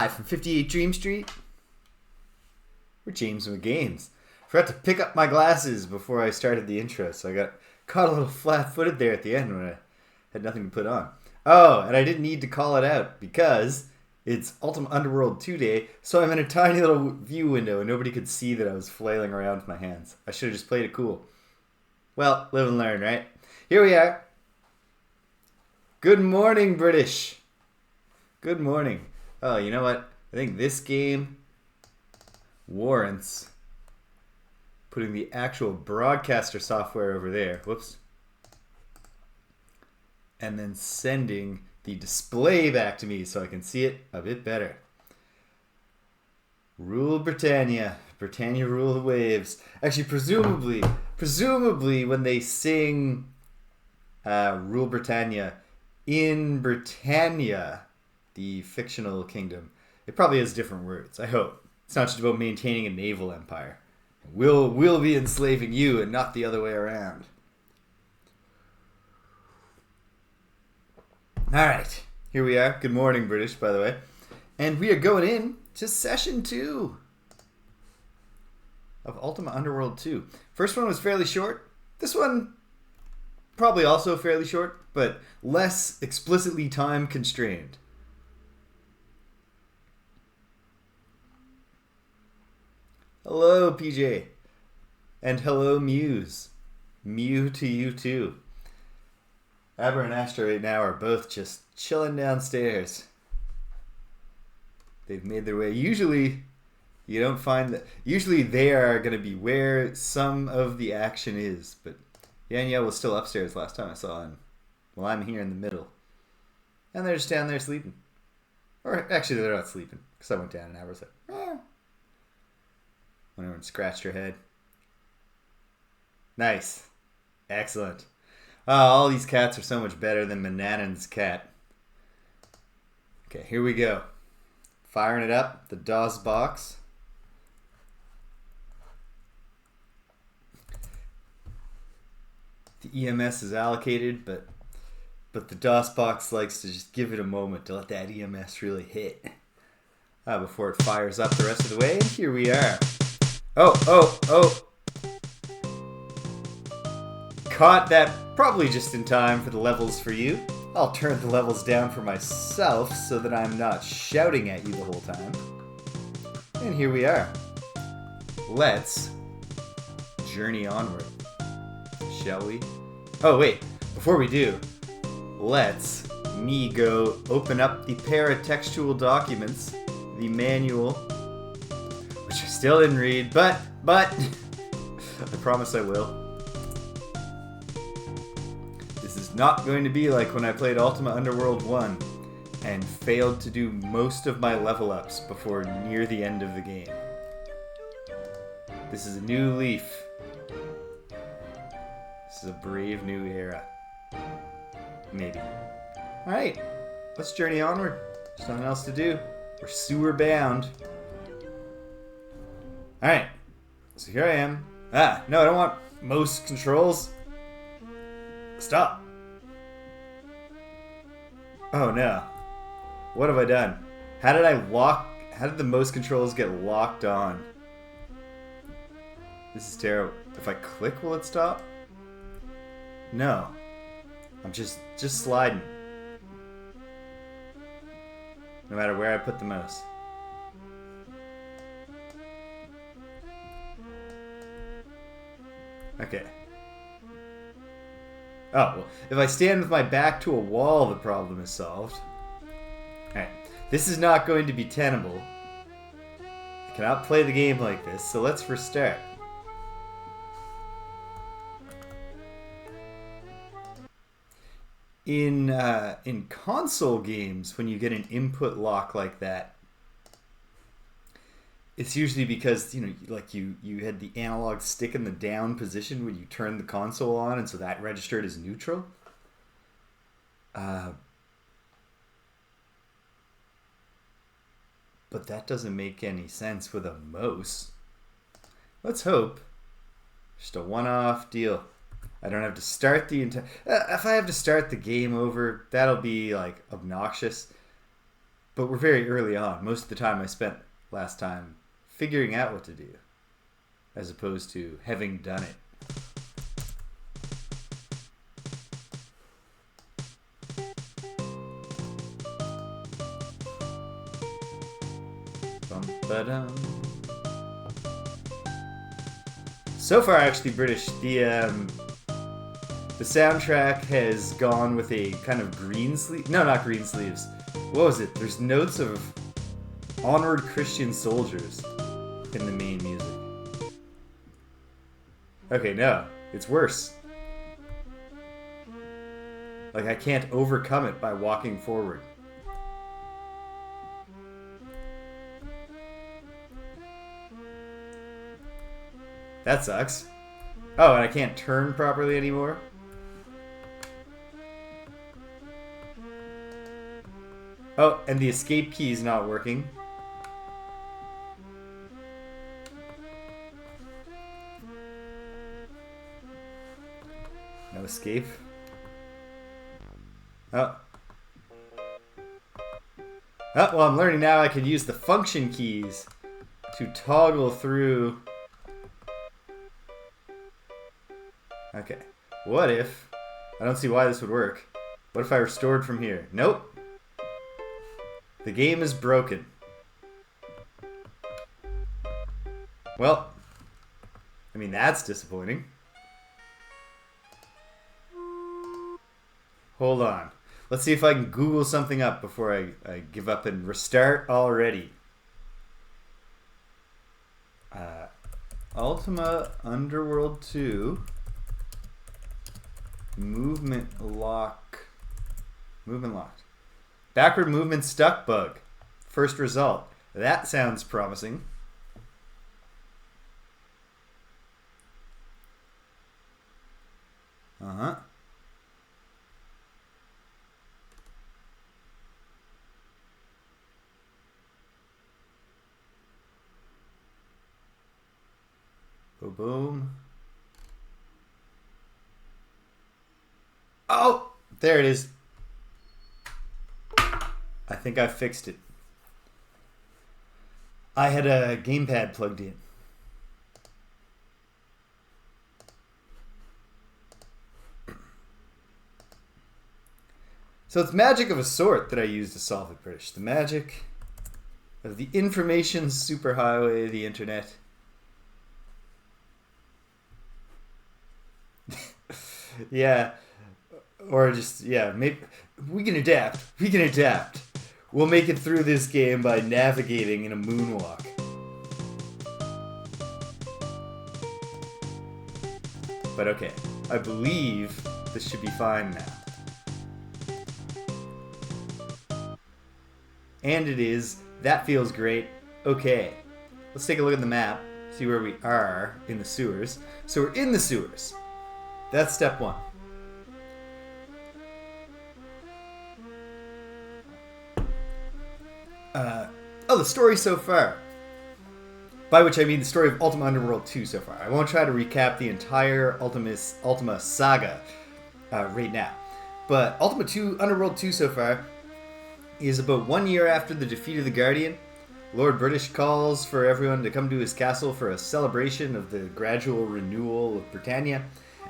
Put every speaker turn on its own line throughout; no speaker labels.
Hi from 58 Dream Street. We're James with Games. Forgot to pick up my glasses before I started the intro, so I got caught a little flat-footed there at the end when I had nothing to put on. Oh, and I didn't need to call it out because it's Ultima Underworld 2 day, so I'm in a tiny little view window and nobody could see that I was flailing around with my hands. I should have just played it cool. Well, live and learn, right? Here we are. Good morning, British. Good morning. Oh, you know what? I think this game warrants putting the actual broadcaster software over there. Whoops. And then sending the display back to me so I can see it a bit better. Rule Britannia. Britannia rule the waves. Actually, presumably when they sing Rule Britannia in Britannia, the fictional kingdom, it probably has different words. I hope. It's not just about maintaining a naval empire. We'll be enslaving you and not the other way around. Alright, here we are. Good morning, British, by the way. And we are going in to session 2 of Ultima Underworld 2. First one was fairly short. This one probably also fairly short, but less explicitly time constrained. Hello, PJ. And hello, Muse. Mew to you, too. Aber and Astra right now are both just chilling downstairs. They've made their way. Usually, you don't find that. Usually, they are going to be where some of the action is. But Danielle was still upstairs last time I saw him. Well, I'm here in the middle. And they're just down there sleeping. Or actually, they're not sleeping. Because I went down and Aber was like, eh. Went over and scratched her head. Nice. Excellent. Oh, all these cats are so much better than Manannan's cat. Okay, here we go. Firing it up. The DOS box. The EMS is allocated, but the DOS box likes to just give it a moment to let that EMS really hit. Before it fires up the rest of the way. And here we are. Oh. Caught that probably just in time for the levels for you. I'll turn the levels down for myself so that I'm not shouting at you the whole time. And here we are. Let's journey onward. Shall we? Oh, wait. Before we do, let's me go open up the paratextual documents, the manual, which I still didn't read, but I promise I will. This is not going to be like when I played Ultima Underworld 1 and failed to do most of my level ups before near the end of the game. This is a new leaf. This is a brave new era. Maybe. Alright, let's journey onward. There's nothing else to do. We're sewer bound. Alright, so here I am. No, I don't want most controls. Stop. Oh no. What have I done? How did the most controls get locked on? This is terrible. If I click, will it stop? No. I'm just sliding. No matter where I put the mouse. Okay. Oh, well, if I stand with my back to a wall, the problem is solved. Alright. This is not going to be tenable. I cannot play the game like this, so let's restart. In console games, when you get an input lock like that, it's usually because, you had the analog stick in the down position when you turned the console on, and so that registered as neutral. But that doesn't make any sense with a mouse. Let's hope. Just a one-off deal. I don't have to start the entire... if I have to start the game over, that'll be, obnoxious. But we're very early on. Most of the time I spent last time figuring out what to do, as opposed to having done it. Bum-ba-dum. So far, actually, British, the soundtrack has gone with a kind of green sleeve. No, not green sleeves. What was it? There's notes of Onward Christian Soldiers in the main music. Okay, no. It's worse. Like, I can't overcome it by walking forward. That sucks. Oh, and I can't turn properly anymore? Oh, and the escape key is not working. No escape. Oh. Oh, well, I'm learning now I can use the function keys to toggle through. Okay. What if... I don't see why this would work. What if I restored from here? Nope. The game is broken. Well, I mean, that's disappointing. Hold on. Let's see if I can Google something up before I give up and restart already. Ultima Underworld 2 Movement locked. Backward movement stuck bug. First result. That sounds promising. Uh-huh. Boom. Oh, there it is. I think I fixed it. I had a gamepad plugged in. So it's magic of a sort that I use to solve it, British. The magic of the information superhighway, the internet. Yeah. Or just, yeah, maybe we can adapt. We'll make it through this game by navigating in a moonwalk. But okay, I believe this should be fine now. And it is. That feels great. Okay, let's take a look at the map, see where we are in the sewers. So we're in the sewers. That's step one. The story so far. By which I mean the story of Ultima Underworld 2 so far. I won't try to recap the entire Ultima saga right now. But Ultima 2, Underworld 2 so far is about 1 year after the defeat of the Guardian. Lord British calls for everyone to come to his castle for a celebration of the gradual renewal of Britannia.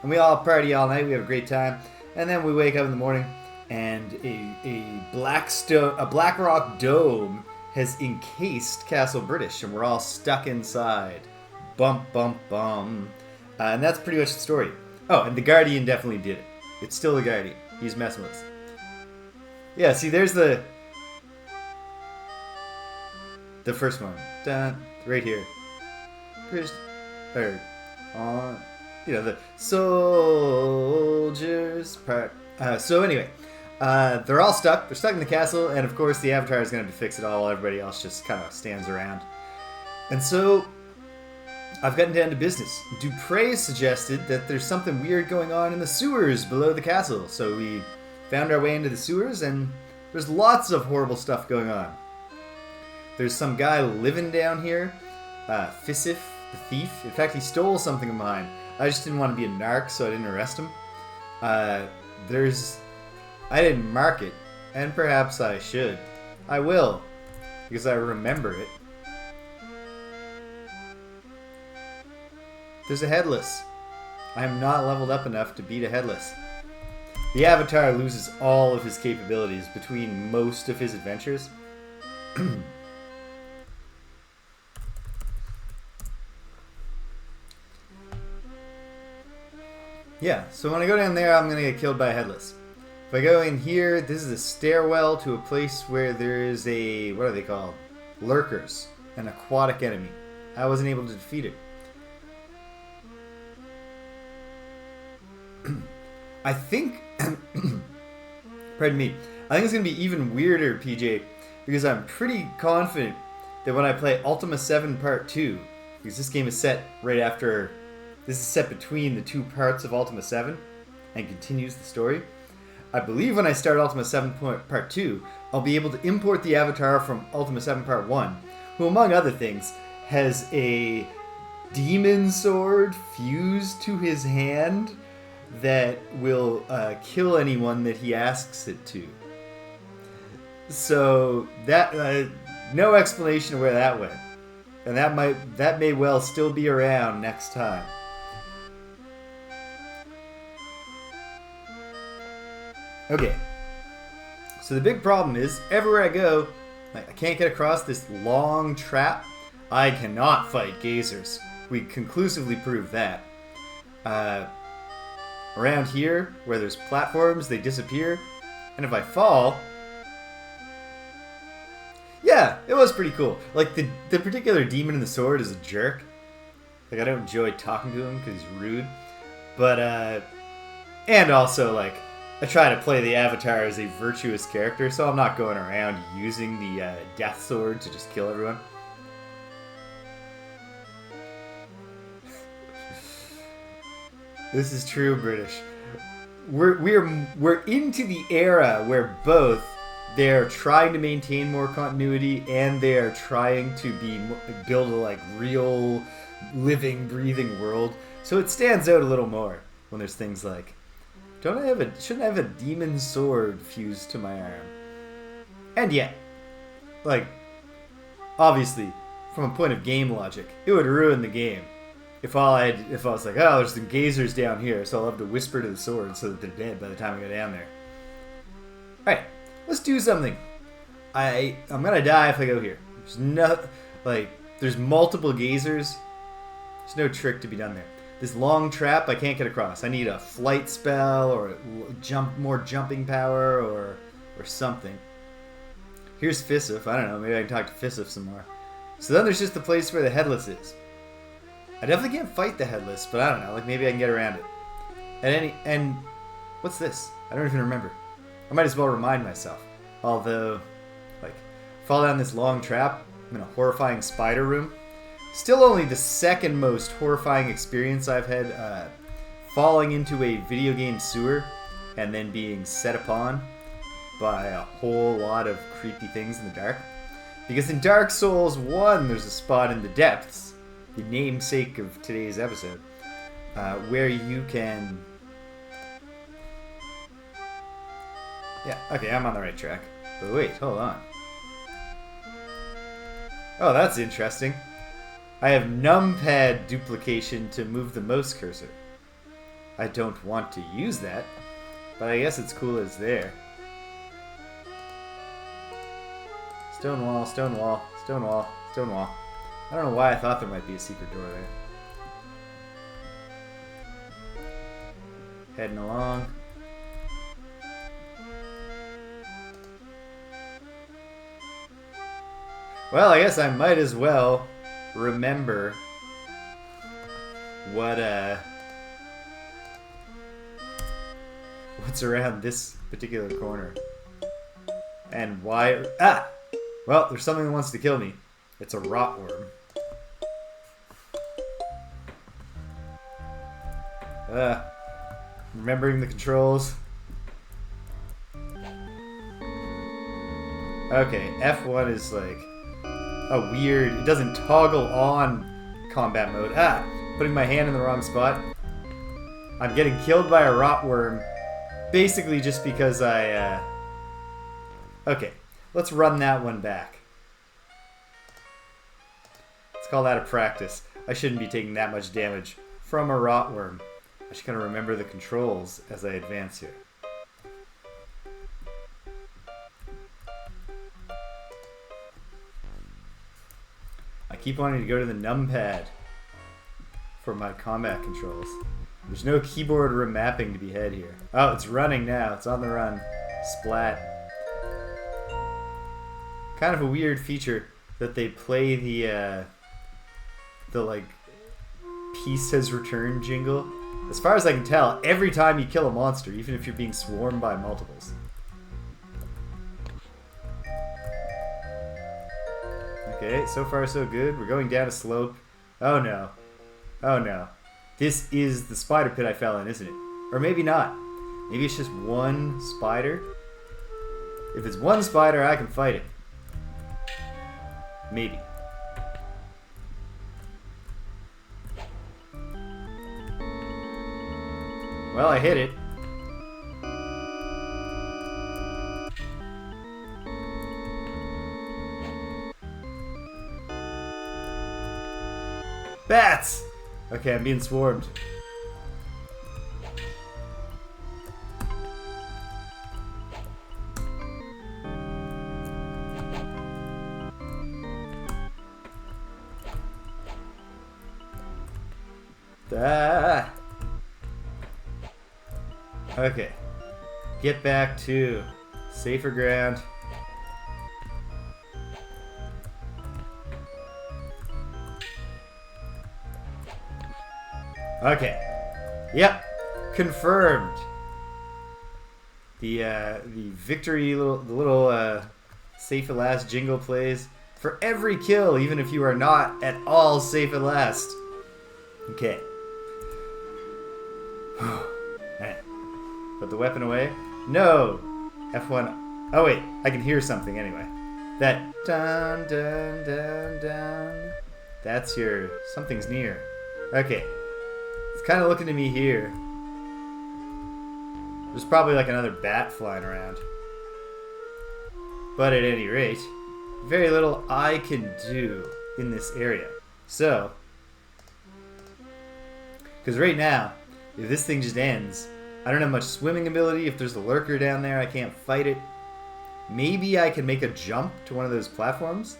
And we all party all night, we have a great time. And then we wake up in the morning and a black rock dome has encased Castle British, and we're all stuck inside. Bump, bump, bum. And that's pretty much the story. Oh, and the Guardian definitely did it. It's still the Guardian. He's messing with us. Yeah, see, there's the first one. Dun, right here. The soldiers part. So anyway. They're all stuck. They're stuck in the castle, and of course the Avatar is going to fix it all while everybody else just kind of stands around. And so, I've gotten down to business. Dupre suggested that there's something weird going on in the sewers below the castle. So we found our way into the sewers, and there's lots of horrible stuff going on. There's some guy living down here, Fissif, the thief. In fact, he stole something of mine. I just didn't want to be a narc, so I didn't arrest him. I didn't mark it, and perhaps I should. I will, because I remember it. There's a Headless. I am not leveled up enough to beat a Headless. The Avatar loses all of his capabilities between most of his adventures. Yeah, so when I go down there, I'm going to get killed by a Headless. If I go in here, this is a stairwell to a place where there is a, what are they called? Lurkers, an aquatic enemy. I wasn't able to defeat it. I think, pardon me, I think it's going to be even weirder, PJ, because I'm pretty confident that when I play Ultima 7 Part 2, because this game is set right after, this is set between the two parts of Ultima 7 and continues the story. I believe when I start Ultima 7 Part 2, I'll be able to import the Avatar from Ultima 7 Part 1, who among other things has a demon sword fused to his hand that will kill anyone that he asks it to. So that no explanation of where that went, and that may well still be around next time. Okay, so the big problem is everywhere I go, I can't get across this long trap. I cannot fight gazers. We conclusively proved that. Around here, where there's platforms, they disappear. And if I fall... Yeah, it was pretty cool. Like, the particular demon in the sword is a jerk. Like, I don't enjoy talking to him because he's rude. But, and also, like, I try to play the Avatar as a virtuous character, so I'm not going around using the death sword to just kill everyone. This is true, British. We're into the era where both they're trying to maintain more continuity and they're trying to build a like real living, breathing world. So it stands out a little more when there's things like, shouldn't I have a demon sword fused to my arm? And yet, like, obviously, from a point of game logic, it would ruin the game. If I was like, oh, there's some gazers down here, so I'll have to whisper to the sword so that they're dead by the time I go down there. Alright, let's do something. I'm gonna die if I go here. There's multiple gazers. There's no trick to be done there. This long trap I can't get across. I need a flight spell or more jumping power or something. Here's Fissif. I don't know, maybe I can talk to Fissif some more. So then there's just the place where the Headless is. I definitely can't fight the Headless, but I don't know, like maybe I can get around it. And what's this? I don't even remember. I might as well remind myself. Although, like, fall down this long trap in a horrifying spider room. Still only the second most horrifying experience I've had, falling into a video game sewer and then being set upon by a whole lot of creepy things in the dark. Because in Dark Souls 1, there's a spot in the depths, the namesake of today's episode, where you can... Yeah, okay, I'm on the right track. But wait, hold on. Oh, that's interesting. I have numpad duplication to move the mouse cursor. I don't want to use that, but I guess it's cool as there. Stone wall, stone wall, stone wall, stone wall. I don't know why I thought there might be a secret door there. Heading along. Well, I guess I might as well remember what's around this particular corner. And why... Ah! Well, there's something that wants to kill me. It's a rotworm. Remembering the controls. Okay, F1 is like a weird... It doesn't toggle on combat mode. Ah! Putting my hand in the wrong spot. I'm getting killed by a rotworm. Basically just because I... Okay. Let's run that one back. Let's call that a practice. I shouldn't be taking that much damage from a rotworm. I should kind of remember the controls as I advance here. I keep wanting to go to the numpad for my combat controls. There's no keyboard remapping to be had here. Oh, it's running now. It's on the run. Splat. Kind of a weird feature that they play the like peace has returned jingle. As far as I can tell, every time you kill a monster, even if you're being swarmed by multiples. Okay, so far so good. We're going down a slope. Oh no. Oh no. This is the spider pit I fell in, isn't it? Or maybe not. Maybe it's just one spider. If it's one spider, I can fight it. Maybe. Well, I hit it. Bats! Okay, I'm being swarmed. Ah. Okay. Get back to safer ground. Okay. Yep. Confirmed. The victory little safe at last jingle plays for every kill, even if you are not at all safe at last. Okay. Alright. Put the weapon away. No! F1. Oh wait, I can hear something anyway. That dun dun dun dun. That's your something's near. Okay. It's kind of looking to me here. There's probably like another bat flying around. But at any rate, very little I can do in this area. So, because right now, if this thing just ends, I don't have much swimming ability. If there's a lurker down there, I can't fight it. Maybe I can make a jump to one of those platforms.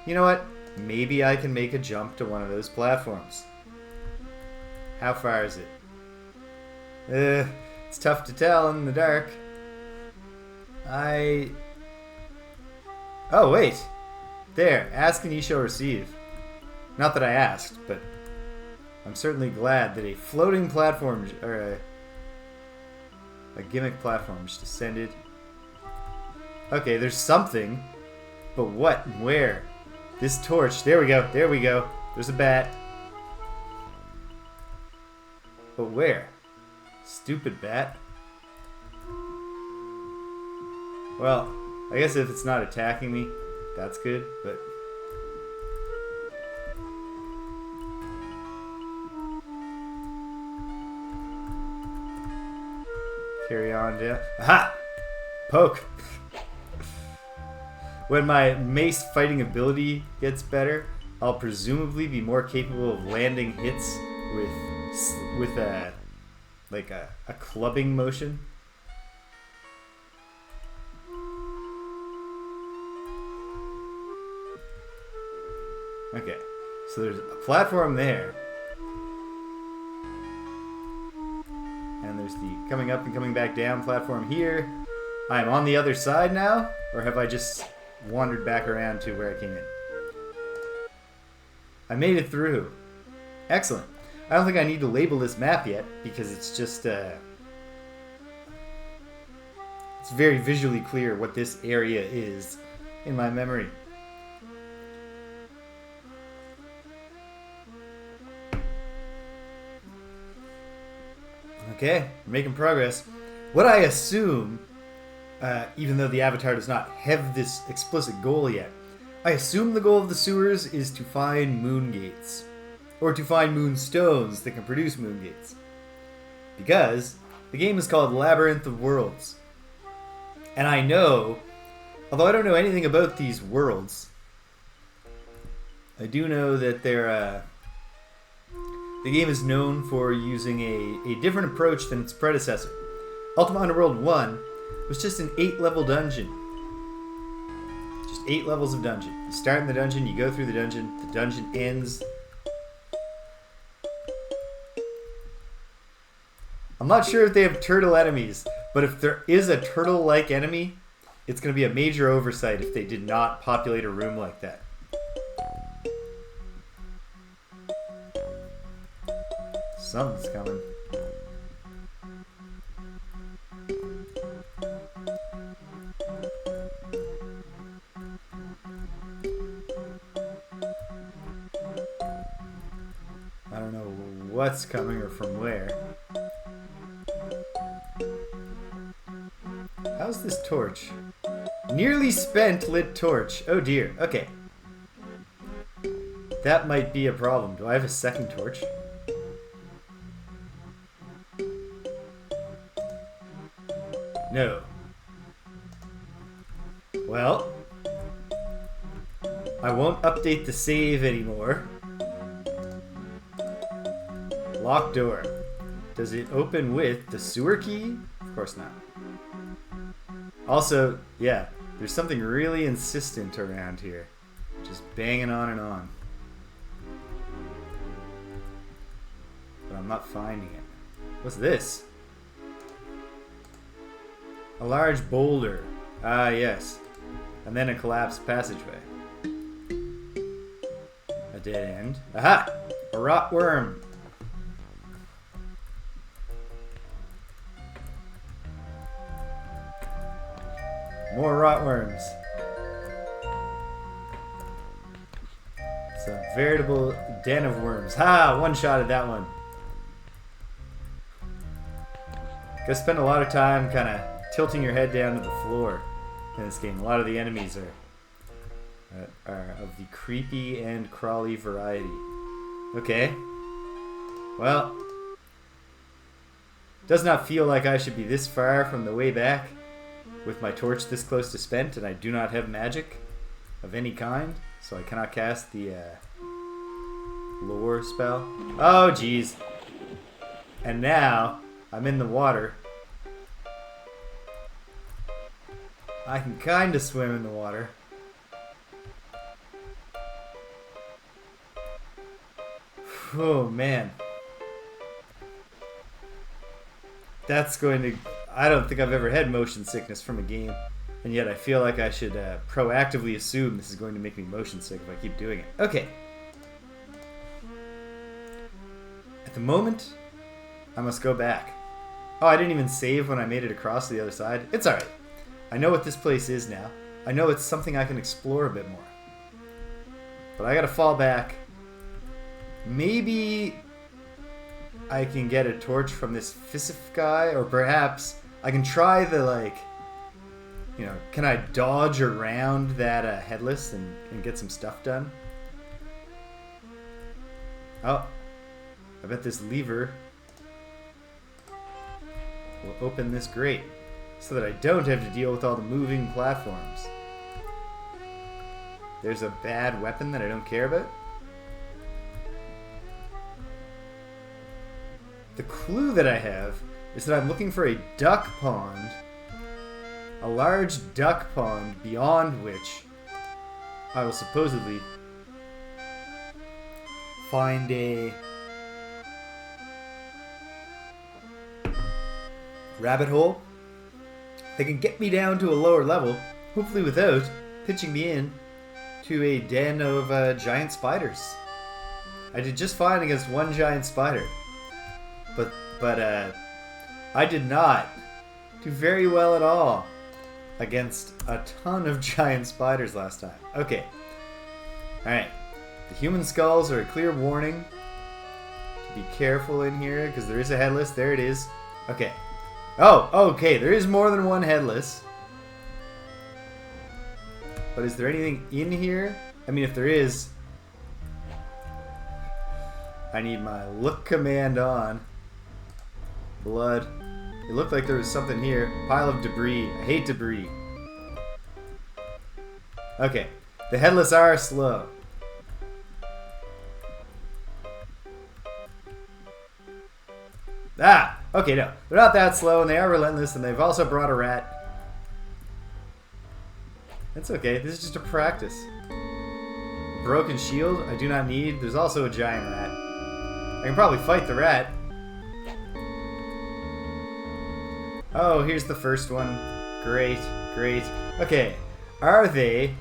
You know what? Maybe I can make a jump to one of those platforms. How far is it? It's tough to tell in the dark. Oh, wait. There. Ask and ye shall receive. Not that I asked, but I'm certainly glad that a floating platform, or a gimmick platform just descended. Okay, there's something. But what and where? This torch. There we go. There we go. There's a bat. But where? Stupid bat. Well, I guess if it's not attacking me, that's good, but carry on down. Aha! Poke! When my mace fighting ability gets better, I'll presumably be more capable of landing hits with a clubbing motion. Okay, so there's a platform there. And there's the coming up and coming back down platform here. I'm on the other side now? Or have I just wandered back around to where I came in? I made it through. Excellent. I don't think I need to label this map yet, because it's just, it's very visually clear what this area is in my memory. Okay, we're making progress. What I assume, even though the Avatar does not have this explicit goal yet, I assume the goal of the sewers is to find moon gates. Or to find moonstones that can produce moon gates. Because the game is called Labyrinth of Worlds. And I know Although I don't know anything about these worlds, I do know that they're the game is known for using a different approach than its predecessor. Ultima Underworld 1 was just an 8-level dungeon. Just 8 levels of dungeon. You start in the dungeon, you go through the dungeon ends. I'm not sure if they have turtle enemies, but if there is a turtle-like enemy, it's going to be a major oversight if they did not populate a room like that. Something's coming. I don't know what's coming or from where. How's this torch? Nearly spent lit torch. Oh dear. Okay. That might be a problem. Do I have a second torch? No. Well, I won't update the save anymore. Locked door. Does it open with the sewer key? Of course not. Also, yeah, there's something really insistent around here. Just banging on and on. But I'm not finding it. What's this? A large boulder. Ah, yes. And then a collapsed passageway. A dead end. Aha! A rot worm. More rot worms. It's a veritable den of worms. Ha! One shot at that one. Gotta spend a lot of time kind of tilting your head down to the floor in this game. A lot of the enemies are of the creepy and crawly variety. Okay. Well, does not feel like I should be this far from the way back with my torch this close to spent, and I do not have magic of any kind, so I cannot cast the lure spell. Oh, jeez. And now I'm in the water. I can kind of swim in the water. Oh, man. That's going to... I don't think I've ever had motion sickness from a game, and yet I feel like I should proactively assume this is going to make me motion sick if I keep doing it. Okay. At the moment, I must go back. Oh, I didn't even save when I made it across to the other side. It's alright. I know what this place is now. I know it's something I can explore a bit more. But I gotta fall back. Maybe I can get a torch from this Fissif guy, or perhaps I can try the, like, you know, can I dodge around that Headless and get some stuff done? Oh, I bet this lever will open this grate so that I don't have to deal with all the moving platforms. There's a bad weapon that I don't care about. The clue that I have is that I'm looking for a duck pond. A large duck pond beyond which I will supposedly find a rabbit hole that can get me down to a lower level, hopefully without pitching me in to a den of giant spiders. I did just fine against one giant spider, but I did not do very well at all against a ton of giant spiders last time. Okay. Alright. The human skulls are a clear warning to be careful in here, because there is a Headless. There it is. Okay. Oh, okay. There is more than one Headless. But is there anything in here? I mean, if there is, I need my look command on. Blood. It looked like there was something here. Pile of debris. I hate debris. Okay. The Headless are slow. Ah! Okay, no. They're not that slow, and they are relentless, and they've also brought a rat. That's okay. This is just a practice. Broken shield, I do not need. There's also a giant rat. I can probably fight the rat. Oh, here's the first one. Great, great. Okay, are they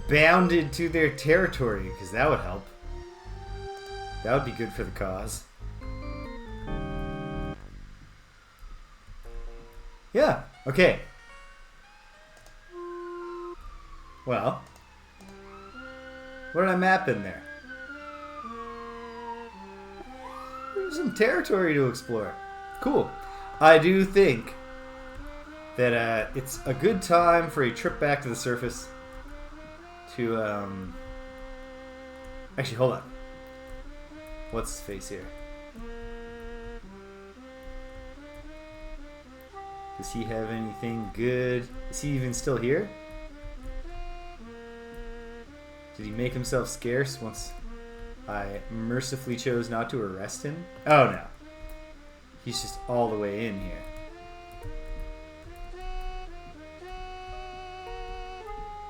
bounded to their territory? Because that would help. That would be good for the cause. Yeah, okay. Well, what did I map in there? There's some territory to explore. Cool. I do think that it's a good time for a trip back to the surface to, actually, hold on. What's his face here? Does he have anything good? Is he even still here? Did he make himself scarce once I mercifully chose not to arrest him? Oh no. He's just all the way in here.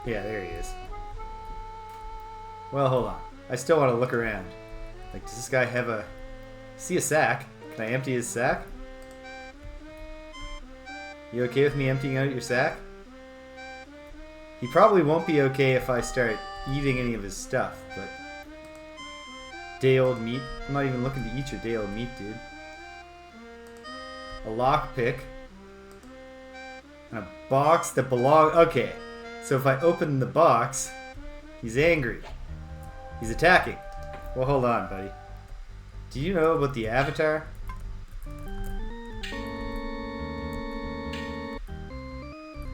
Yeah, there he is. Well, hold on. I still want to look around. Like, does this guy have a... See a sack? Can I empty his sack? You okay with me emptying out your sack? He probably won't be okay if I start eating any of his stuff, but... Day-old meat? I'm not even looking to eat your day-old meat, dude. A lockpick. And a box that belongs... Okay, so if I open the box, he's angry. He's attacking. Well, hold on, buddy. Do you know about the Avatar?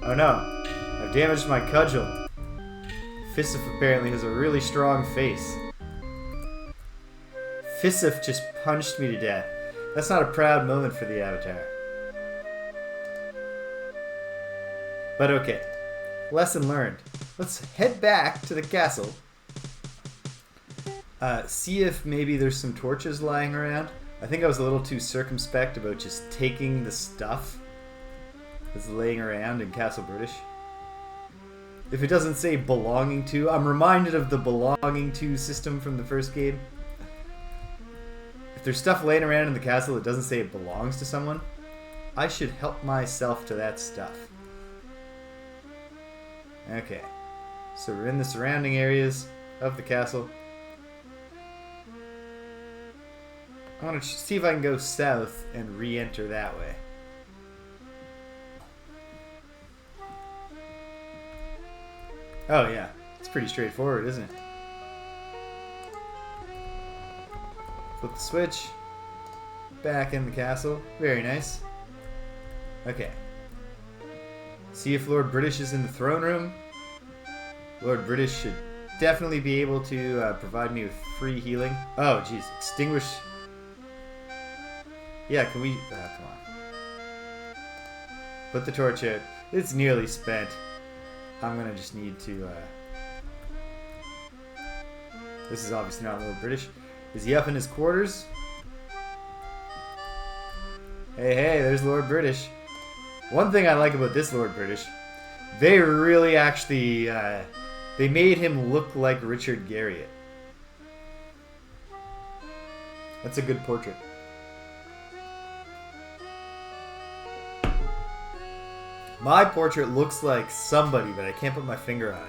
Oh no, I've damaged my cudgel. Fissif apparently has a really strong face. Fissif just punched me to death. That's not a proud moment for the Avatar. But okay, lesson learned. Let's head back to the castle. See if maybe there's some torches lying around. I think I was a little too circumspect about just taking the stuff that's laying around in Castle British. If it doesn't say belonging to, I'm reminded of the belonging to system from the first game. If there's stuff laying around in the castle that doesn't say it belongs to someone, I should help myself to that stuff. Okay, so we're in the surrounding areas of the castle. I want to see if I can go south and re-enter that way. Oh yeah, it's pretty straightforward, isn't it? Flip the switch. Back in the castle. Very nice. Okay. See if Lord British is in the throne room. Lord British should definitely be able to provide me with free healing. Oh, jeez. Extinguish... Yeah, can we... come on. Put the torch out. It's nearly spent. I'm gonna just need to... This is obviously not Lord British. Is he up in his quarters? Hey, hey, there's Lord British. One thing I like about this Lord British, they really actually... they made him look like Richard Garriott. That's a good portrait. My portrait looks like somebody, but I can't put my finger on it.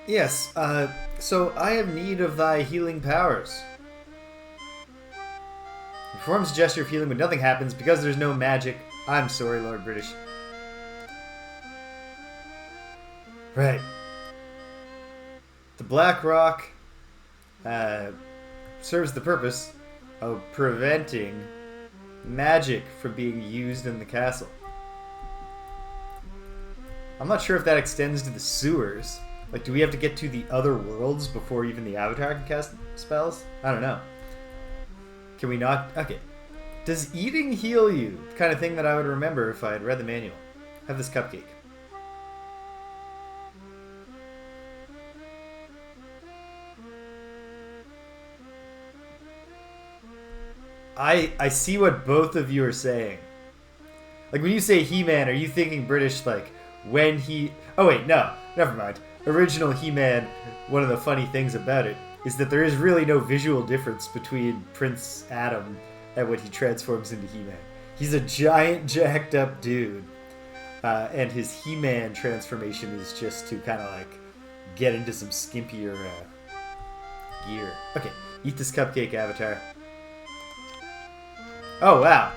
Yes, so I have need of thy healing powers. He performs a gesture of healing, but nothing happens because there's no magic. I'm sorry, Lord British. Right. The Black Rock serves the purpose of preventing magic from being used in the castle. I'm not sure if that extends to the sewers. Like, do we have to get to the other worlds before even the Avatar can cast spells? I don't know. Can we not? Okay. Does eating heal you? The kind of thing that I would remember if I had read the manual. Have this cupcake. I see what both of you are saying. Like, when you say He-Man, are you thinking British, like, when he... Oh, wait, no. Never mind. Original He-Man, one of the funny things about it is that there is really no visual difference between Prince Adam and when he transforms into He-Man. He's a giant, jacked-up dude. And his He-Man transformation is just to kind of, like, get into some skimpier gear. Okay, eat this cupcake, Avatar. Oh, wow.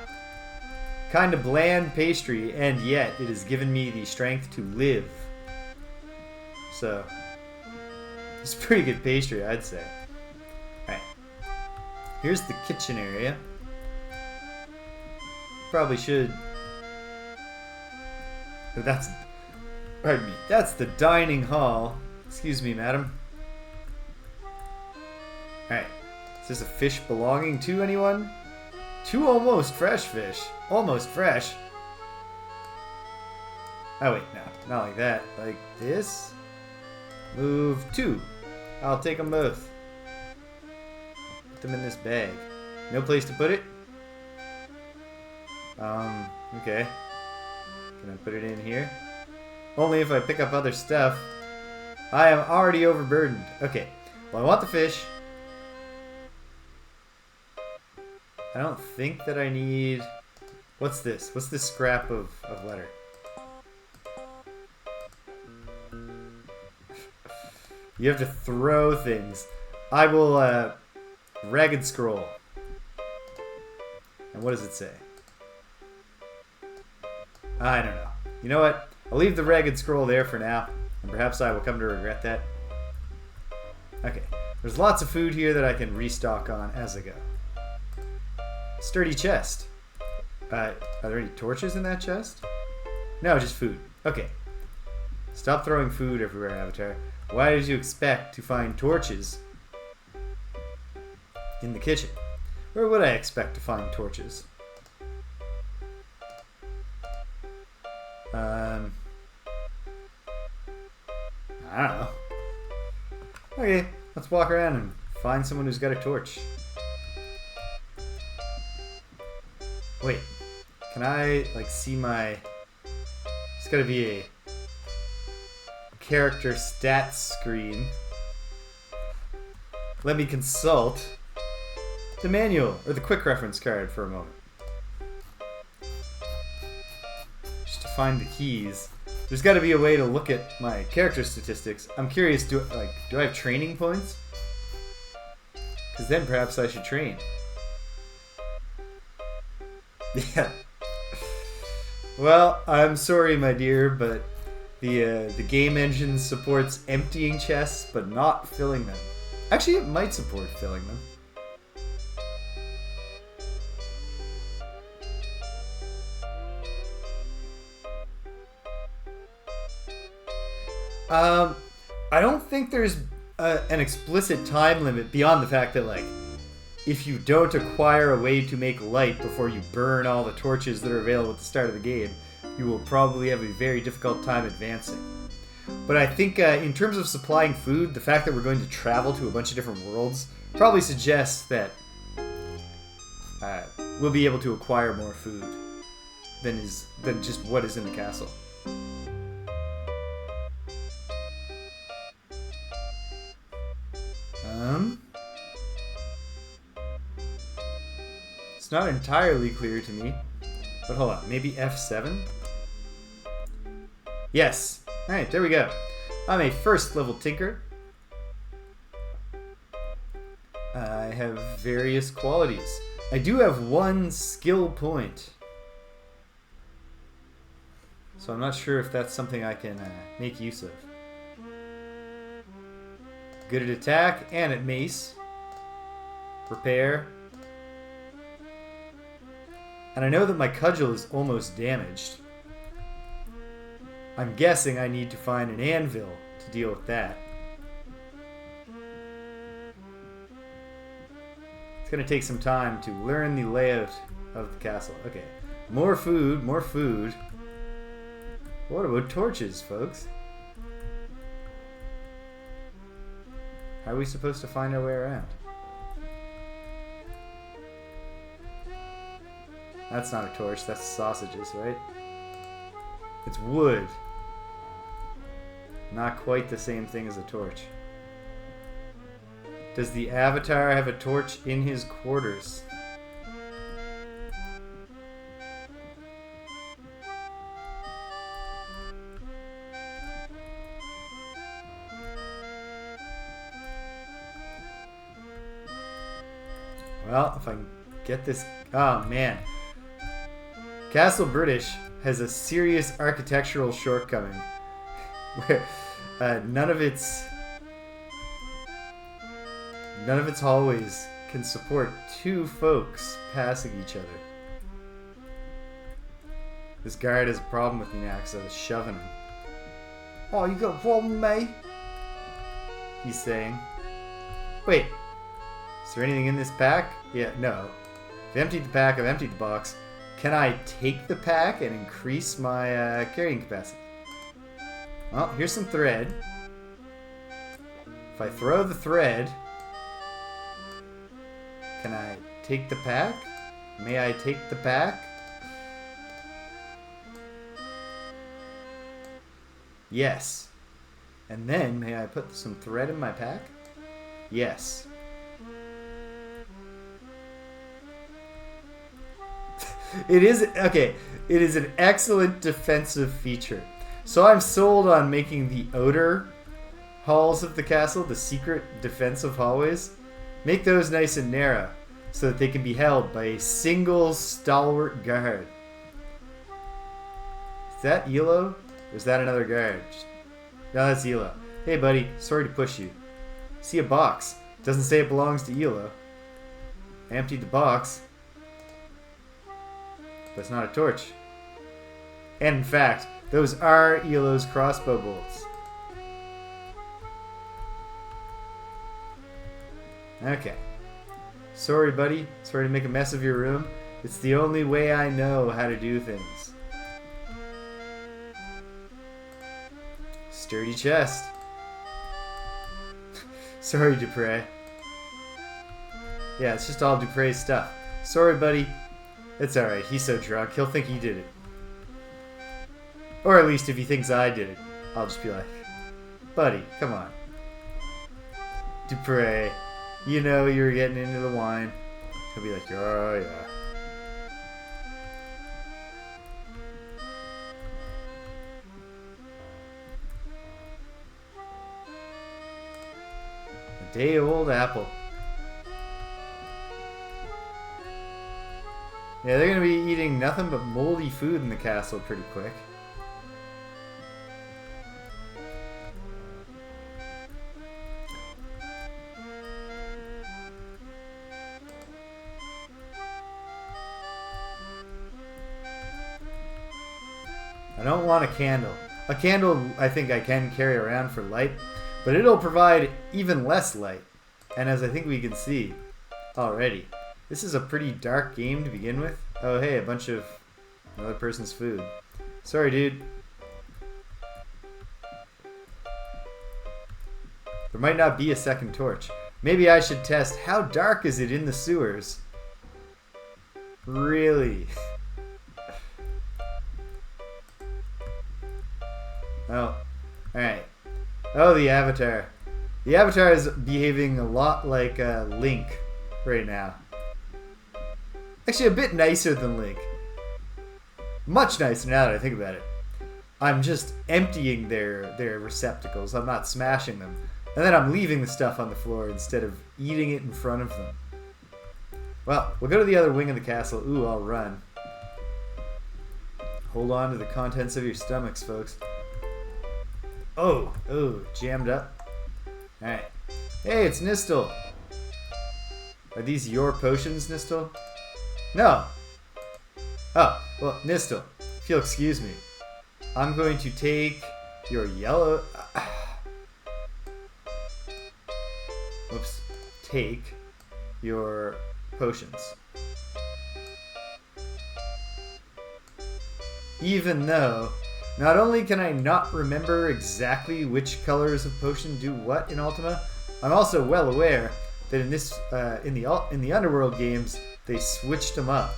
Kind of bland pastry, and yet it has given me the strength to live. So, it's pretty good pastry, I'd say. Alright. Here's the kitchen area. Probably should... Oh, that's... Pardon me. That's the dining hall. Excuse me, madam. Alright. Is this a fish belonging to anyone? 2 almost fresh fish. Almost fresh. Oh wait, no. Not like that. Like this. Move 2. I'll take them both. Put them in this bag. No place to put it? Okay. Can I put it in here? Only if I pick up other stuff. I am already overburdened. Okay. Well, I want the fish. I don't think that I need... What's this? What's this scrap of letter? You have to throw things. I will, ragged scroll. And what does it say? I don't know. You know what? I'll leave the ragged scroll there for now, and perhaps I will come to regret that. Okay. There's lots of food here that I can restock on as I go. Sturdy chest. Are there any torches in that chest? No, just food. Okay. Stop throwing food everywhere, Avatar. Why did you expect to find torches in the kitchen? Where would I expect to find torches? I don't know. Okay, let's walk around and find someone who's got a torch. Wait, can I, like, see my... It's gotta be a character stats screen. Let me consult the manual, or the quick reference card for a moment. Just to find the keys. There's gotta be a way to look at my character statistics. I'm curious, do I have training points? Because then perhaps I should train. Yeah. Well, I'm sorry, my dear, but the game engine supports emptying chests, but not filling them. Actually, it might support filling them. I don't think there's an explicit time limit beyond the fact that, like, if you don't acquire a way to make light before you burn all the torches that are available at the start of the game, you will probably have a very difficult time advancing. But I think in terms of supplying food, the fact that we're going to travel to a bunch of different worlds probably suggests that we'll be able to acquire more food than just what is in the castle. It's not entirely clear to me, but hold on, maybe F7? Yes. Alright, there we go. I'm a first level tinker. I have various qualities. I do have 1 skill point. So I'm not sure if that's something I can make use of. Good at attack and at mace. Repair. And I know that my cudgel is almost damaged. I'm guessing I need to find an anvil to deal with that. It's going to take some time to learn the layout of the castle. Okay. More food, more food. What about torches, folks? How are we supposed to find our way around? That's not a torch, that's sausages, right? It's wood. Not quite the same thing as a torch. Does the Avatar have a torch in his quarters? Well, if I can get this... Oh, man. Castle British has a serious architectural shortcoming. Where none of its hallways can support two folks passing each other. This guard has a problem with me now because I was shoving him. Oh, you got a problem, mate? He's saying. Wait. Is there anything in this pack? Yeah, no. I've emptied the pack, I've emptied the box. Can I take the pack and increase my carrying capacity? Well, here's some thread. If I throw the thread, can I take the pack? May I take the pack? Yes. And then, may I put some thread in my pack? Yes. It is, okay, it is an excellent defensive feature. So I'm sold on making the outer halls of the castle, the secret defensive hallways, make those nice and narrow so that they can be held by a single stalwart guard. Is that Elo? Or is that another guard? No, that's Elo. Hey buddy, sorry to push you. See a box. Doesn't say it belongs to Elo. I emptied the box. That's not a torch. And in fact, those are Elo's crossbow bolts. Okay. Sorry, buddy. Sorry to make a mess of your room. It's the only way I know how to do things. Sturdy chest. Sorry, Dupre. Yeah, it's just all Dupre's stuff. Sorry, buddy. It's alright, he's so drunk, he'll think he did it. Or at least if he thinks I did it, I'll just be like, buddy, come on. Dupre, you know you're getting into the wine. He'll be like, oh yeah. A day-old apple. Yeah, they're going to be eating nothing but moldy food in the castle pretty quick. I don't want a candle. A candle I think I can carry around for light, but it'll provide even less light. And as I think we can see already, this is a pretty dark game to begin with. Oh hey, a bunch of another person's food. Sorry, dude. There might not be a second torch. Maybe I should test how dark is it in the sewers. Really? Oh, alright. Oh, the Avatar. The Avatar is behaving a lot like Link right now. Actually, a bit nicer than Link. Much nicer now that I think about it. I'm just emptying their receptacles. I'm not smashing them. And then I'm leaving the stuff on the floor instead of eating it in front of them. Well, we'll go to the other wing of the castle. Ooh, I'll run. Hold on to the contents of your stomachs, folks. Oh, jammed up. Alright. Hey, it's Nistel. Are these your potions, Nistel? No. Oh, well, Nistel, if you'll excuse me, I'm going to take your yellow... Whoops. Take your potions. Even though, not only can I not remember exactly which colors of potion do what in Ultima, I'm also well aware that in this in the Underworld games they switched them up.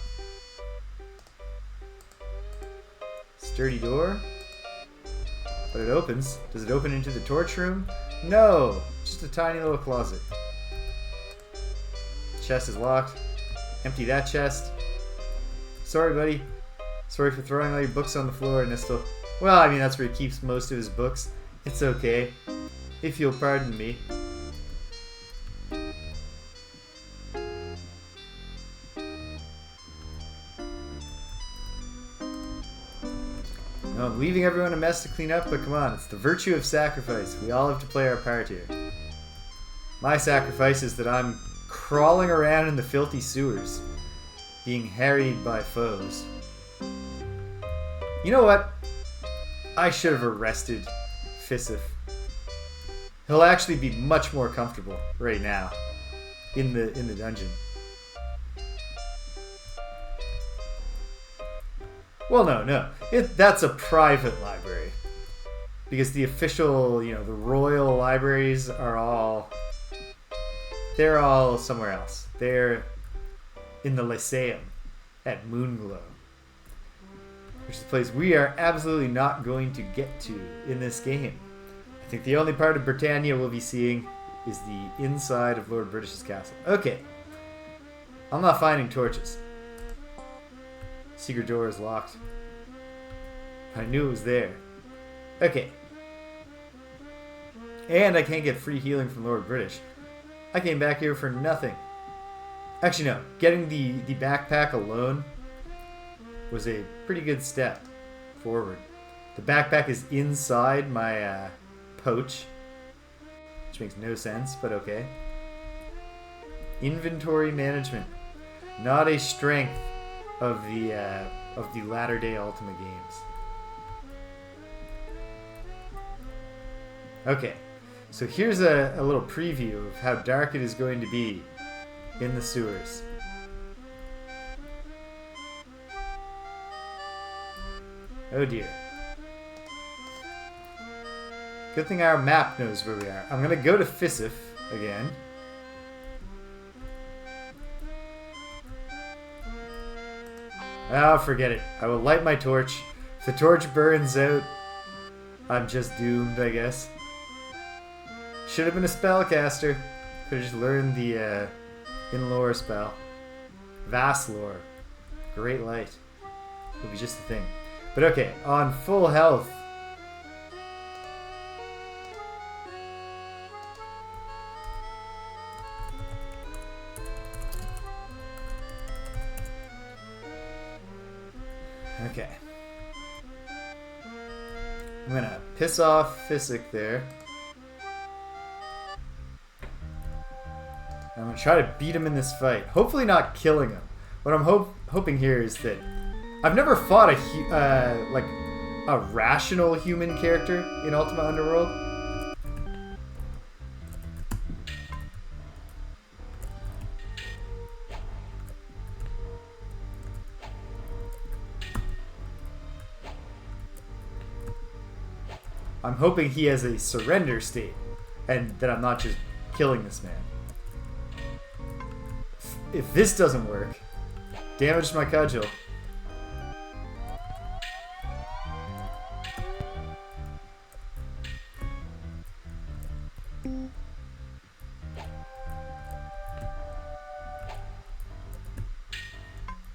Sturdy door, but it opens. Does it open into the torch room? No, just a tiny little closet. Chest is locked. Empty that chest. Sorry, buddy. Sorry for throwing all your books on the floor, Nistel. Well, I mean, that's where he keeps most of his books. It's okay. If you'll pardon me. No, I'm leaving everyone a mess to clean up, but come on, it's the virtue of sacrifice. We all have to play our part here. My sacrifice is that I'm crawling around in the filthy sewers, being harried by foes. You know what? I should have arrested Fissif. He'll actually be much more comfortable right now in the dungeon. Well, no. That's a private library. Because the official, the royal libraries are they're all somewhere else. They're in the Lyceum at Moonglow. Which is a place we are absolutely not going to get to in this game. I think the only part of Britannia we'll be seeing is the inside of Lord British's castle. Okay. I'm not finding torches. Secret door is locked. I knew it was there. Okay. And I can't get free healing from Lord British. I came back here for nothing. Actually, no. Getting the backpack alone was a pretty good step forward. The backpack is inside my pouch, which makes no sense, but okay. Inventory management. Not a strength of the latter-day Ultima games. Okay, so here's a little preview of how dark it is going to be in the sewers. Oh dear. Good thing our map knows where we are. I'm gonna go to Fissif again. Oh, forget it. I will light my torch. If the torch burns out, I'm just doomed, I guess. Should have been a spellcaster. Could have just learned the in-lore spell. Vast lore. Great light. Would be just the thing. But okay, on full health. Okay. I'm gonna piss off Fissif there. I'm gonna try to beat him in this fight. Hopefully not killing him. What I'm hoping here is that I've never fought a rational human character in Ultima Underworld. I'm hoping he has a surrender state and that I'm not just killing this man. If this doesn't work, damage my cudgel.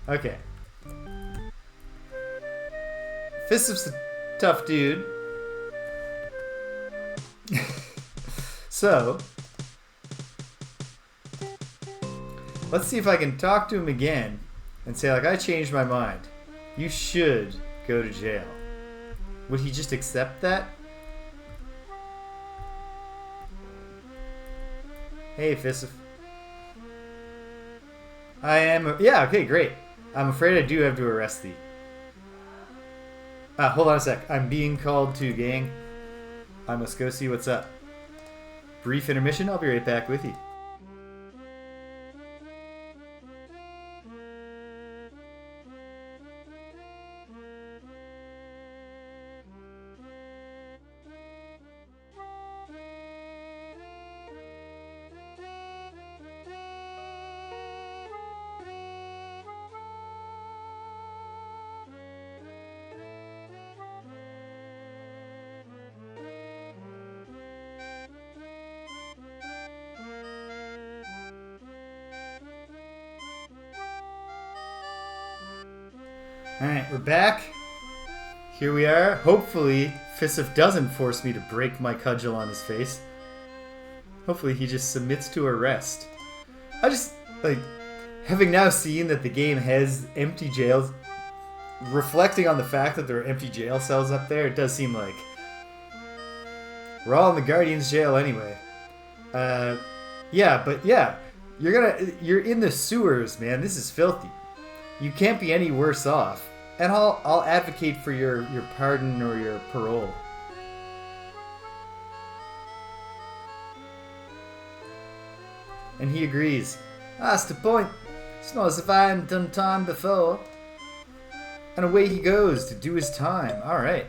Okay. Fissif's a tough dude. So, let's see if I can talk to him again and say, like, I changed my mind. You should go to jail. Would he just accept that? Hey, Fissif. Yeah, okay, great. I'm afraid I do have to arrest thee. Hold on a sec. I'm being called to, gang. I must go see what's up. Brief intermission. I'll be right back with you. Alright, we're back. Here we are. Hopefully, Fissif doesn't force me to break my cudgel on his face. Hopefully he just submits to arrest. I just, like, having now seen that the game has empty jails, reflecting on the fact that there are empty jail cells up there, it does seem like we're all in the Guardian's jail anyway. Yeah, you're in the sewers, man. This is filthy. You can't be any worse off. And I'll advocate for your pardon or your parole. And he agrees. That's the point. It's not as if I hadn't done time before. And away he goes to do his time. Alright.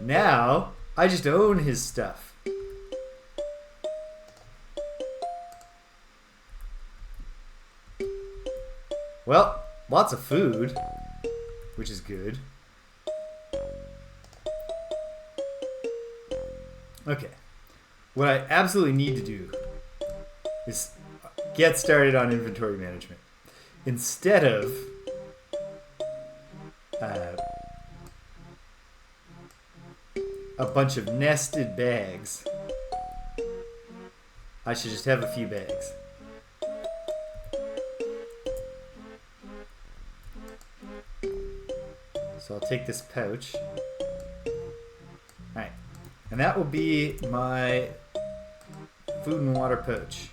Now, I just own his stuff. Well, lots of food, which is good. Okay. What I absolutely need to do is get started on inventory management. Instead of a bunch of nested bags, I should just have a few bags. So I'll take this pouch. Alright. And that will be my food and water pouch.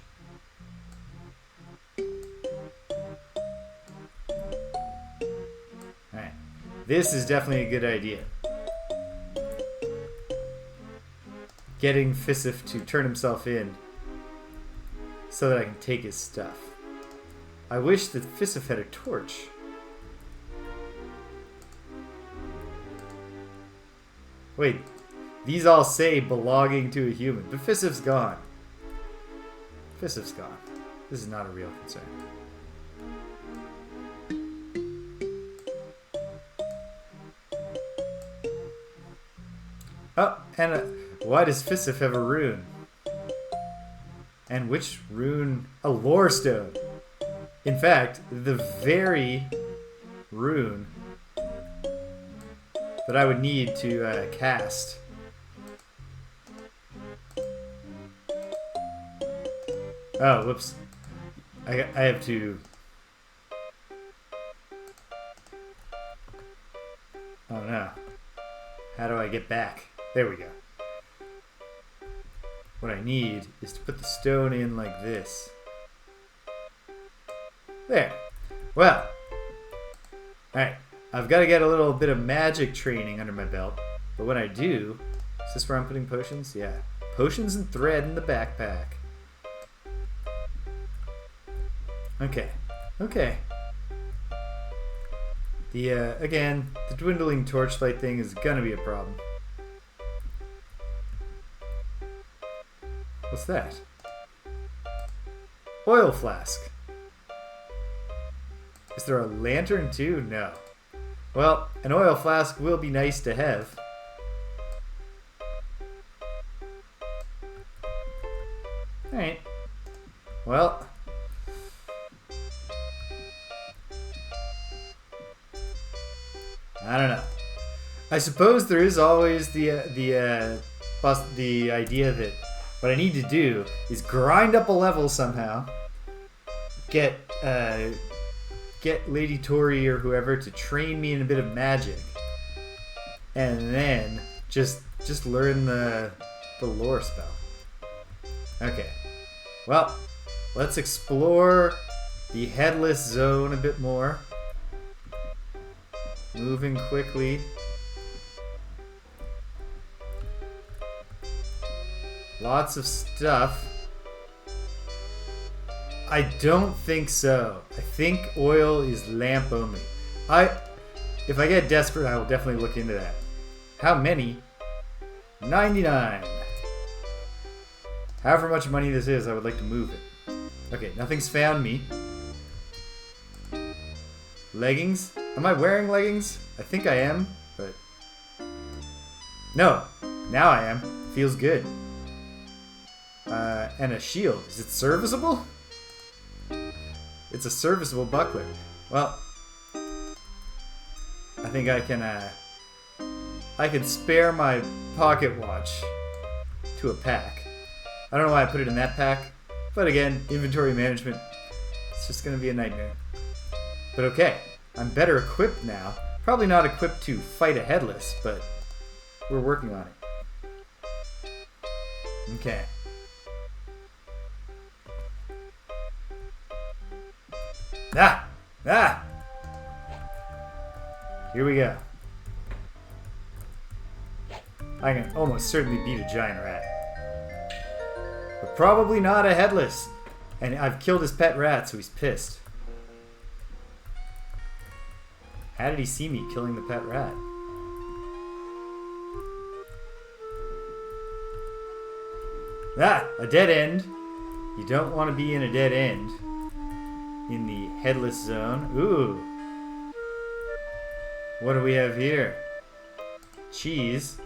Alright. This is definitely a good idea. Getting Fissif to turn himself in so that I can take his stuff. I wish that Fissif had a torch. Wait, these all say belonging to a human, but Fissif's gone. Fissif's gone. This is not a real concern. Oh, and why does Fissif have a rune? And which rune? A lore stone. In fact, the very rune that I would need to cast. Oh, whoops. I have to... Oh no. How do I get back? There we go. What I need is to put the stone in like this. There. Well. Alright. I've got to get a little bit of magic training under my belt. But when I do... Is this where I'm putting potions? Yeah. Potions and thread in the backpack. Okay. Okay. Again, the dwindling torchlight thing is gonna be a problem. What's that? Oil flask. Is there a lantern too? No. Well, an oil flask will be nice to have. Alright. Well. I don't know. I suppose there is always the idea that what I need to do is grind up a level somehow. Get Lady Tori or whoever to train me in a bit of magic, and then just learn the lore spell. Okay, well, let's explore the Headless Zone a bit more. Moving quickly. Lots of stuff. I don't think so. I think oil is lamp only. If I get desperate, I will definitely look into that. How many? 99. However much money this is, I would like to move it. Okay, nothing's found me. Leggings? Am I wearing leggings? I think I am, but... No, now I am. Feels good. And a shield. Is it serviceable? It's a serviceable buckler. Well, think I can spare my pocket watch to a pack. I don't know why I put it in that pack, but again, inventory management, it's just going to be a nightmare. But okay, I'm better equipped now. Probably not equipped to fight a headless, but we're working on it. Okay. Ah! Here we go. I can almost certainly beat a giant rat. But probably not a headless. And I've killed his pet rat, so he's pissed. How did he see me killing the pet rat? A dead end. You don't want to be in a dead end. In the headless zone. Ooh. What do we have here? Cheese.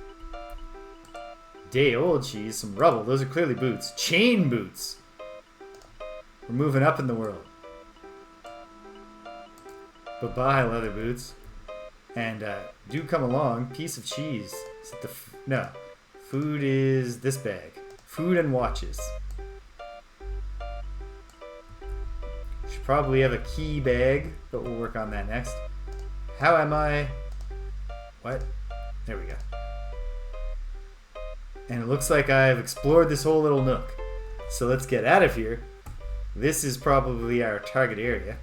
Day-old cheese. Some rubble. Those are clearly boots. Chain boots. We're moving up in the world. Bye-bye, leather boots. And do come along. Piece of cheese. Is it the... no. Food is this bag. Food and watches. Should probably have a key bag, but we'll work on that next. How am I... what? There we go. And it looks like I've explored this whole little nook. So let's get out of here. This is probably our target area.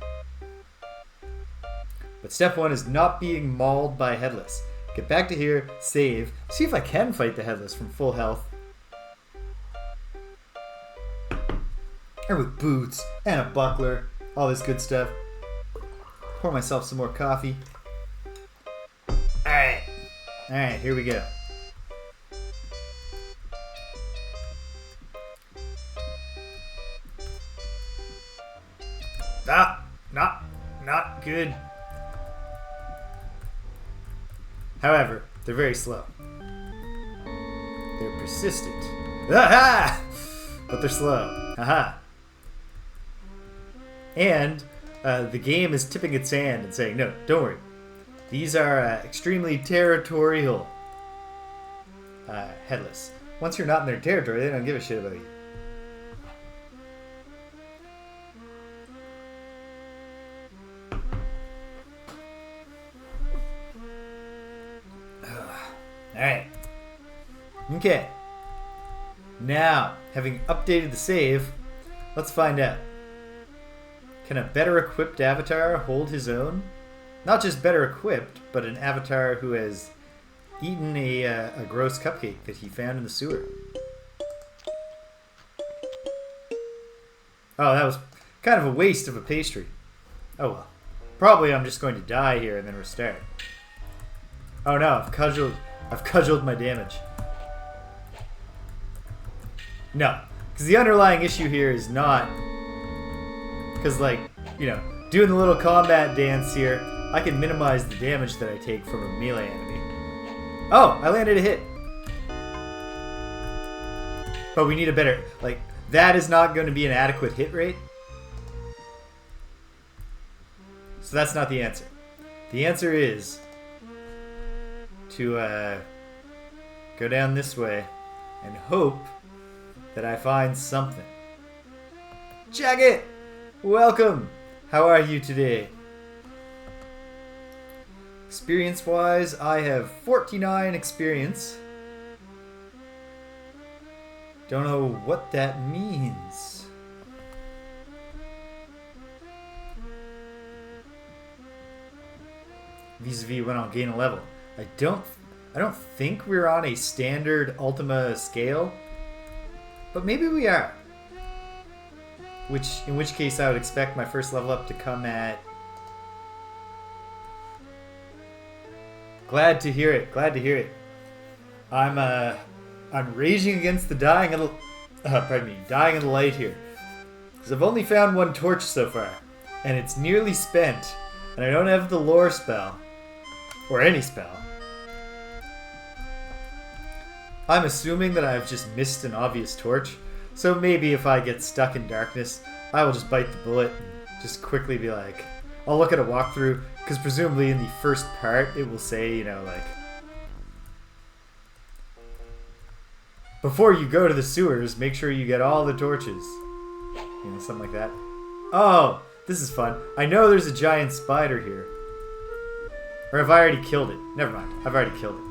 But step one is not being mauled by headless. Get back to here, save, see if I can fight the headless from full health. And with boots and a buckler, all this good stuff. Pour myself some more coffee. Alright, here we go. Not good. However, they're very slow. They're persistent. Aha! But they're slow. Aha! And the game is tipping its hand and saying, no, don't worry. These are extremely territorial headless. Once you're not in their territory, they don't give a shit about you. Alright. Okay. Now, having updated the save, let's find out. Can a better equipped avatar hold his own? Not just better equipped, but an avatar who has eaten a gross cupcake that he found in the sewer. Oh, that was kind of a waste of a pastry. Oh well. Probably I'm just going to die here and then restart. Oh no, I've cudgeled my damage. No, because the underlying issue here is not... because, like, you know, doing the little combat dance here, I can minimize the damage that I take from a melee enemy. Oh, I landed a hit. But we need a better... like, that is not going to be an adequate hit rate. So that's not the answer. The answer is to go down this way and hope that I find something. Jacket! Welcome! How are you today? Experience-wise, I have 49 experience. Don't know what that means. Vis-a-vis when I'll gain a level. I don't think we're on a standard Ultima scale, but maybe we are. In which case I would expect my first level up to come at... Glad to hear it. Glad to hear it. I'm raging against the dying of the light here. Because I've only found one torch so far, and it's nearly spent, and I don't have the lore spell. Or any spell. I'm assuming that I've just missed an obvious torch, so maybe if I get stuck in darkness, I will just bite the bullet and just quickly be like, I'll look at a walkthrough, Because presumably in the first part, it will say, you know, like, before you go to the sewers, make sure you get all the torches. You know, something like that. Oh, this is fun. I know there's a giant spider here. Or have I already killed it? Never mind. I've already killed it.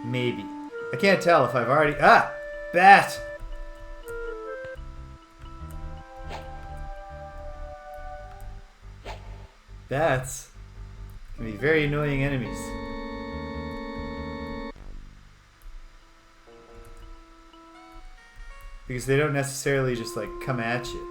Maybe. I can't tell if I've already... Ah! Bat! Bats can be very annoying enemies. Because they don't necessarily just like come at you.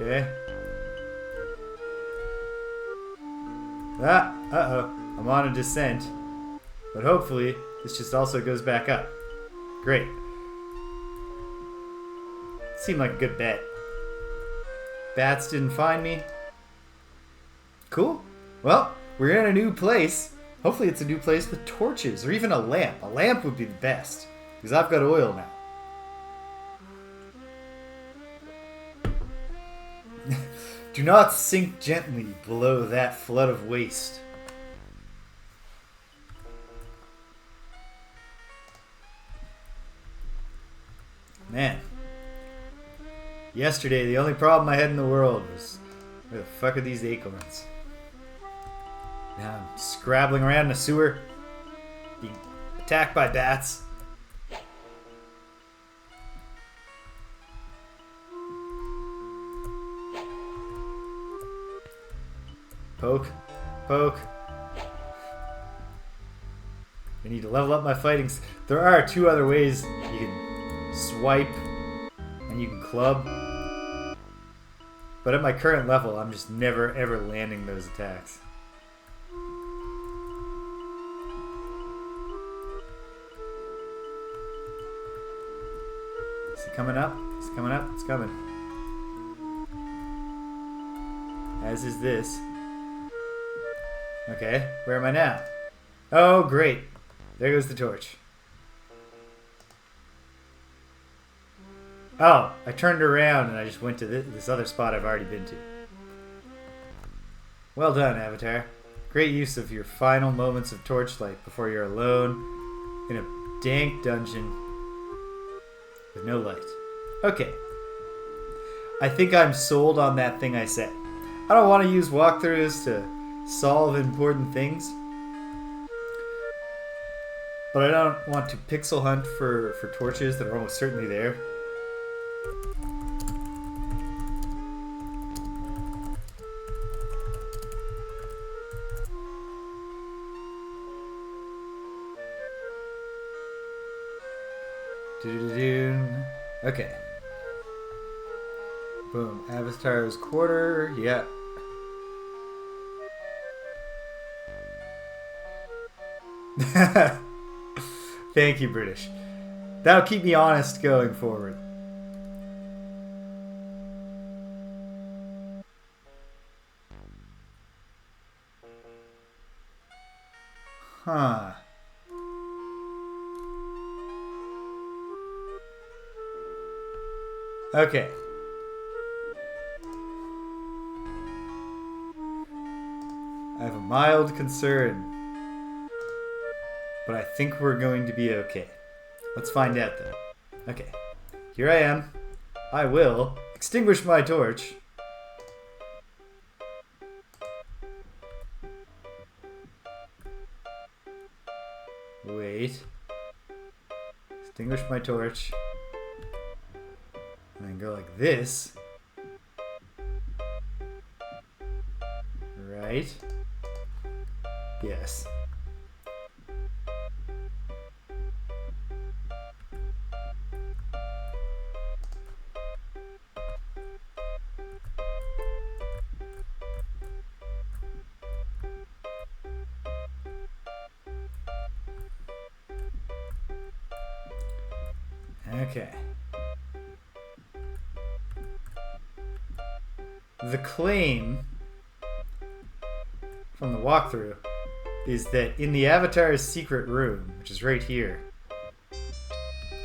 Okay. Ah, uh-oh. I'm on a descent. But hopefully, this just also goes back up. Great. Seemed like a good bet. Bats didn't find me. Cool. Well, we're in a new place. Hopefully it's a new place with torches, or even a lamp. A lamp would be the best, because I've got oil now. Do not sink gently below that flood of waste. Man. Yesterday, the only problem I had in the world was, where the fuck are these acorns? Now I'm scrabbling around in a sewer, being attacked by bats. Poke. Poke. I need to level up my fighting. There are two other ways. You can swipe and you can club. But at my current level, I'm just never ever landing those attacks. Is it coming up? It's coming up. It's coming. As is this. Okay, where am I now? Oh, great. There goes the torch. Oh, I turned around and I just went to this other spot I've already been to. Well done, Avatar. Great use of your final moments of torchlight before you're alone in a dank dungeon with no light. Okay. I think I'm sold on that thing I said. I don't want to use walkthroughs to solve important things, but I don't want to pixel hunt for torches that are almost certainly there. Okay. Boom. Avatar's quarter. Yeah. Thank you, British. That'll keep me honest going forward. Huh. Okay. I have a mild concern, but I think we're going to be okay. Let's find out though. Okay. Here I am. I will extinguish my torch. Wait. Extinguish my torch. And then go like this. Right? Yes. Okay. the claim from the walkthrough is that in the Avatar's secret room, which is right here,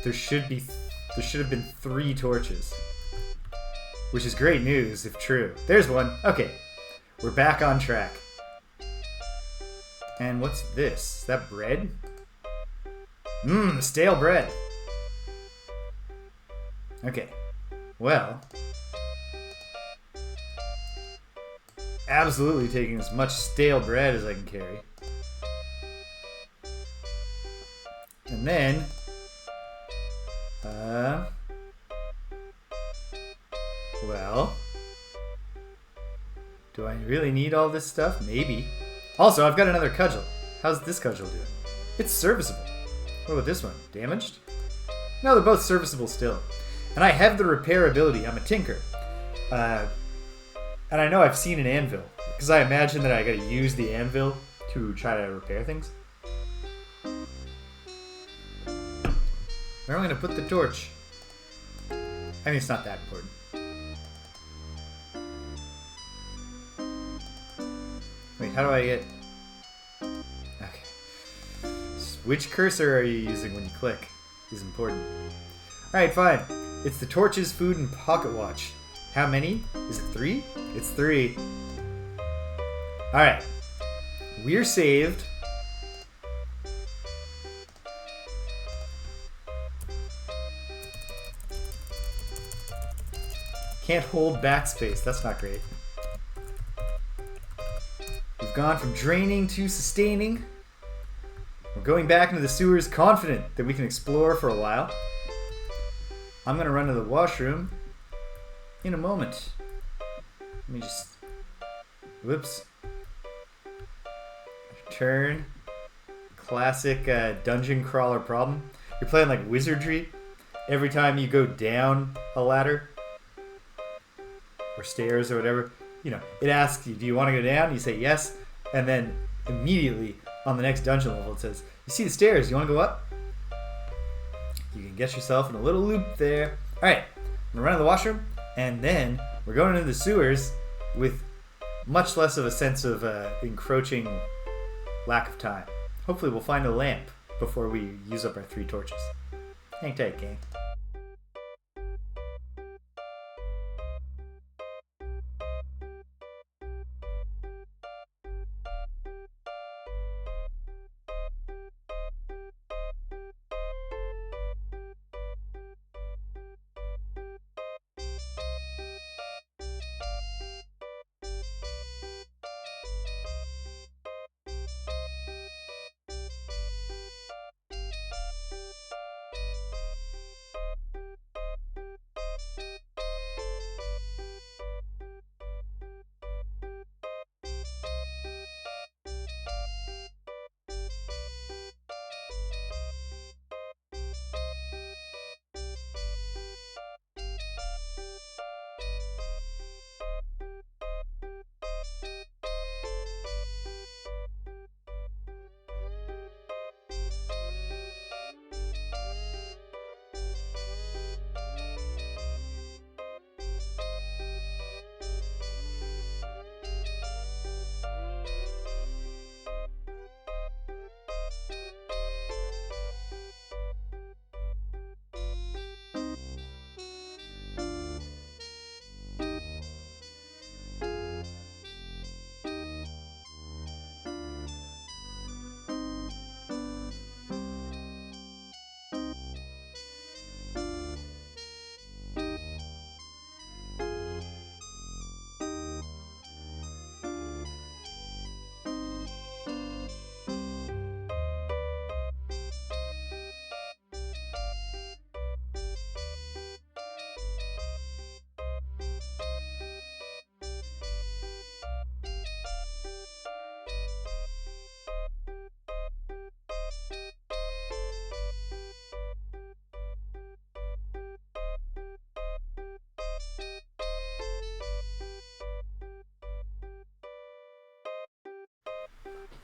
there should have been 3 torches. Which is great news if true. There's one. Okay. We're back on track. And what's this? Is that bread? Mmm, stale bread. Okay. Well. Absolutely taking as much stale bread as I can carry. And then... well... do I really need all this stuff? Maybe. Also, I've got another cudgel. How's this cudgel doing? It's serviceable. What about this one? Damaged? No, they're both serviceable still. And I have the repair ability. I'm a tinker. And I know I've seen an anvil. Because I imagine that I gotta use the anvil to try to repair things. Where am I gonna put the torch? I mean, it's not that important. Wait, how do I get... okay. Which cursor are you using when you click is important. Alright, fine. It's the torches, food, and pocket watch. How many? Is it 3? It's 3. Alright. We're saved. Can't hold backspace. That's not great. We've gone from draining to sustaining. We're going back into the sewers confident that we can explore for a while. I'm going to run to the washroom in a moment. Let me just... whoops. Turn. Classic dungeon crawler problem. You're playing like wizardry. Every time you go down a ladder or stairs or whatever, you know, it asks you, do you want to go down? You say yes, and then immediately on the next dungeon level it says, you see the stairs, you want to go up? You can get yourself in a little loop there. Alright, I'm going to run to the washroom, and then we're going into the sewers with much less of a sense of encroaching lack of time. Hopefully we'll find a lamp before we use up our 3 torches. Hang tight, gang.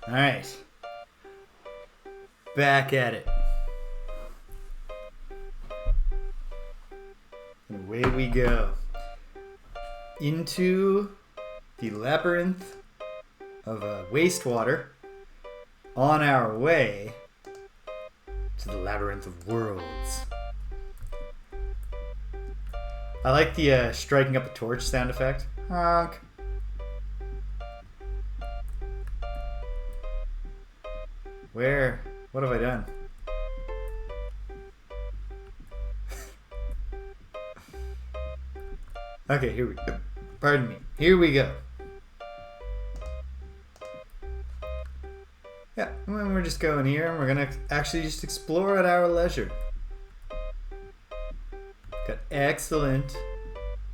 Alright. Back at it. And away we go. into the Labyrinth of wastewater on our way to the Labyrinth of Worlds. I like the striking up a torch sound effect. Honk. Where? What have I done? Okay, here we go. Pardon me. Here we go. Yeah, and we're just going here, and we're gonna actually just explore at our leisure. Got excellent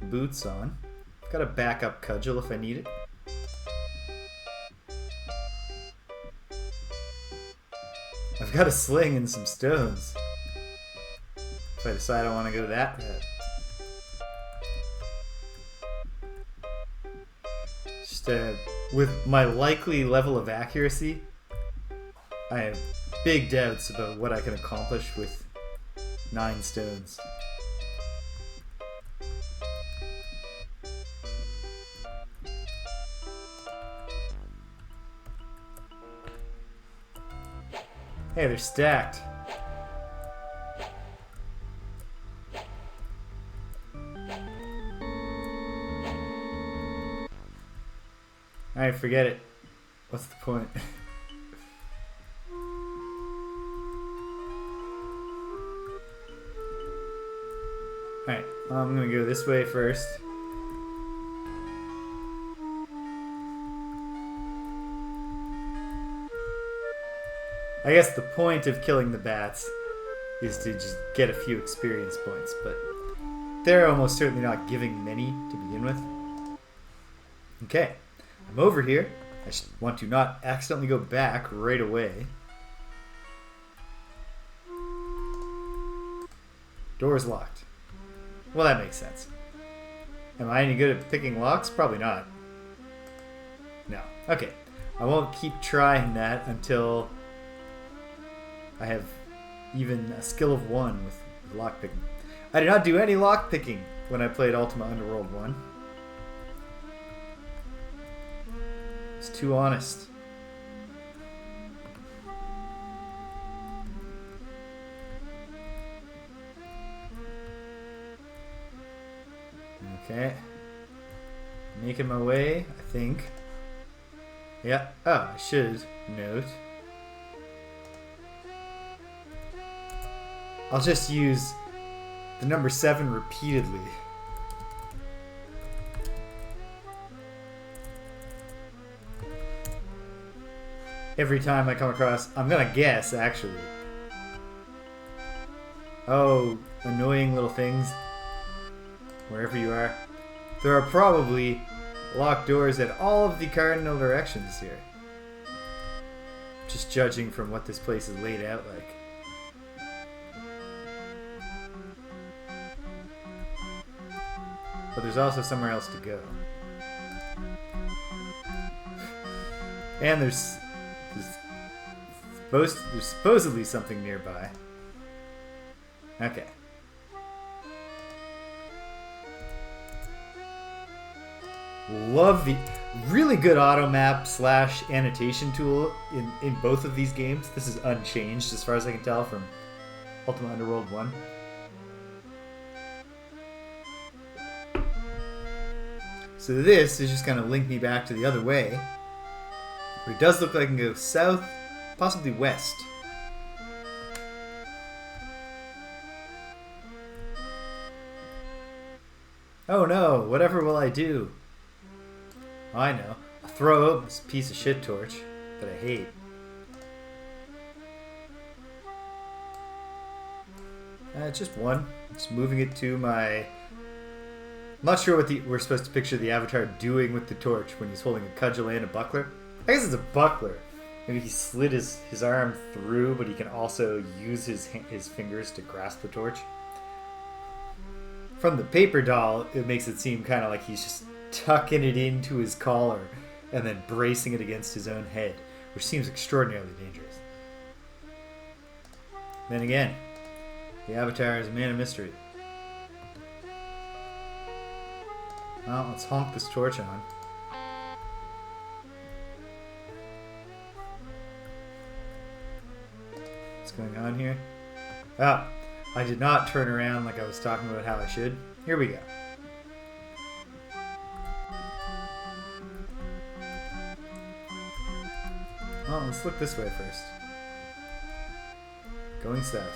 boots on. Got a backup cudgel if I need it. I've got a sling and some stones. If I decide I want to go that route. Just with my likely level of accuracy, I have big doubts about what I can accomplish with 9 stones. Hey, they're stacked. Alright, forget it. What's the point? Alright, I'm gonna go this way first. I guess the point of killing the bats is to just get a few experience points, but they're almost certainly not giving many to begin with. Okay, I'm over here. I just want to not accidentally go back right away. Door's locked. Well, that makes sense. Am I any good at picking locks? Probably not. No. Okay. I won't keep trying that until I have even a skill of 1 with lockpicking. I did not do any lockpicking when I played Ultima Underworld 1. It's too honest. Okay. Making my way, I think. Yeah. Oh, I should note. I'll just use the number 7 repeatedly. Every time I come across, I'm gonna guess actually. Oh, annoying little things. Wherever you are. There are probably locked doors at all of the cardinal directions here. Just judging from what this place is laid out like. But there's also somewhere else to go. And there's supposedly something nearby. Okay. Love the really good auto map / annotation tool in both of these games. This is unchanged as far as I can tell from Ultima Underworld 1. So this is just going to link me back to the other way. But it does look like I can go south, possibly west. Oh no, whatever will I do? I know. I'll throw out this piece of shit torch that I hate. Just one. Just moving it to my... I'm not sure what we're supposed to picture the Avatar doing with the torch when he's holding a cudgel and a buckler. I guess it's a buckler. Maybe he slid his arm through, but he can also use his fingers to grasp the torch. From the paper doll, it makes it seem kind of like he's just tucking it into his collar and then bracing it against his own head, which seems extraordinarily dangerous. Then again, the Avatar is a man of mystery. Well, let's honk this torch on. What's going on here? Oh, I did not turn around like I was talking about how I should. Here we go. Well, let's look this way first. Going south.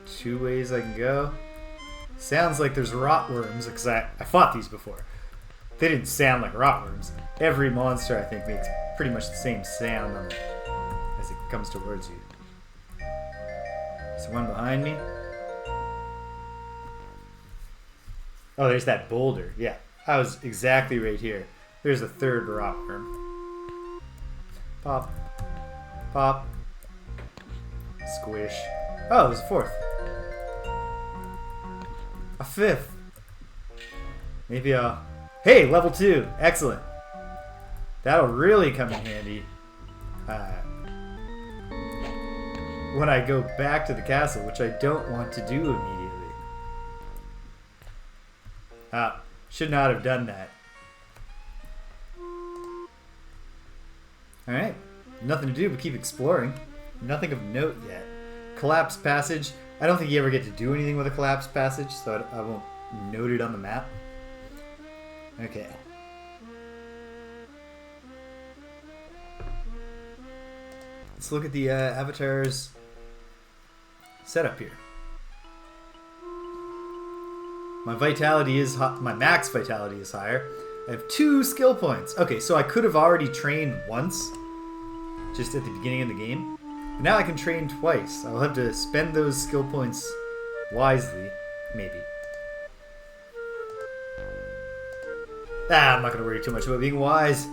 2 ways I can go. Sounds like there's rotworms, because I fought these before. They didn't sound like rotworms. Every monster, I think, makes pretty much the same sound on it as it comes towards you. There's one behind me. Oh, there's that boulder. Yeah, I was exactly right here. There's a third rotworm. Pop. Pop. Squish. Oh, there's a fourth. A fifth. Maybe a... Hey, level 2. Excellent. That'll really come in handy when I go back to the castle, which I don't want to do immediately. Should not have done that. Alright. Nothing to do but keep exploring. Nothing of note yet. Collapsed passage. I don't think you ever get to do anything with a collapsed passage, so I won't note it on the map. Okay. Let's look at the avatar's setup here. My vitality is my max vitality is higher. I have 2 skill points. Okay, so I could have already trained once, just at the beginning of the game. But now I can train twice. I'll have to spend those skill points wisely, maybe. I'm not going to worry too much about being wise.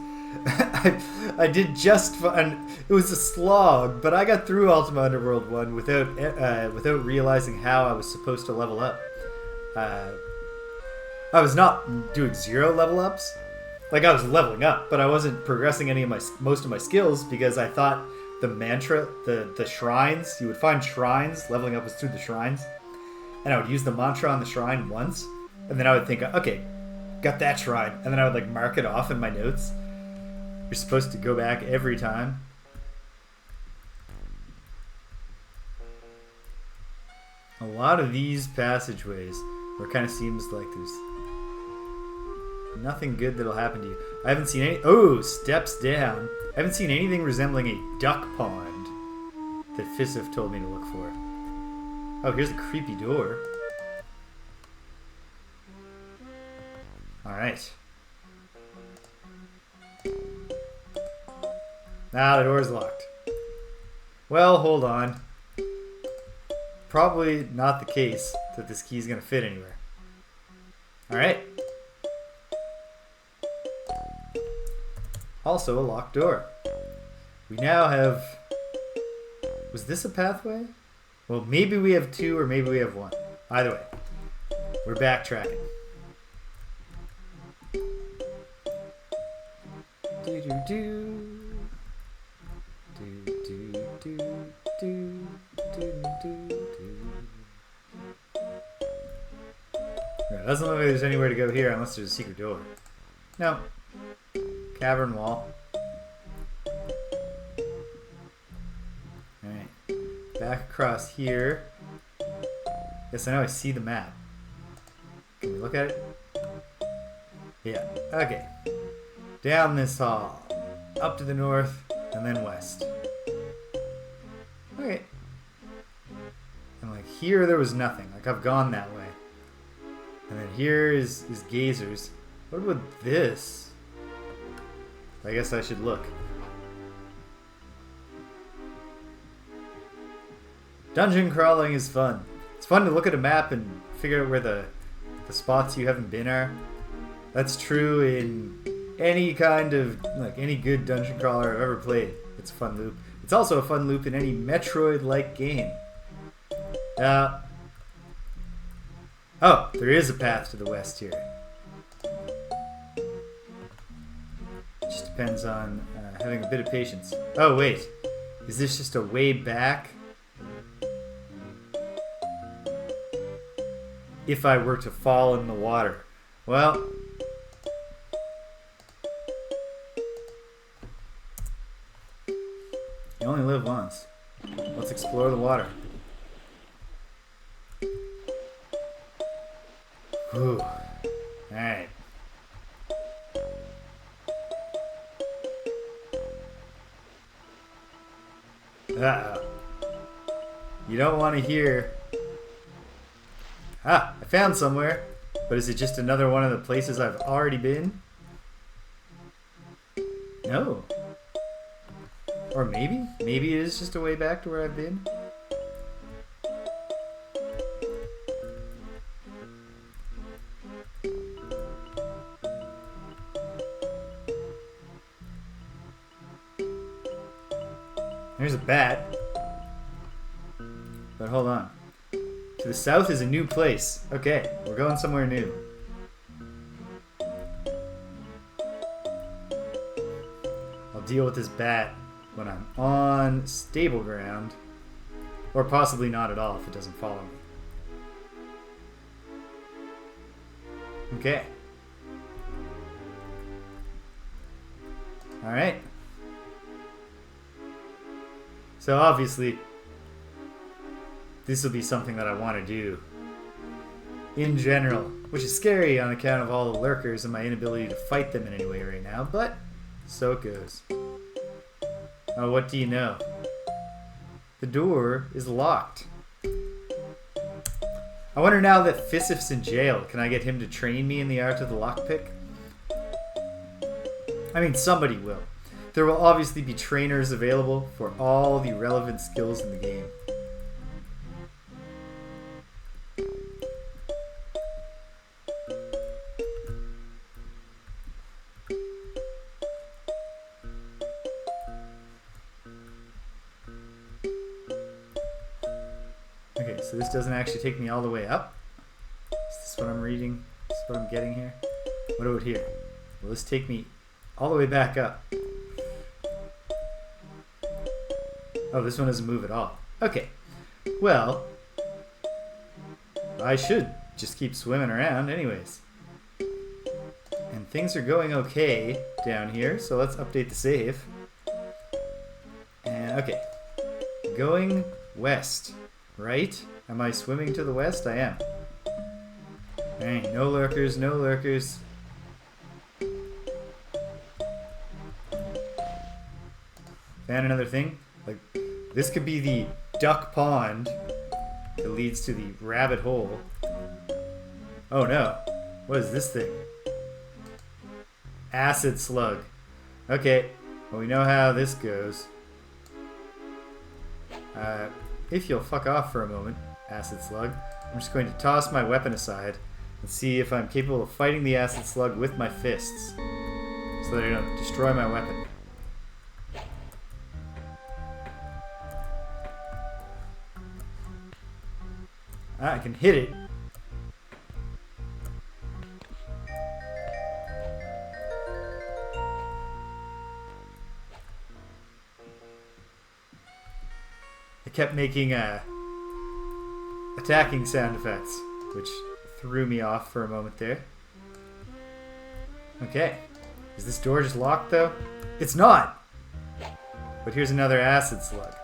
I did just fine. It was a slog, but I got through Ultima Underworld 1 without realizing how I was supposed to level up. I was not doing 0 level ups. Like, I was leveling up, but I wasn't progressing most of my skills because I thought the mantra, the shrines, you would find shrines, leveling up was through the shrines, and I would use the mantra on the shrine once, and then I would think, okay, got that shrine, and then I would like mark it off in my notes. You're supposed to go back every time. A lot of these passageways where it kind of seems like there's nothing good that'll happen to you. I haven't seen any... Oh, steps down. I haven't seen anything resembling a duck pond that Fissif told me to look for. Oh, here's a creepy door. Alright. Ah, the door's locked. Well, hold on. Probably not the case that this key's gonna fit anywhere. Alright. Also a locked door. We now have... Was this a pathway? Well, maybe we have 2 or maybe we have 1. Either way. We're backtracking. Do-do-do. It doesn't look like there's anywhere to go here unless there's a secret door. No. Cavern wall. Alright. Back across here. Yes, I know I see the map. Can we look at it? Yeah. Okay. Down this hall. Up to the north, and then west. Okay. And like here there was nothing. Like I've gone that way. And then here is gazers. What about this? I guess I should look. Dungeon crawling is fun. It's fun to look at a map and figure out where the spots you haven't been are. That's true in any kind of, like any good dungeon crawler I've ever played. It's a fun loop. It's also a fun loop in any Metroid-like game. Oh, there is a path to the west here. Just depends on having a bit of patience. Oh, wait. Is this just a way back? If I were to fall in the water. Well, you only live once. Let's explore the water. Whew. Alright. Uh-oh. You don't want to hear... Ah, I found somewhere. But is it just another one of the places I've already been? No. Or maybe? Maybe it is just a way back to where I've been? There's a bat. But hold on. To the south is a new place. Okay, we're going somewhere new. I'll deal with this bat when I'm on stable ground. Or possibly not at all if it doesn't follow me. Okay. Alright. So obviously, this will be something that I want to do in general, which is scary on account of all the lurkers and my inability to fight them in any way right now, but so it goes. Oh, what do you know? The door is locked. I wonder now that Fissif's in jail, can I get him to train me in the art of the lockpick? I mean, somebody will. There will obviously be trainers available for all the relevant skills in the game. Okay, so this doesn't actually take me all the way up. Is this what I'm reading? Is this what I'm getting here? What about here? Will this take me all the way back up? Oh, this one doesn't move at all. Okay. Well, I should just keep swimming around anyways. And things are going okay down here, so let's update the save. And, okay. Going west, right? Am I swimming to the west? I am. Alright, no lurkers, no lurkers. Found another thing. Like, this could be the duck pond that leads to the rabbit hole. Oh no. What is this thing? Acid slug. Okay. Well, we know how this goes. If you'll fuck off for a moment, acid slug, I'm just going to toss my weapon aside and see if I'm capable of fighting the acid slug with my fists so that I don't destroy my weapon. I can hit it. I kept making attacking sound effects, which threw me off for a moment there. Okay. Is this door just locked though? It's not! But here's another acid slug.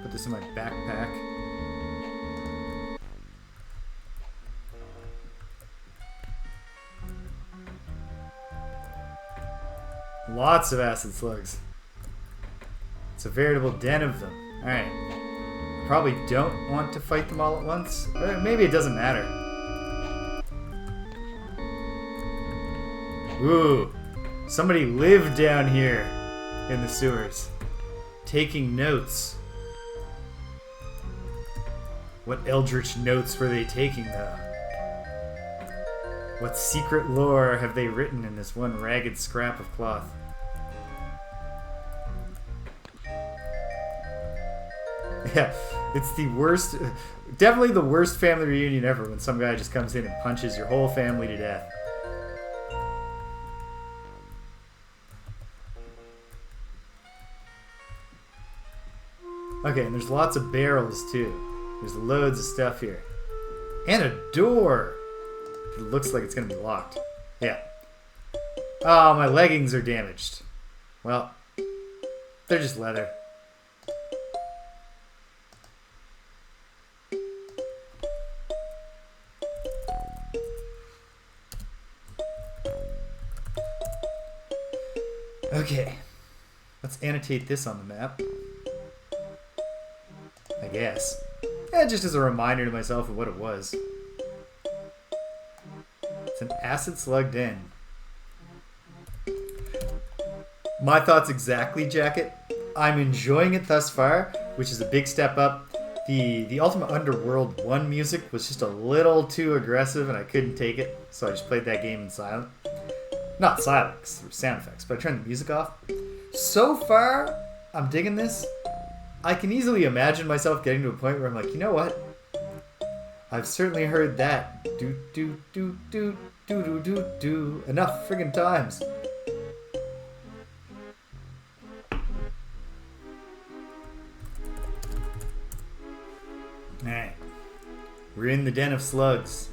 Put this in my backpack. Lots of acid slugs. It's a veritable den of them. Alright. Probably don't want to fight them all at once. Or maybe it doesn't matter. Ooh. Somebody lived down here in the sewers. Taking notes. What eldritch notes were they taking, though? What secret lore have they written in this one ragged scrap of cloth? Yeah, it's the worst, definitely the worst family reunion ever when some guy just comes in and punches your whole family to death. Okay, and there's lots of barrels too. There's loads of stuff here. And a door. It looks like it's going to be locked. Yeah. Oh, my leggings are damaged. Well, they're just leather. Okay. Let's annotate this on the map. I guess. Yeah, just as a reminder to myself of what it was. It's an acid slug den. My thoughts exactly, Jacket. I'm enjoying it thus far, which is a big step up. The Ultima Underworld 1 music was just a little too aggressive and I couldn't take it, so I just played that game in silent. Not silent, because there were sound effects, but I turned the music off. So far, I'm digging this. I can easily imagine myself getting to a point where I'm like, you know what? I've certainly heard that do do do do do do do do enough friggin' times. Alright. We're in the den of slugs.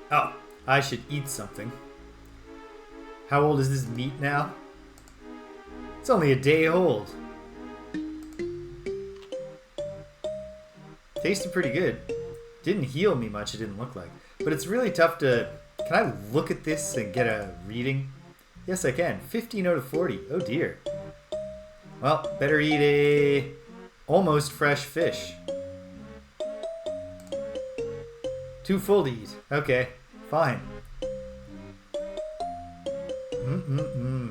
Oh, I should eat something. How old is this meat now? It's only a day old. Tasted pretty good. Didn't heal me much, it didn't look like. But it's really tough to... Can I look at this and get a reading? Yes, I can. 15 out of 40. Oh dear. Well, better eat a almost fresh fish. Too full to eat. Okay, fine.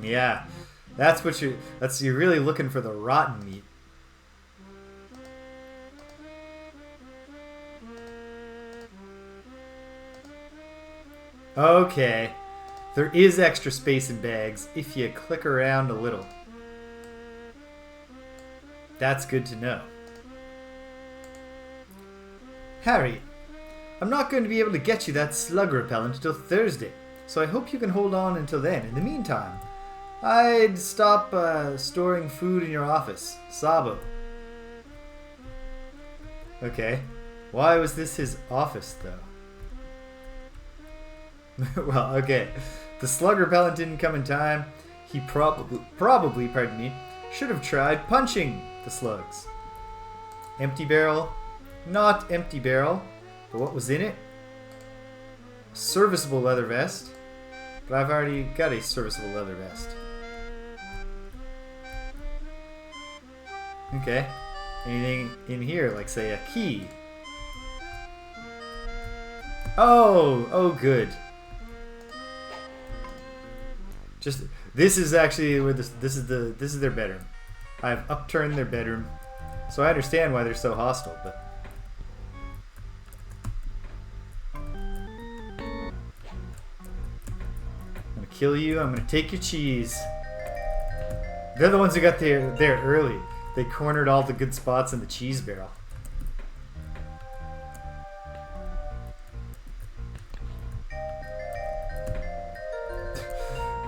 Yeah. That's what you're really looking for, the rotten meat. Okay. There is extra space in bags if you click around a little. That's good to know. Harry, I'm not going to be able to get you that slug repellent until Thursday, so I hope you can hold on until then. In the meantime, I'd stop storing food in your office. Sabo. Okay. Why was this his office, though? Well, okay. The slug repellent didn't come in time. He probably, pardon me, should have tried punching the slugs. Empty barrel. Not empty barrel. But what was in it? Serviceable leather vest. But I've already got a serviceable leather vest. Okay. Anything in here, like say a key? Oh good. Just this is actually where this is their bedroom. I've upturned their bedroom, so I understand why they're so hostile. But I'm gonna kill you. I'm gonna take your cheese. They're the ones who got there early. They cornered all the good spots in the cheese barrel.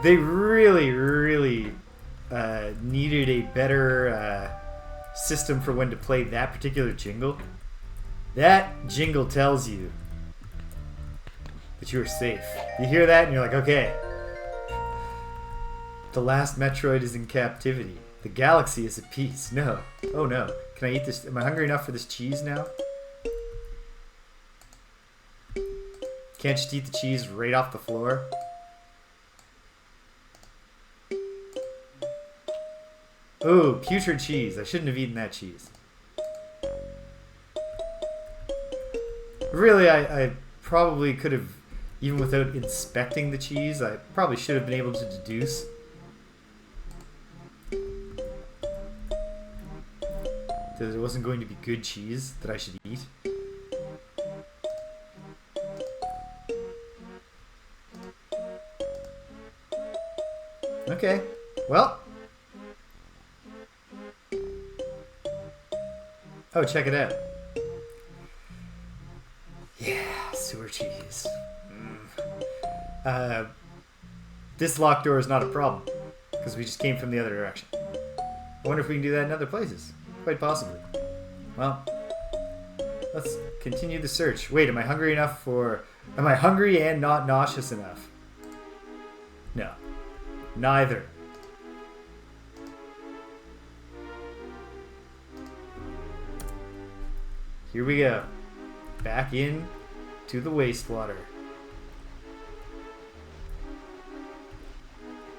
They really needed a better system for when to play that particular jingle. That jingle tells you that you are safe. You hear that and you're like, okay. The last Metroid is in captivity. The galaxy is at peace. No. Oh no. Can I eat this? Am I hungry enough for this cheese now? Can't just eat the cheese right off the floor? Ooh, putrid cheese. I shouldn't have eaten that cheese. Really, I probably could have, even without inspecting the cheese, I probably should have been able to deduce that it wasn't going to be good cheese that I should eat. Okay, well. Oh, check it out. Yeah, sewer cheese. This locked door is not a problem, because we just came from the other direction. I wonder if we can do that in other places. Quite possibly. Well, let's continue the search. Wait, am I hungry enough for... Am I hungry and not nauseous enough? No. Neither. Here we go. Back in to the wastewater.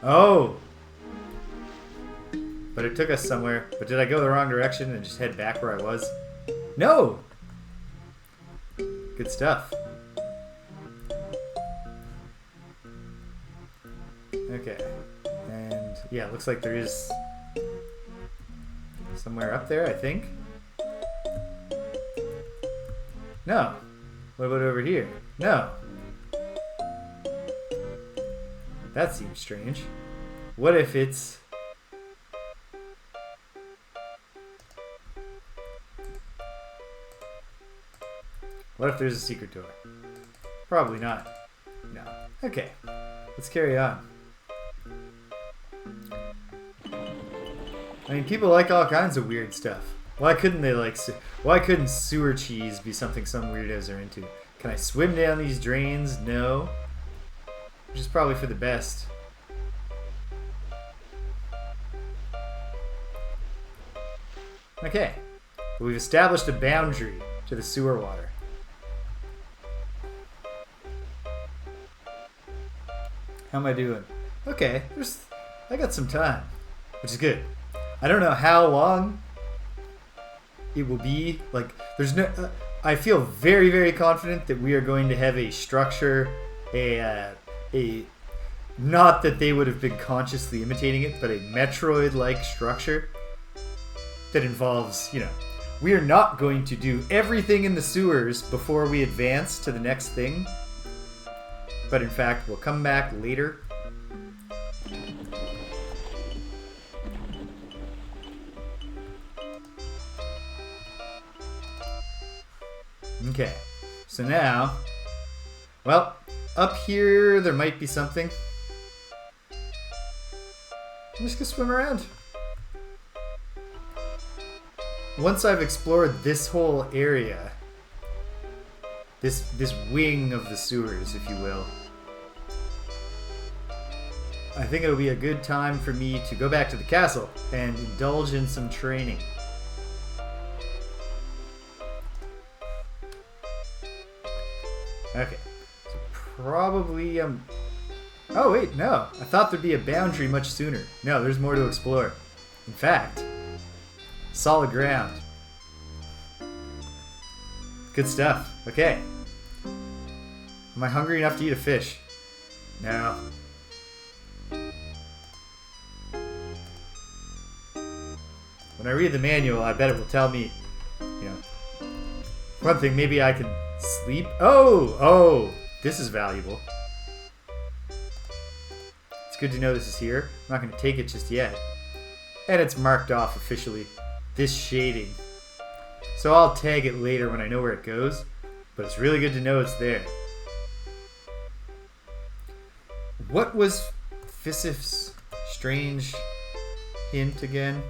Oh! But it took us somewhere. But did I go the wrong direction and just head back where I was? No! Good stuff. Okay. And yeah, it looks like there is somewhere up there, I think. No. What about over here? No. That seems strange. What if it's... What if there's a secret door? Probably not. No. Okay. Let's carry on. I mean, people like all kinds of weird stuff. Why couldn't they like... Why couldn't sewer cheese be something some weirdos are into? Can I swim down these drains? No. Which is probably for the best. Okay. But we've established a boundary to the sewer water. How am I doing? Okay, I got some time, which is good. I don't know how long it will be. Like, there's no. I feel very, very confident that we are going to have a structure, not that they would have been consciously imitating it, but a Metroid-like structure that involves, you know, we are not going to do everything in the sewers before we advance to the next thing. But in fact, we'll come back later. Okay, so now, well, up here there might be something. I'm just gonna swim around. Once I've explored this whole area, this wing of the sewers, if you will, I think it'll be a good time for me to go back to the castle and indulge in some training. Okay, so probably, oh wait, no. I thought there'd be a boundary much sooner. No, there's more to explore. In fact, solid ground. Good stuff. Okay. Am I hungry enough to eat a fish? No. When I read the manual, I bet it will tell me, you know, one thing, maybe I can sleep. Oh, this is valuable. It's good to know this is here. I'm not going to take it just yet. And it's marked off officially. This shading. So I'll tag it later when I know where it goes. But it's really good to know it's there. What was Fissif's strange hint again?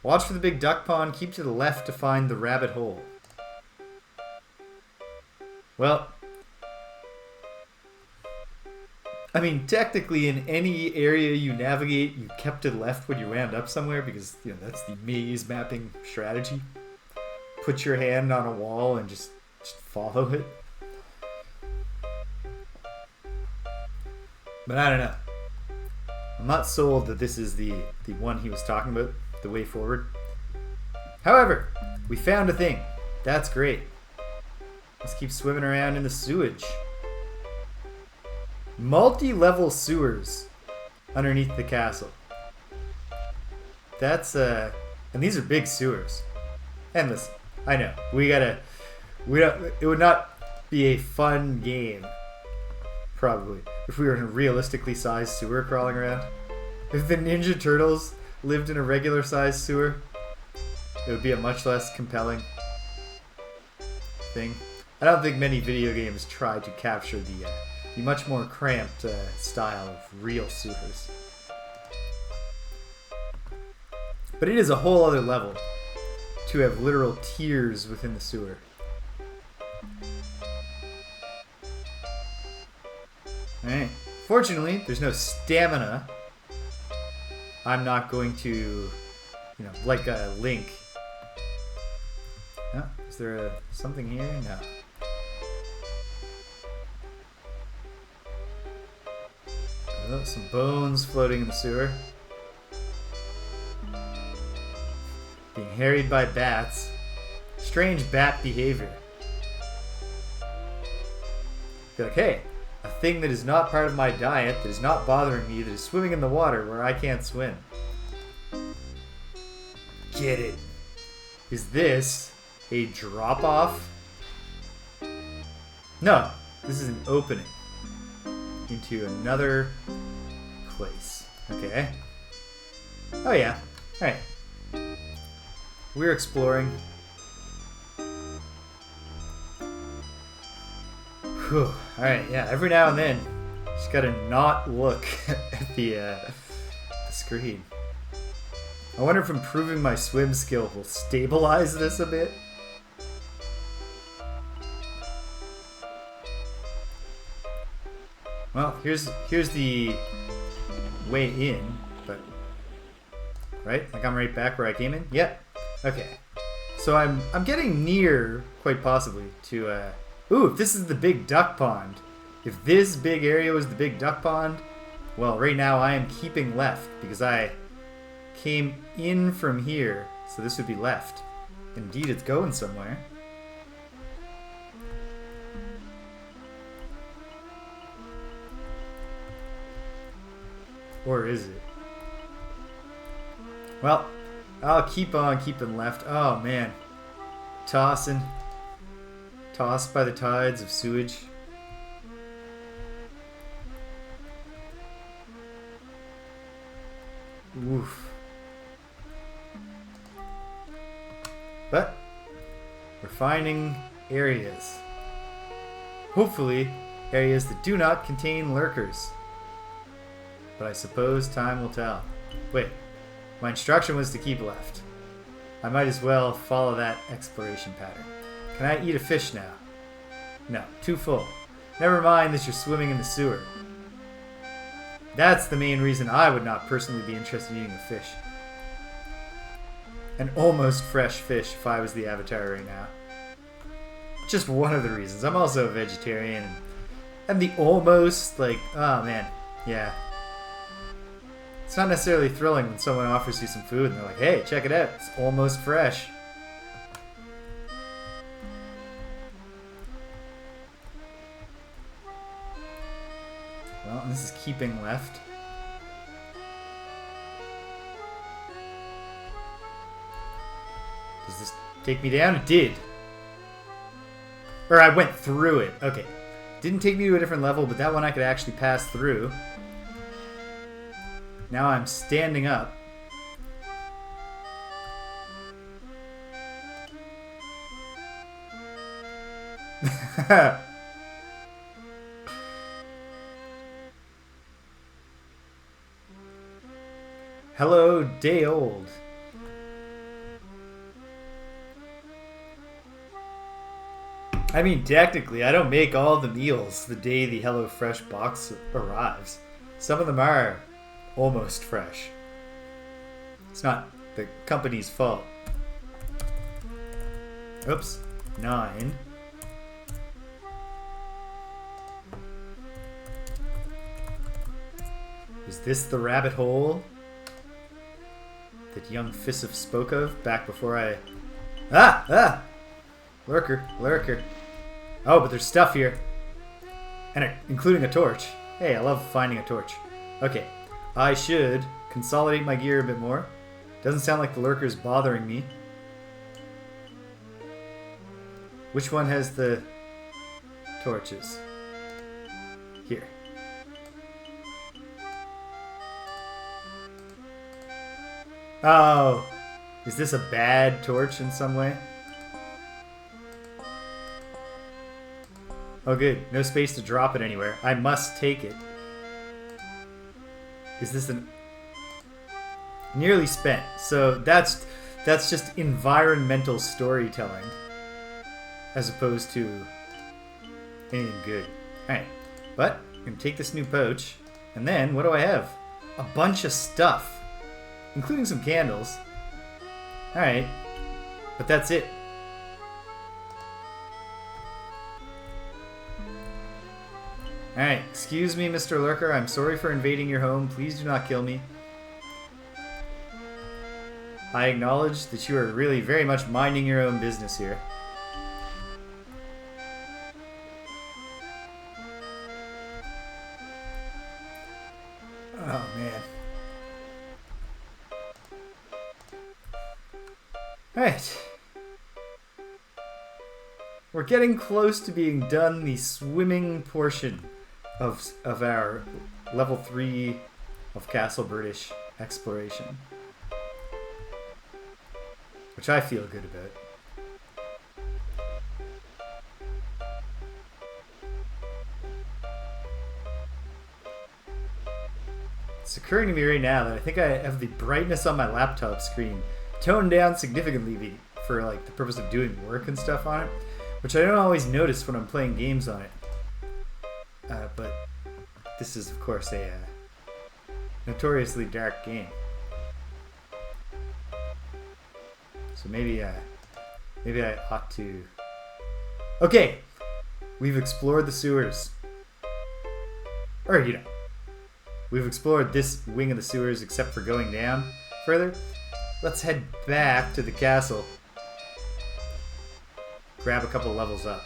Watch for the big duck pond. Keep to the left to find the rabbit hole. Well, I mean, technically in any area you navigate, you kept to the left when you wound up somewhere because, you know, that's the maze mapping strategy. Put your hand on a wall and just follow it. But I don't know. I'm not sold that this is the one he was talking about, the way forward. However, we found a thing. That's great. Let's keep swimming around in the sewage. Multi-level sewers underneath the castle. That's and these are big sewers. And listen, I know it would not be a fun game, probably, if we were in a realistically sized sewer crawling around. If the Ninja Turtles lived in a regular sized sewer, it would be a much less compelling thing. I don't think many video games try to capture the much more cramped style of real sewers. But it is a whole other level to have literal tiers within the sewer. Alright. Fortunately, there's no stamina. I'm not going to, you know, like a Link. Oh, is there something here? No. Oh, some bones floating in the sewer. Being harried by bats. Strange bat behavior. Be like, hey, a thing that is not part of my diet, that is not bothering me, that is swimming in the water where I can't swim. Get it. Is this a drop-off? No, this is an opening into another place. Okay. Oh yeah. Alright. We're exploring. Whew. Alright, yeah, every now and then, just gotta not look at the screen. I wonder if improving my swim skill will stabilize this a bit. Well, here's the way in, but right? Like I'm right back where I came in? Yep. Okay. So I'm getting near, quite possibly, to ooh, if this is the big duck pond. If this big area was the big duck pond, well, right now I am keeping left because I came in from here, so this would be left. Indeed, it's going somewhere. Or is it? Well, I'll keep on keeping left. Oh, man. Tossing. Tossed by the tides of sewage. Oof. But we're finding areas. Hopefully, areas that do not contain lurkers. But I suppose time will tell. Wait, my instruction was to keep left. I might as well follow that exploration pattern. Can I eat a fish now? No, too full. Never mind that you're swimming in the sewer. That's the main reason I would not personally be interested in eating a fish. An almost fresh fish if I was the Avatar right now. Just one of the reasons. I'm also a vegetarian. And the almost, like, oh man, yeah. It's not necessarily thrilling when someone offers you some food and they're like, hey, check it out, it's almost fresh. Well, this is keeping left. Does this take me down? It did. Or I went through it. Okay. Didn't take me to a different level, but that one I could actually pass through. Now I'm standing up. Hello, day old. I mean, technically, I don't make all the meals the day the HelloFresh box arrives. Some of them are almost fresh. It's not the company's fault. Oops. 9. Is this the rabbit hole that young Fissif spoke of back before I... Ah! Lurker. Oh, but there's stuff here. And including a torch. Hey, I love finding a torch. Okay. I should consolidate my gear a bit more. Doesn't sound like the lurker's bothering me. Which one has the torches? Here. Oh, is this a bad torch in some way? Oh good, no space to drop it anywhere. I must take it. Is this an... Nearly spent. So that's just environmental storytelling as opposed to anything good. Alright, but I'm going to take this new pouch, and then what do I have? A bunch of stuff, including some candles. Alright, but that's it. Alright, excuse me, Mr. Lurker. I'm sorry for invading your home. Please do not kill me. I acknowledge that you are really very much minding your own business here. Oh, man. Alright. We're getting close to being done the swimming portion of our level 3 of Castle British exploration, which I feel good about. It's occurring to me right now that I think I have the brightness on my laptop screen toned down significantly for like the purpose of doing work and stuff on it, which I don't always notice when I'm playing games on it. But this is, of course, a notoriously dark game. So maybe I ought to... Okay! We've explored the sewers. Or, you know, we've explored this wing of the sewers except for going down further. Let's head back to the castle. Grab a couple levels up.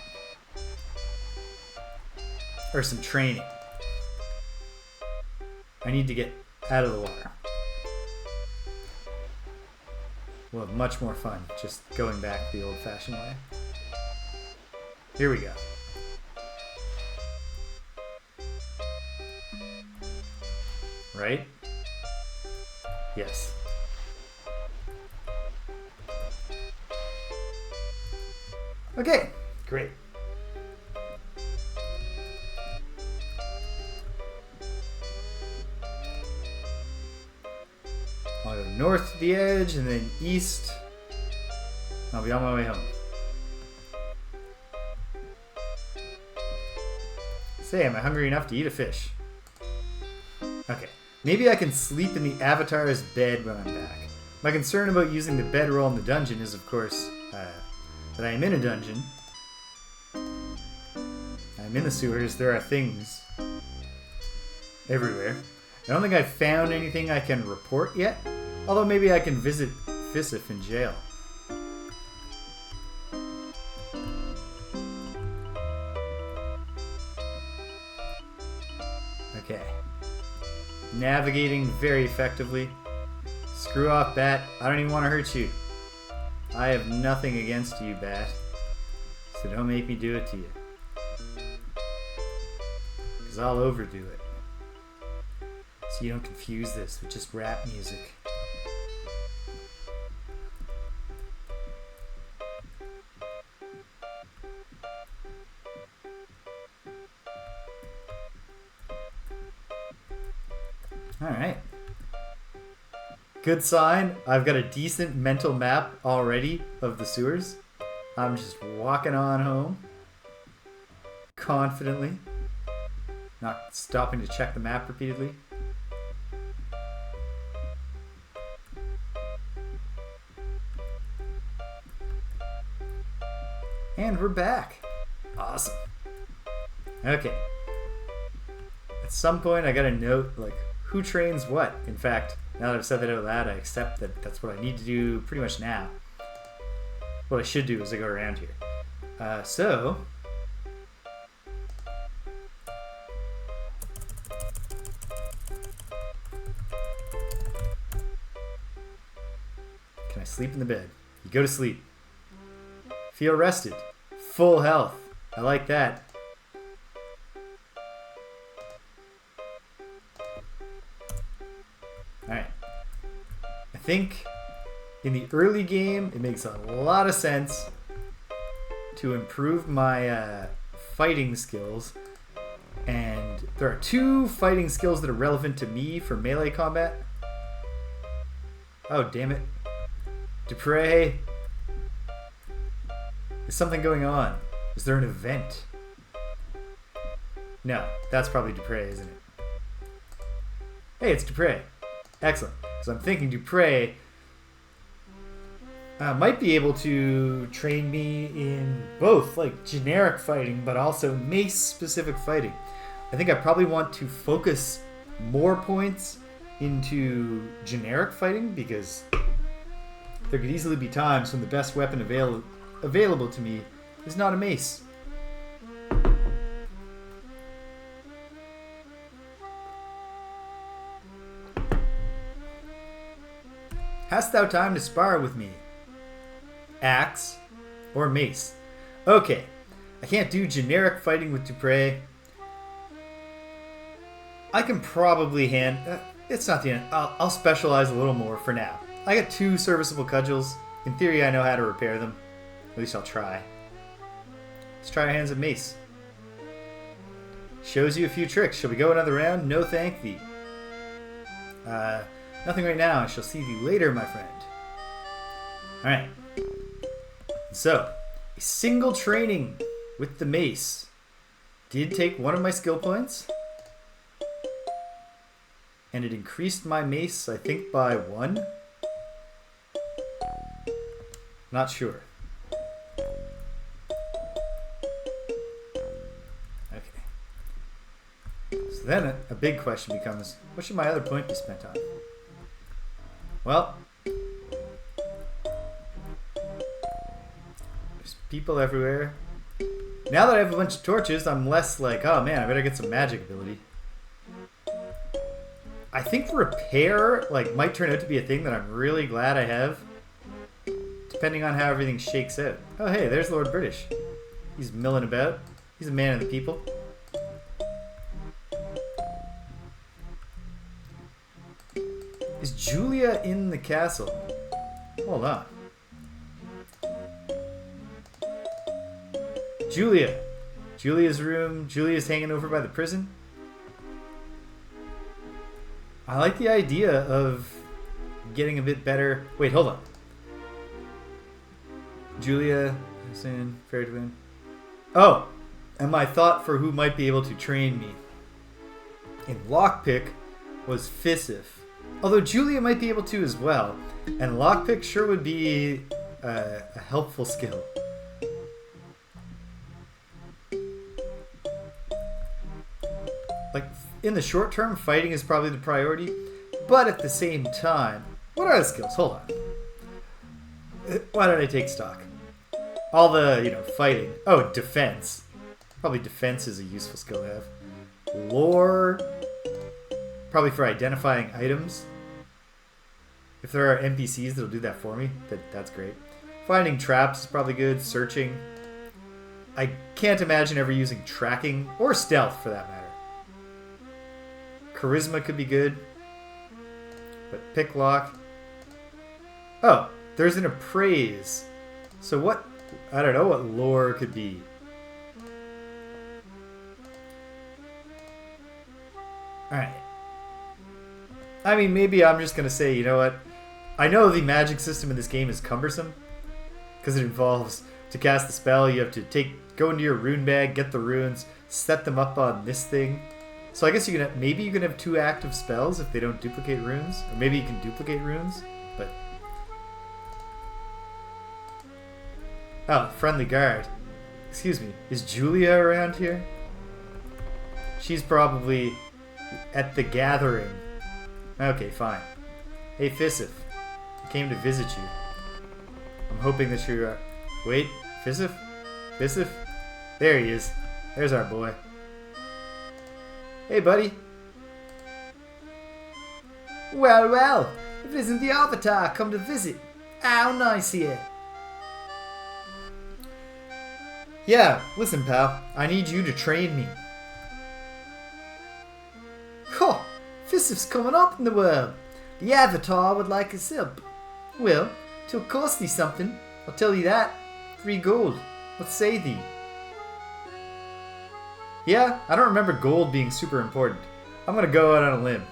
Or some training. I need to get out of the water. We'll have much more fun just going back the old-fashioned way. Here we go. Right? Yes. Okay, great. I'll go north to the edge and then east. I'll be on my way home. Say, am I hungry enough to eat a fish? Okay. Maybe I can sleep in the Avatar's bed when I'm back. My concern about using the bedroll in the dungeon is, of course, that I am in a dungeon. I'm in the sewers. There are things everywhere. I don't think I've found anything I can report yet. Although maybe I can visit Fissif in jail. Okay. Navigating very effectively. Screw off, Bat. I don't even want to hurt you. I have nothing against you, Bat. So don't make me do it to you. Because I'll overdo it. So you don't confuse this with just rap music. Alright. Good sign. I've got a decent mental map already of the sewers. I'm just walking on home. Confidently. Not stopping to check the map repeatedly. And we're back. Awesome. Okay. At some point I gotta note, like, who trains what. In fact, now that I've said that out loud, I accept that that's what I need to do pretty much now. What I should do as I go around here. So... Can I sleep in the bed? You go to sleep. Feel rested. Full health. I like that. Alright. I think in the early game, it makes a lot of sense to improve my fighting skills. And there are 2 fighting skills that are relevant to me for melee combat. Oh, damn it. Dupre. Is something going on? Is there an event? No, that's probably Dupre, isn't it? Hey, it's Dupre. Excellent. So I'm thinking Dupre might be able to train me in both, like, generic fighting, but also mace-specific fighting. I think I probably want to focus more points into generic fighting, because there could easily be times when the best weapon available to me is not a mace. Hast thou time to spar with me? Axe or mace? Okay, I can't do generic fighting with Dupre. I can probably it's not the end. I'll specialize a little more for now. I got 2 serviceable cudgels. In theory, I know how to repair them. At least I'll try. Let's try our hands at mace. Shows you a few tricks. Shall we go another round? No, thank thee. Nothing right now. I shall see thee later, my friend. Alright. So, a single training with the mace did take one of my skill points. And it increased my mace, I think, by 1. Not sure. Okay. So then a big question becomes, what should my other point be spent on? Well, there's people everywhere. Now that I have a bunch of torches, I'm less like, oh man, I better get some magic ability. I think repair might turn out to be a thing that I'm really glad I have, depending on how everything shakes out. Oh hey, there's Lord British. He's milling about. He's a man of the people. Is Julia in the castle? Hold on. Julia. Julia's room. Julia's hanging over by the prison. I like the idea of getting a bit better. Wait, hold on. Julia, Sin, Fair Twin. Oh, and my thought for who might be able to train me in lockpick was Fissif. Although Julia might be able to as well. And lockpick sure would be a helpful skill. In the short term, fighting is probably the priority. But at the same time, what are the skills? Hold on. Why did I take stock? All the, fighting. Oh, defense. Probably defense is a useful skill to have. Lore. Probably for identifying items. If there are NPCs that'll do that for me, that's great. Finding traps is probably good. Searching. I can't imagine ever using tracking, or stealth for that matter. Charisma could be good. But pick lock. Oh, there's an appraise. So what? I don't know what lore could be. Alright. I mean, maybe I'm just going to say, you know what? I know the magic system in this game is cumbersome. Because it involves, to cast the spell, you have to go into your rune bag, get the runes, set them up on this thing. So I guess maybe you can have 2 active spells if they don't duplicate runes. Or maybe you can duplicate runes, but... Oh, friendly guard. Excuse me, is Julia around here? She's probably at the gathering. Okay, fine. Hey, Fissif. I came to visit you. I'm hoping that you're... Wait, Fissif? Fissif? There he is. There's our boy. Hey, buddy. Well, well. If it isn't the Avatar come to visit. How nice here. Yeah, listen, pal. I need you to train me. Huh. Fissif's coming up in the world. The Avatar would like his help. Well, 'twill cost thee something. I'll tell you that. 3 gold. What say thee? Yeah, I don't remember gold being super important. I'm gonna go out on a limb.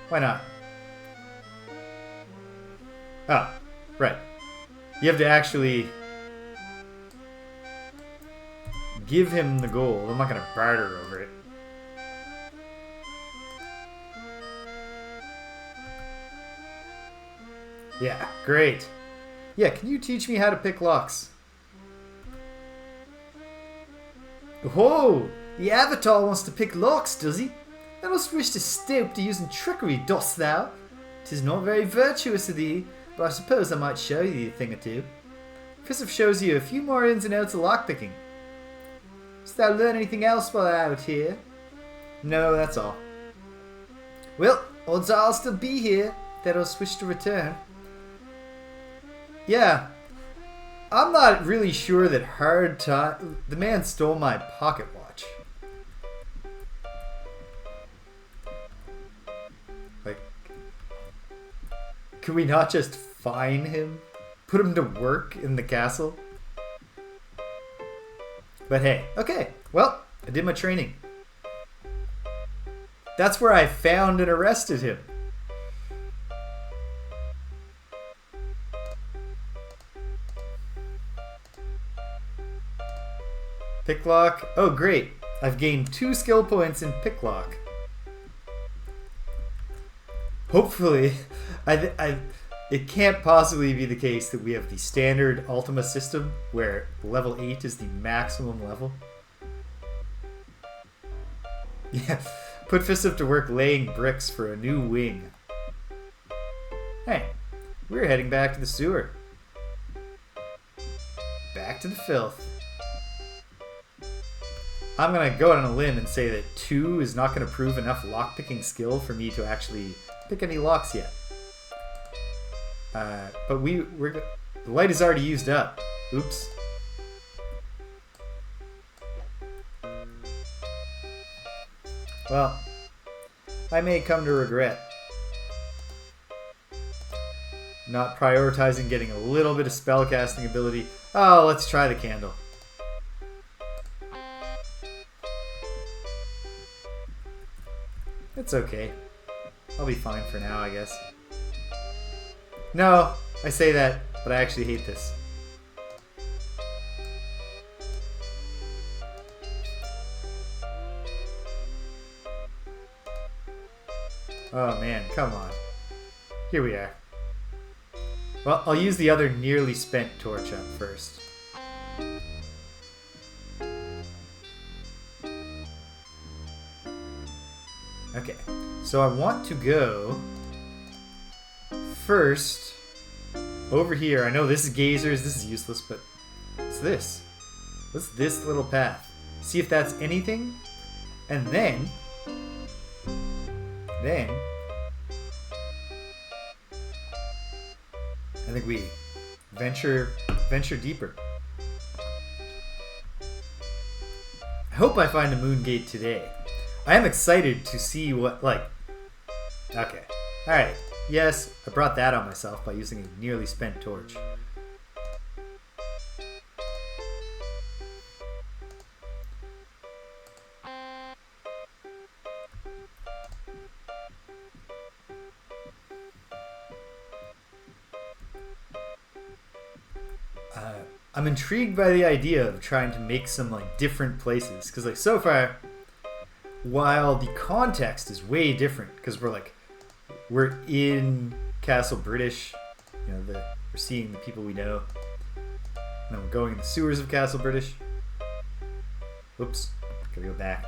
Why not? Oh, right. You have to actually give him the gold. I'm not going to barter over it. Yeah, great. Yeah, can you teach me how to pick locks? Whoa! The Avatar wants to pick locks, does he? Thou dost wish to stoop to using trickery, dost thou? 'Tis not very virtuous of thee, but I suppose I might show you a thing or two. Fissif shows you a few more ins and outs of lockpicking. Dost thou learn anything else while out here? No, that's all. Well, odds are I'll still be here, if thou dost wish to return. Yeah, I'm not really sure that hard time... The man stole my pocket watch. Like, can we not just fine him? Put him to work in the castle? But hey, okay, well, I did my training. That's where I found and arrested him. Picklock. Oh, great. I've gained 2 skill points in picklock. Hopefully, it can't possibly be the case that we have the standard Ultima system where level 8 is the maximum level. Yeah, put Fissif to work laying bricks for a new wing. Hey, we're heading back to the sewer. Back to the filth. I'm going to go out on a limb and say that 2 is not going to prove enough lockpicking skill for me to actually pick any locks yet. But the light is already used up. Oops. Well, I may come to regret not prioritizing getting a little bit of spellcasting ability. Oh, let's try the candle. It's okay. I'll be fine for now, I guess. No, I say that, but I actually hate this. Oh man, come on. Here we are. Well, I'll use the other nearly spent torch up first. Okay, so I want to go first over here. I know this is gazers, this is useless, but what's this? What's this little path? See if that's anything, and then I think we venture deeper. I hope I find a moon gate today. I am excited to see what, like... Okay. Alright. Yes, I brought that on myself by using a nearly spent torch. I'm intrigued by the idea of trying to make some like different places, because like so far, while the context is way different, because we're in Castle British, you know, we're seeing the people we know, and then we're going in the sewers of Castle British. Whoops, gotta go back.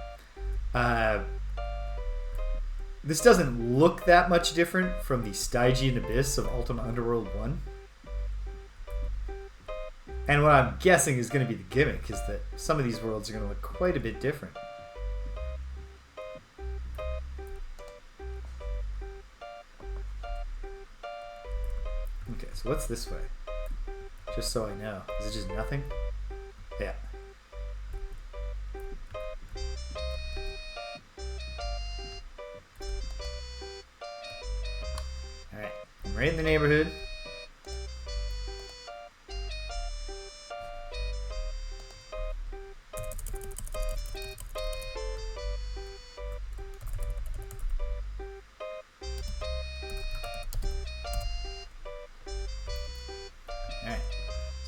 This doesn't look that much different from the Stygian Abyss of Ultima Underworld 1. And what I'm guessing is going to be the gimmick is that some of these worlds are going to look quite a bit different. Okay, so what's this way? Just so I know. Is it just nothing? Yeah. Alright, I'm right in the neighborhood.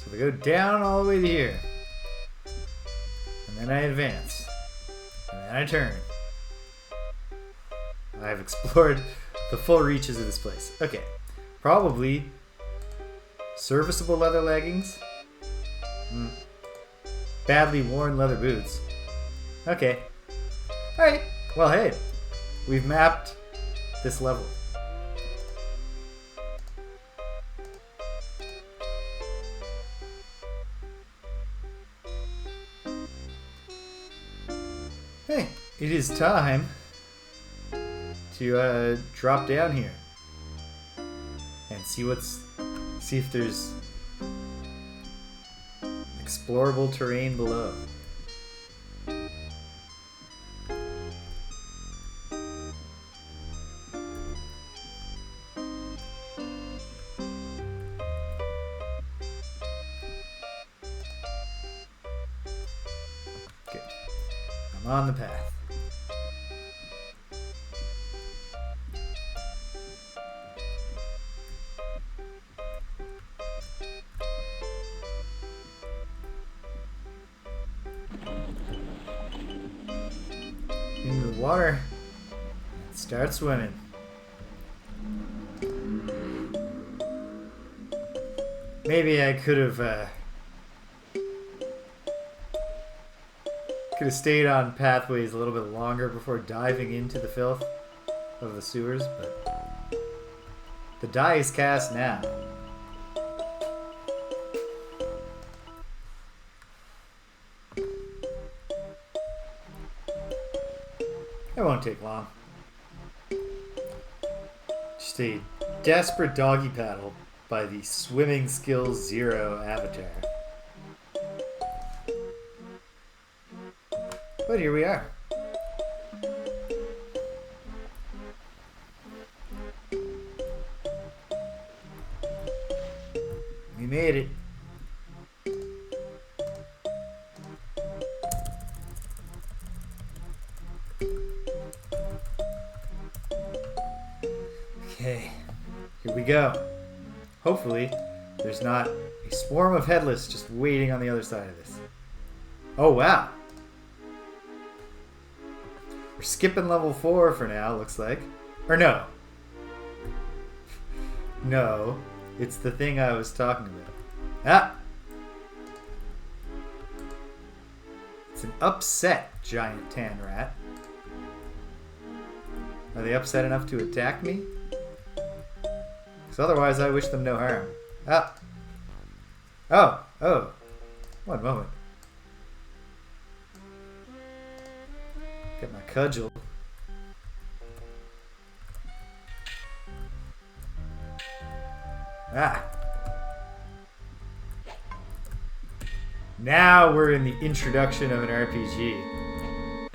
So we go down all the way to here. And then I advance. And then I turn. I've explored the full reaches of this place. Okay. Probably serviceable leather leggings. Badly worn leather boots. Okay. Alright. Well, hey. We've mapped this level. Hey, it is time to drop down here and see if there's explorable terrain below. Okay, I'm on the path. Into the water. Start swimming. Maybe I could have stayed on pathways a little bit longer before diving into the filth of the sewers, but the die is cast now. It won't take long. Just a desperate doggy paddle by the Swimming Skills 0 avatar. But here we are. We made it. Okay, here we go. Hopefully, there's not a swarm of headless just waiting on the other side of this. Oh, wow. We're skipping level 4 for now, looks like. Or no. No, it's the thing I was talking about. Ah! It's an upset giant tan rat. Are they upset enough to attack me? Because otherwise I wish them no harm. Ah! Oh! One moment. Get my cudgel. Ah! Now we're in the introduction of an RPG.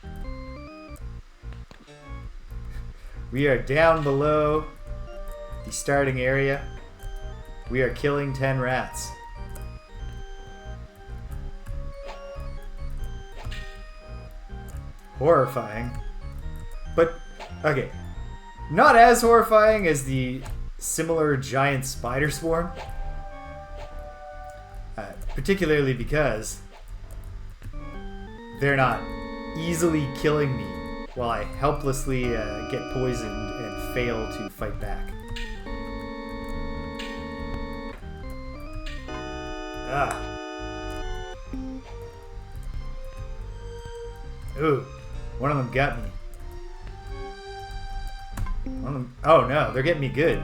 We are down below the starting area. We are killing 10 rats. Horrifying. But, okay. Not as horrifying as the similar giant spider swarm. Particularly because they're not easily killing me while I helplessly get poisoned and fail to fight back. Ah. Ooh. One of them got me. One of them, oh no, they're getting me good.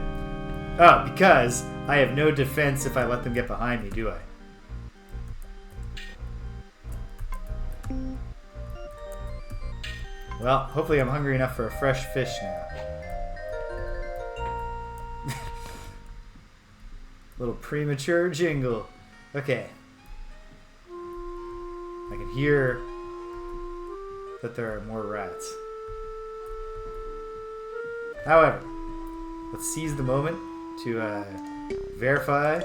Oh, because I have no defense if I let them get behind me, do I? Well, hopefully I'm hungry enough for a fresh fish now. Little premature jingle. Okay. I can hear that there are more rats. However, let's seize the moment to verify.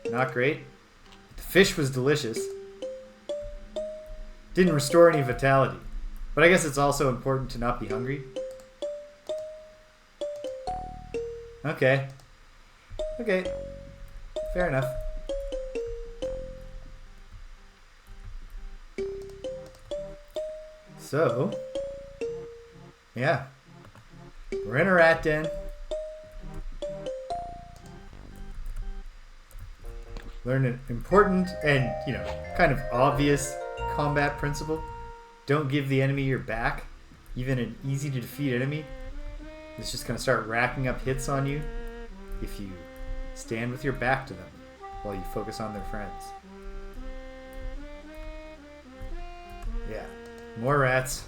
Not great. The fish was delicious. Didn't restore any vitality. But I guess it's also important to not be hungry. Okay. Okay. Fair enough. So, yeah. We're in a rat den. Learn an important and, kind of obvious combat principle. Don't give the enemy your back. Even an easy to defeat enemy is just going to start racking up hits on you if you stand with your back to them while you focus on their friends. Yeah. More rats.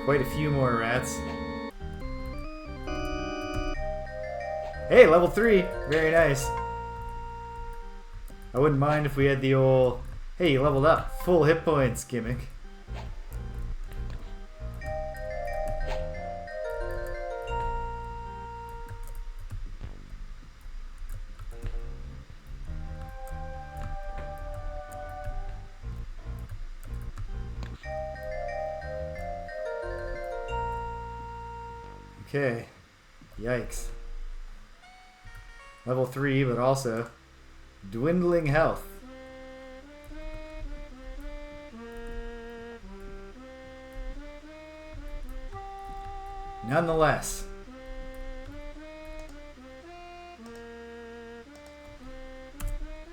Quite a few more rats. Hey, level 3. Very nice. I wouldn't mind if we had the old, hey, you leveled up, full hit points gimmick. Okay. Yikes. Level 3, but also dwindling health. Nonetheless.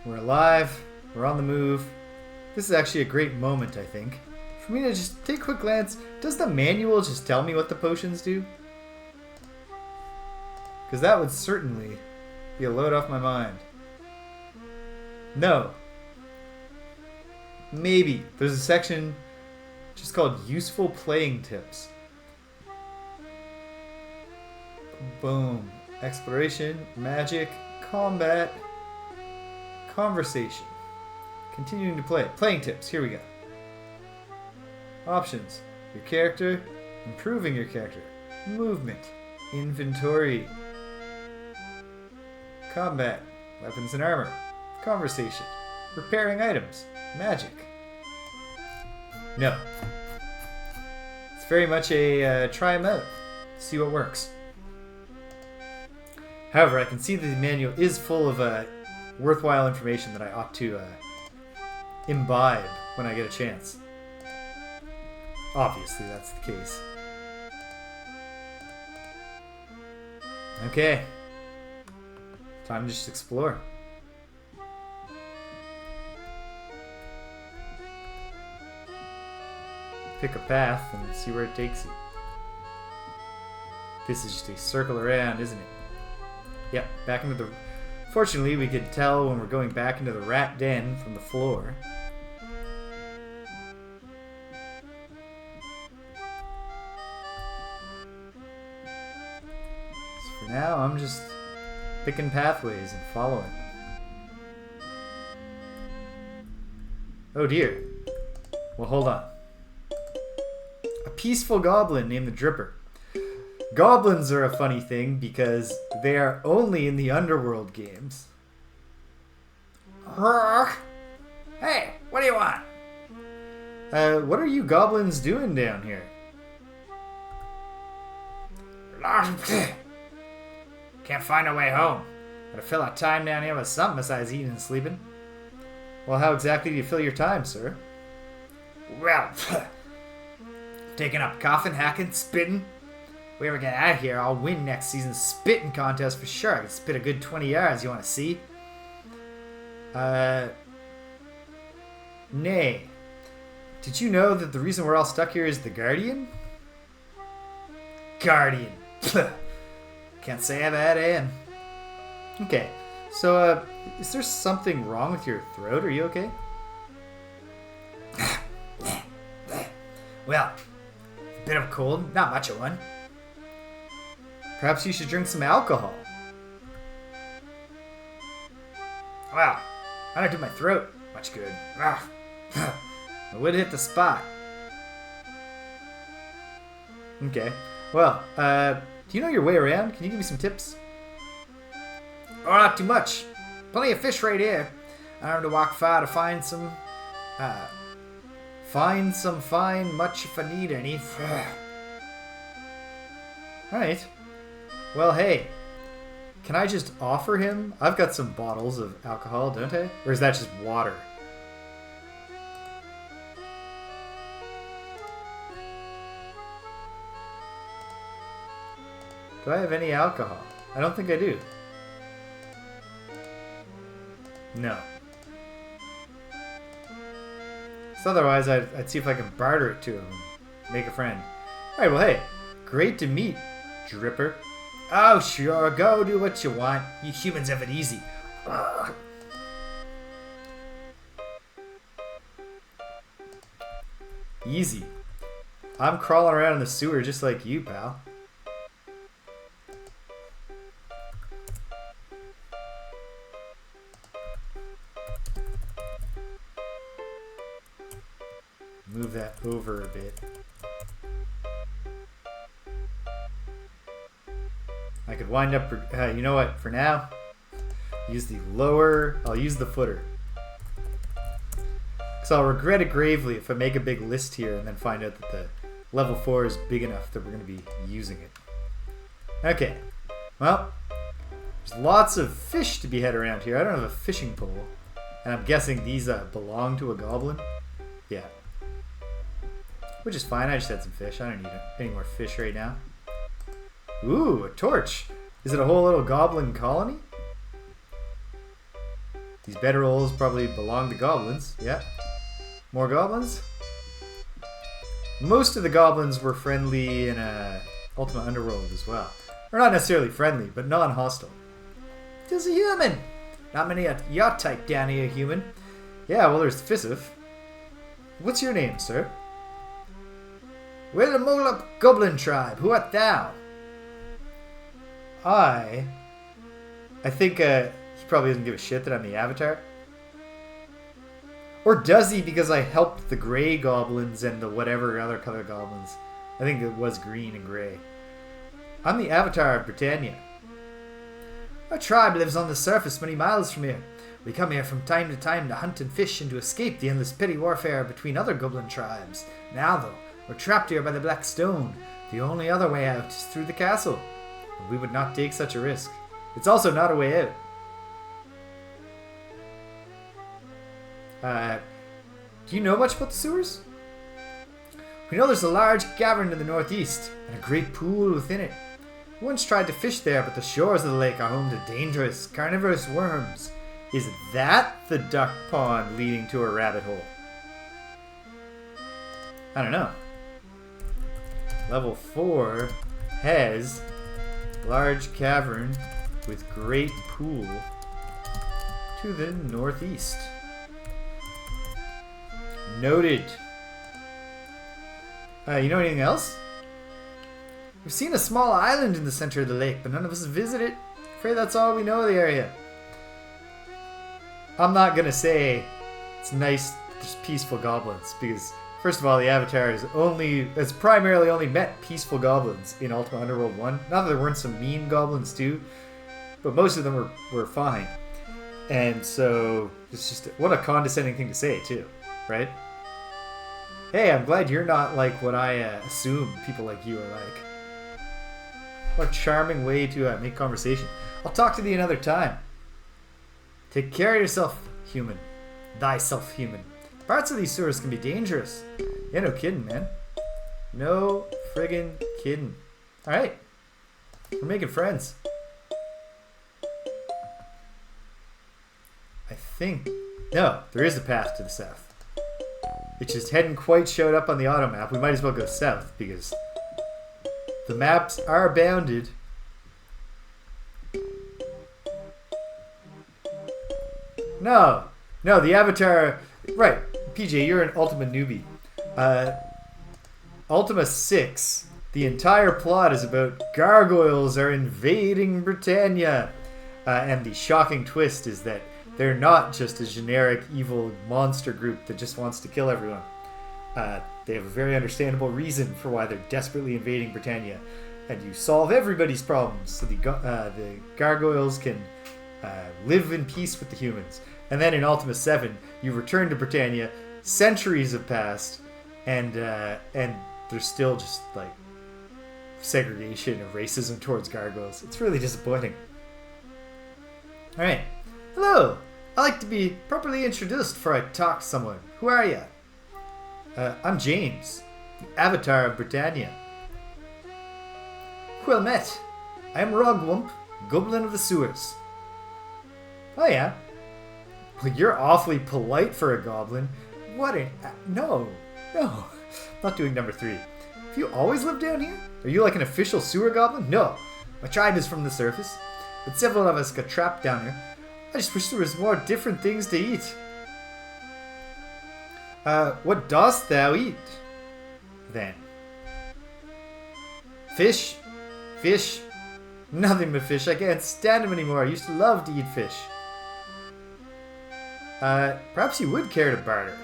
We're alive. We're on the move. This is actually a great moment, I think, for me to just take a quick glance. Does the manual just tell me what the potions do? Because that would certainly be a load off my mind. No. Maybe. There's a section just called Useful Playing Tips. Boom. Exploration, magic, combat, conversation. Continuing to play. Playing tips. Here we go. Options. Your character. Improving your character. Movement. Inventory. Combat. Weapons and armor. Conversation. Repairing items. Magic. No. It's very much a try them out. See what works. However, I can see that the manual is full of worthwhile information that I ought to imbibe when I get a chance. Obviously, that's the case. Okay. Time to just explore. Pick a path and see where it takes you. This is just a circle around, isn't it? Yep, back into the... Fortunately, we could tell when we're going back into the rat den from the floor. So for now, I'm just picking pathways and following. Oh dear. Well, hold on. A peaceful goblin named the Dripper. Goblins are a funny thing because they are only in the Underworld games. Hey, what do you want? What are you goblins doing down here? Can't find a way home. Gotta fill our time down here with something besides eating and sleeping. Well, how exactly do you fill your time, sir? Well, taking up coughing, hacking, spitting. If we ever get out of here, I'll win next season's spitting contest for sure. I can spit a good 20 yards. You want to see? Nay. Did you know that the reason we're all stuck here is the Guardian? Guardian. Can't say I've had him. Okay. So, is there something wrong with your throat? Are you okay? Well, a bit of a cold. Not much of one. Perhaps you should drink some alcohol. Wow, I don't do my throat much good. I would hit the spot. Okay, well, do you know your way around? Can you give me some tips? Oh, not too much. Plenty of fish right here. I don't have to walk far to find some Find some fine, much if I need any. Alright. Well, hey. Can I just offer him? I've got some bottles of alcohol, don't I? Or is that just water? Do I have any alcohol? I don't think I do. No. So otherwise, I'd see if I can barter it to him and make a friend. Alright, well, hey. Great to meet, Dripper. Oh, sure. Go do what you want. You humans have it easy. Ugh. Easy. I'm crawling around in the sewer just like you, pal. Move that over a bit. I could wind up, you know what, for now, use the lower, I'll use the footer. Because I'll regret it gravely if I make a big list here and then find out that the level 4 is big enough that we're going to be using it. Okay, well, there's lots of fish to be had around here. I don't have a fishing pole, and I'm guessing these belong to a goblin. Yeah. Which is fine, I just had some fish. I don't need any more fish right now. Ooh, a torch. Is it a whole little goblin colony? These bedrolls probably belong to goblins. Yeah. More goblins? Most of the goblins were friendly in Ultima Underworld as well. Or not necessarily friendly, but non-hostile. Just a human! Not many of your type down here, human. Yeah, well, there's Fissif. What's your name, sir? We're the Molop Goblin tribe. Who art thou? I think he probably doesn't give a shit that I'm the Avatar. Or does he, because I helped the gray goblins and the whatever other color goblins. I think it was green and gray. I'm the Avatar of Britannia. Our tribe lives on the surface many miles from here. We come here from time to time to hunt and fish and to escape the endless petty warfare between other goblin tribes. Now, though, we're trapped here by the Black Stone. The only other way out is through the castle. But we would not take such a risk. It's also not a way out. Do you know much about the sewers? We know there's a large cavern in the northeast, and a great pool within it. We once tried to fish there, but the shores of the lake are home to dangerous, carnivorous worms. Is that the duck pond leading to a rabbit hole? I don't know. Level 4 has large cavern with great pool to the northeast. Noted. You know anything else? We've seen a small island in the center of the lake, but none of us have visited it. Afraid that's all we know of the area. I'm not gonna say it's nice, there's peaceful goblins, because first of all, the Avatar has primarily only met peaceful goblins in Ultima Underworld 1. Not that there weren't some mean goblins too, but most of them were fine. And so, it's just, what a condescending thing to say too, right? Hey, I'm glad you're not like what I assume people like you are like. What a charming way to make conversation. I'll talk to thee another time. Take care of yourself, human. Thyself, human. Parts of these sewers can be dangerous. Yeah, no kidding, man. No friggin' kidding. Alright. We're making friends. I think... No, there is a path to the south. It just hadn't quite showed up on the auto map. We might as well go south, because the maps are bounded. No, the Avatar... Right, PJ, you're an Ultima newbie. Ultima 6, the entire plot is about gargoyles are invading Britannia. And the shocking twist is that they're not just a generic evil monster group that just wants to kill everyone. They have a very understandable reason for why they're desperately invading Britannia. And you solve everybody's problems so the gargoyles can live in peace with the humans. And then in Ultima 7, you return to Britannia, centuries have passed, and there's still just like segregation and racism towards gargoyles. It's really disappointing. All right, hello. I like to be properly introduced before I talk to someone. Who are you? I'm James, the Avatar of Britannia. Well met. I am Rogwump, Goblin of the Sewers. Oh yeah. Well, you're awfully polite for a goblin. What a... No. Not doing number 3. Have you always lived down here? Are you like an official sewer goblin? No. My tribe is from the surface, but several of us got trapped down here. I just wish there was more different things to eat. What dost thou eat, then? Fish. Fish. Nothing but fish. I can't stand them anymore. I used to love to eat fish. Perhaps you would care to barter.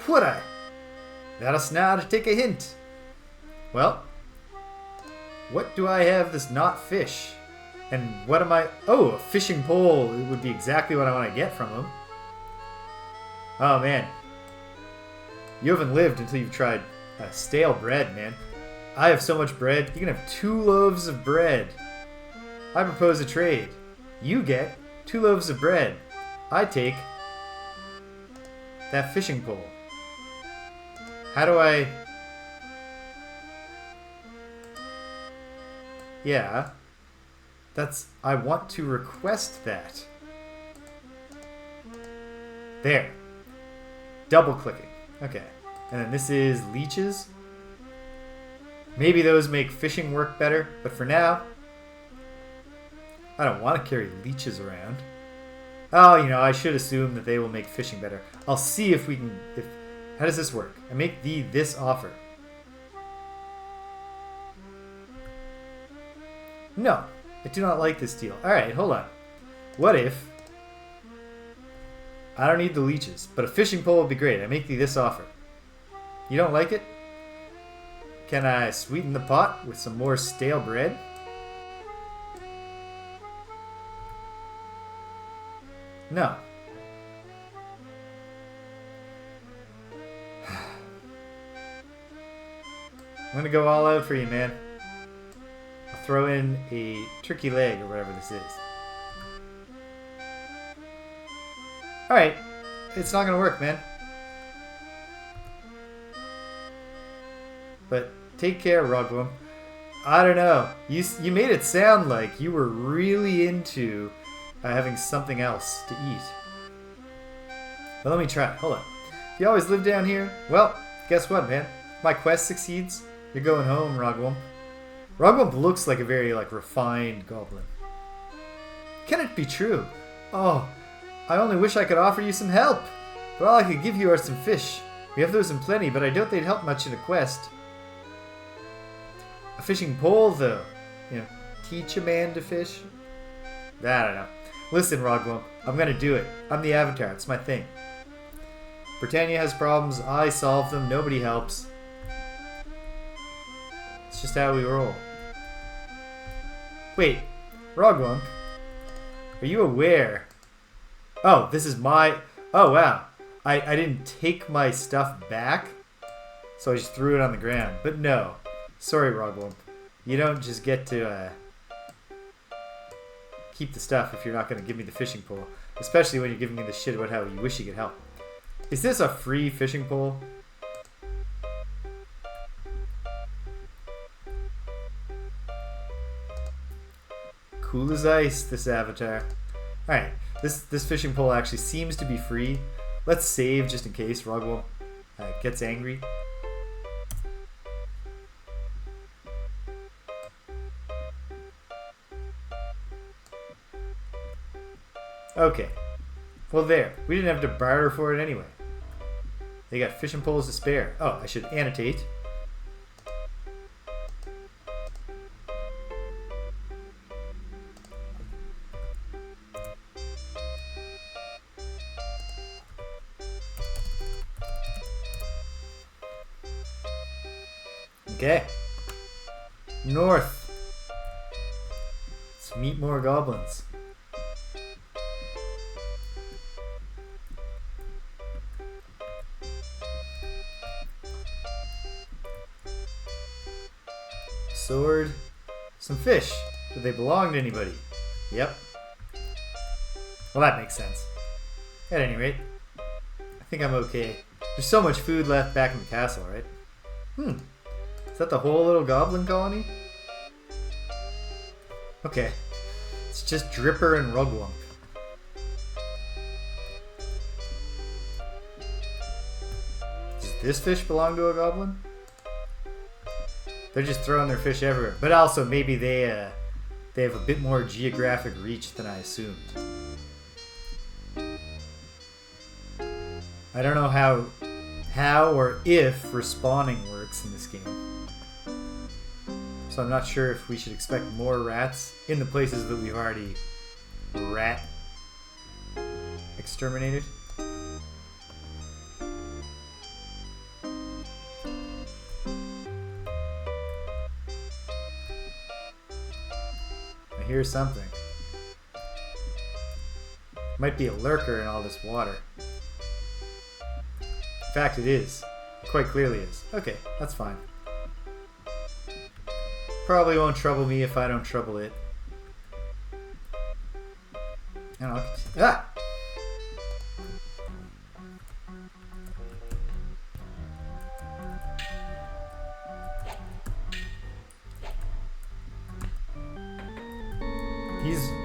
Would I? Let us now to take a hint. Well, what do I have that's not fish? And what am I... Oh, a fishing pole. It would be exactly what I want to get from him. Oh, man. You haven't lived until you've tried stale bread, man. I have so much bread. You can have 2 loaves of bread. I propose a trade. You get 2 loaves of bread. I take that fishing pole. How do I... Yeah. That's... I want to request that. There. Double clicking. Okay. And then this is leeches. Maybe those make fishing work better, but for now, I don't want to carry leeches around. Oh, you know, I should assume that they will make fishing better. I'll see if we can... How does this work? I make thee this offer. No, I do not like this deal. Alright, hold on. What if... I don't need the leeches, but a fishing pole would be great. I make thee this offer. You don't like it? Can I sweeten the pot with some more stale bread? No. I'm gonna go all out for you, man. I'll throw in a turkey leg or whatever this is. Alright. It's not gonna work, man. But take care, Rugwum. I don't know. You made it sound like you were really into having something else to eat. But let me try. Hold on. If you always live down here, well, guess what, man? If my quest succeeds, you're going home, Rugwump. Rugwump looks like a very refined goblin. Can it be true? Oh, I only wish I could offer you some help. But all I could give you are some fish. We have those in plenty, but I doubt they'd help much in a quest. A fishing pole, though. You know, teach a man to fish? I don't know. Listen, Rogwump, I'm gonna do it. I'm the Avatar. It's my thing. Britannia has problems. I solve them. Nobody helps. It's just how we roll. Wait, Rogwump, are you aware? Oh, this is my... Oh, wow. I didn't take my stuff back, so I just threw it on the ground. But no. Sorry, Rogwump. You don't just get to keep the stuff if you're not going to give me the fishing pole. Especially when you're giving me the shit about how you wish you could help. Is this a free fishing pole? Cool as ice, this Avatar. Alright, this fishing pole actually seems to be free. Let's save just in case Rogwump gets angry. Okay. Well, there. We didn't have to barter for it anyway. They got fishing poles to spare. Oh, I should annotate. Okay. North. Let's meet more goblins. sword, some fish. Do they belong to anybody? Yep. Well, that makes sense. At any rate, I think I'm okay. There's so much food left back in the castle, right? Is that the whole little goblin colony? Okay. It's just Dripper and Rugwump. Does this fish belong to a goblin? They're just throwing their fish everywhere. But also, maybe they have a bit more geographic reach than I assumed. I don't know how or if respawning works in this game. So I'm not sure if we should expect more rats in the places that we've already rat exterminated. I hear something. Might be a lurker in all this water. In fact, it is. It quite clearly is. Okay, that's fine. Probably won't trouble me if I don't trouble it. I don't know. Ah!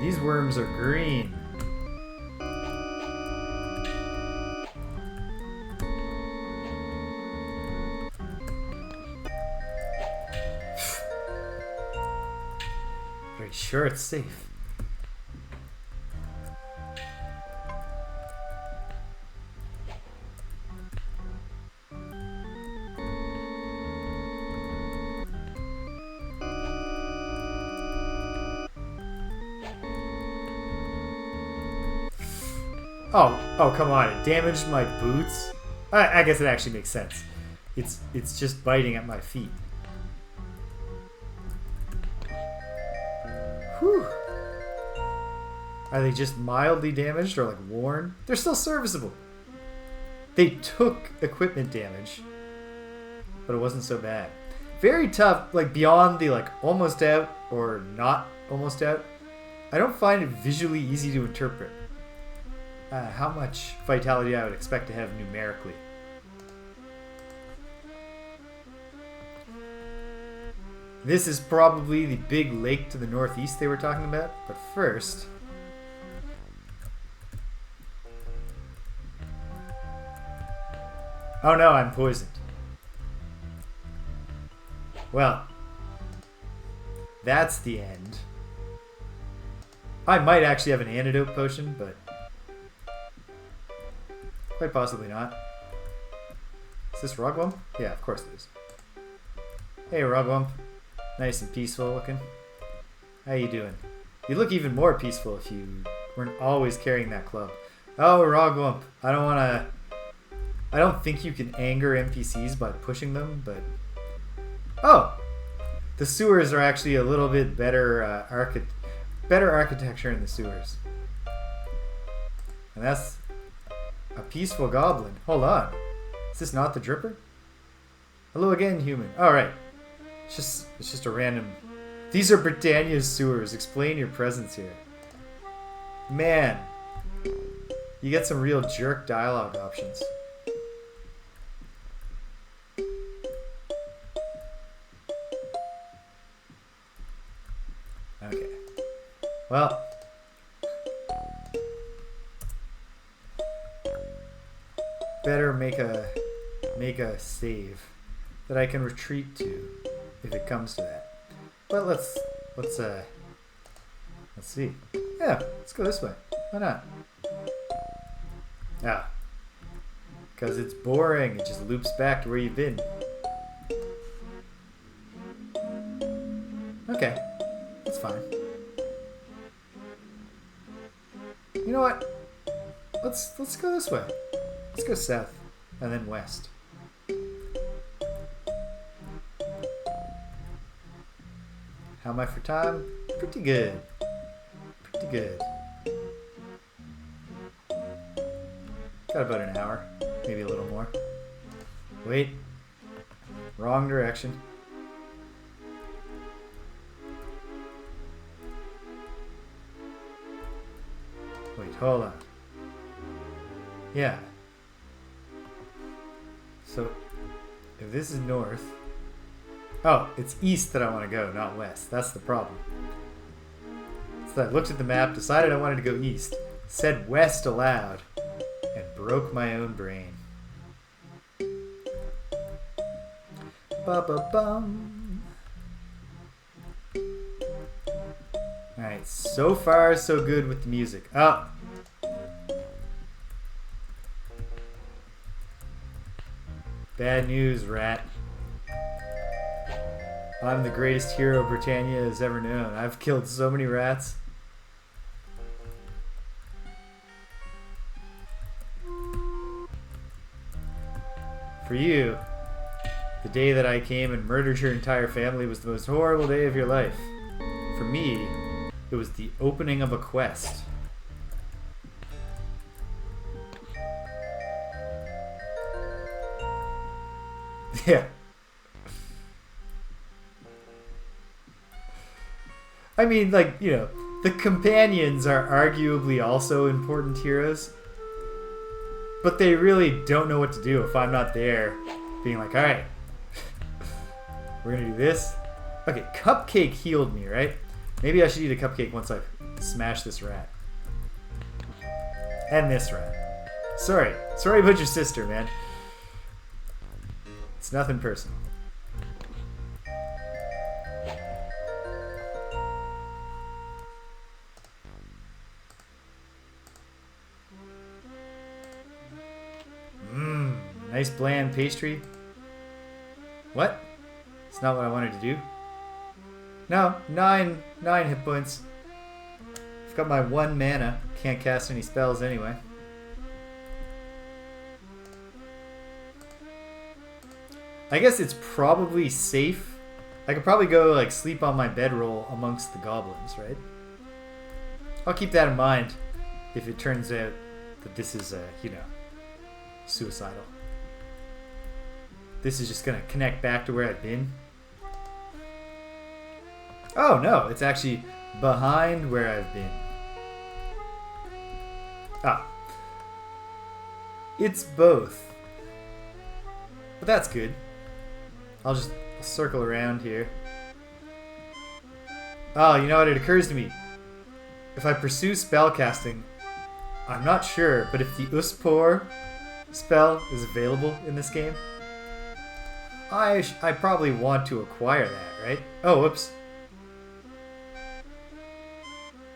These worms are green. Are you sure it's safe? Oh, come on! It damaged my boots. I guess it actually makes sense. It's just biting at my feet. Whew. Are they just mildly damaged or like worn? They're still serviceable. They took equipment damage, but it wasn't so bad. Very tough, like beyond the like almost out or not almost out. I don't find it visually easy to interpret how much vitality I would expect to have numerically. This is probably the big lake to the northeast they were talking about, but first... Oh no, I'm poisoned. Well, that's the end. I might actually have an antidote potion, but quite possibly not. Is this Rugwump? Yeah, of course it is. Hey Rugwump. Nice and peaceful looking. How you doing? You look even more peaceful if you weren't always carrying that club. Oh, Rugwump. I don't think you can anger NPCs by pushing them, but... Oh! The sewers are actually a little bit better, better architecture in the sewers. And that's a peaceful goblin. Hold on. Is this not the Dripper? Hello again, human. Alright. It's just a random... These are Britannia's sewers. Explain your presence here. Man. You get some real jerk dialogue options. Okay. Well. Better make a save that I can retreat to if it comes to that. But let's see. Yeah, let's go this way. Why not? Ah. Because it's boring. It just loops back to where you've been. Okay. That's fine. You know what? Let's go this way. Let's go south and then west. How am I for time? Pretty good. Pretty good. Got about an hour. Maybe a little more. Wait. Wrong direction. Wait, hold on. Yeah. So, if this is north... Oh, it's east that I want to go, not west. That's the problem. So I looked at the map, decided I wanted to go east, said west aloud, and broke my own brain. Ba-ba-bum. Alright, so far so good with the music. Oh! Bad news, rat. I'm the greatest hero Britannia has ever known. I've killed so many rats. For you, the day that I came and murdered your entire family was the most horrible day of your life. For me, it was the opening of a quest. Yeah. I mean, like, you know, the companions are arguably also important heroes. But they really don't know what to do if I'm not there being like, alright, we're gonna do this. Okay, Cupcake healed me, right? Maybe I should eat a cupcake once I've smashed this rat. And this rat. Sorry about your sister, man. It's nothing personal. Nice bland pastry. What? It's not what I wanted to do. No, 9 hit points. I've got my 1 mana. Can't cast any spells anyway. I guess it's probably safe. I could probably go like sleep on my bedroll amongst the goblins, right? I'll keep that in mind if it turns out that this is, you know, suicidal. This is just gonna connect back to where I've been. Oh no, it's actually behind where I've been. Ah. It's both. But that's good. I'll just circle around here. Oh, you know what? It occurs to me. If I pursue spellcasting, I'm not sure, but if the Uspor spell is available in this game, I probably want to acquire that, right? Oh, whoops.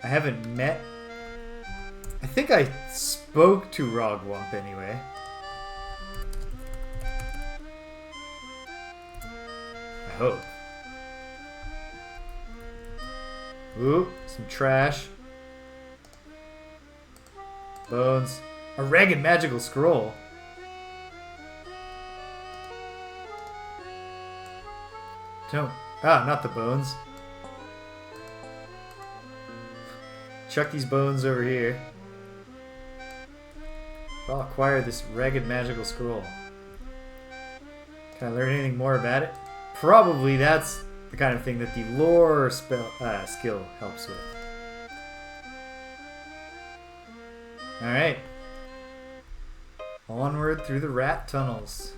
I haven't met... I think I spoke to Rogwump anyway. I hope. Ooh, some trash. Bones. A ragged magical scroll. Don't. Ah, not the bones. Chuck these bones over here. I'll acquire this ragged magical scroll. Can I learn anything more about it? Probably that's the kind of thing that the lore skill helps with. Alright. Onward through the rat tunnels.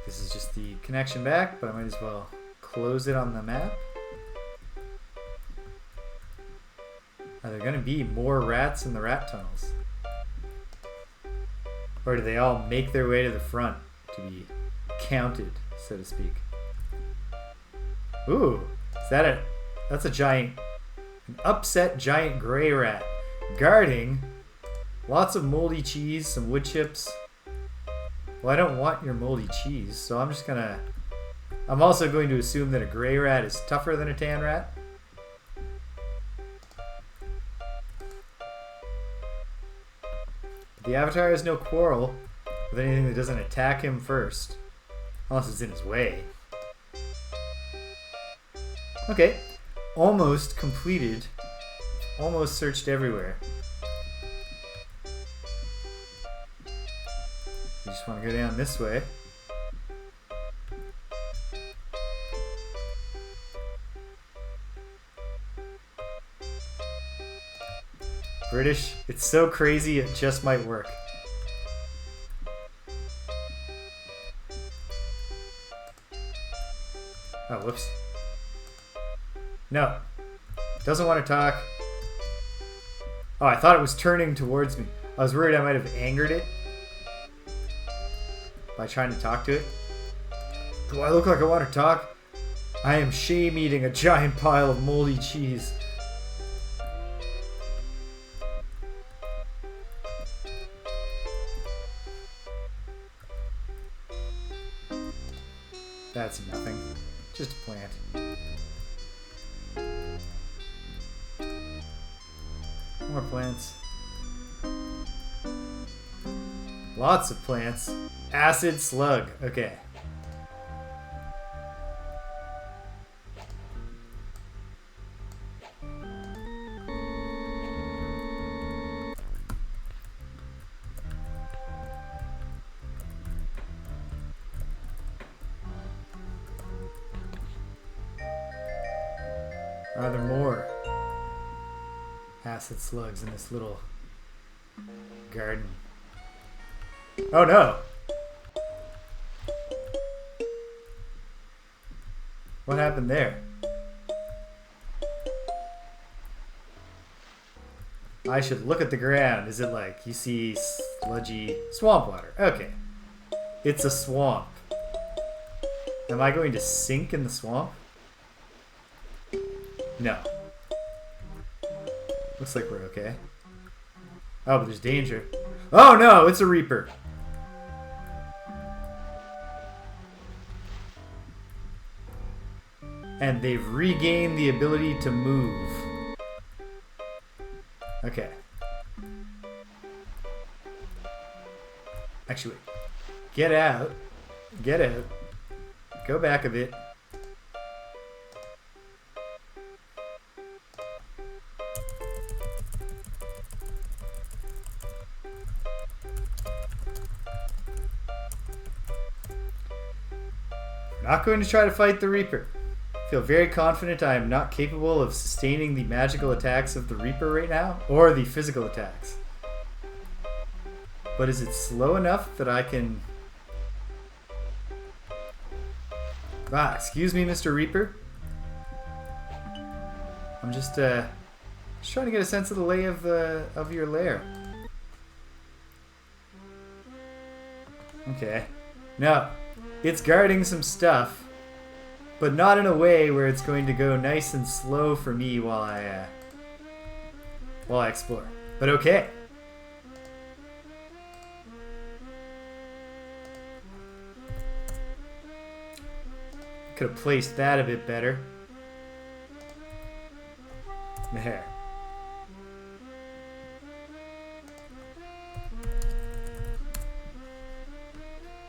This is just the connection back, but I might as well close it on the map. Are there going to be more rats in the rat tunnels? Or do they all make their way to the front to be counted, so to speak? Ooh, is that a... That's a giant... An upset giant gray rat. Guarding lots of moldy cheese, some wood chips. Well, I don't want your moldy cheese, so I'm just gonna... I'm also going to assume that a gray rat is tougher than a tan rat. The Avatar has no quarrel with anything that doesn't attack him first. Unless it's in his way. Okay. Almost completed. Almost searched everywhere. You just want to go down this way. British. It's so crazy it just might work. Oh, whoops. No. Doesn't want to talk. Oh, I thought it was turning towards me. I was worried I might have angered it by trying to talk to it. Do I look like I want to talk? I am shame eating a giant pile of moldy cheese. That's nothing. Just a plant. More plants. Lots of plants. Acid slug. Okay. Are there more acid slugs in this little garden? Oh no! What happened there? I should look at the ground. Is it like you see sludgy swamp water? Okay. It's a swamp. Am I going to sink in the swamp? No. Looks like we're okay. Oh, but there's danger. Oh no, it's a reaper. And they've regained the ability to move. Okay. Actually, wait. Get out. Get out. Go back a bit. Not going to try to fight the Reaper. I feel very confident I am not capable of sustaining the magical attacks of the Reaper right now, or the physical attacks. But is it slow enough that I can... Ah, excuse me, Mr. Reaper. I'm just trying to get a sense of the lay of your lair. Okay. No. It's guarding some stuff, but not in a way where it's going to go nice and slow for me while I explore. But okay. Could have placed that a bit better. There.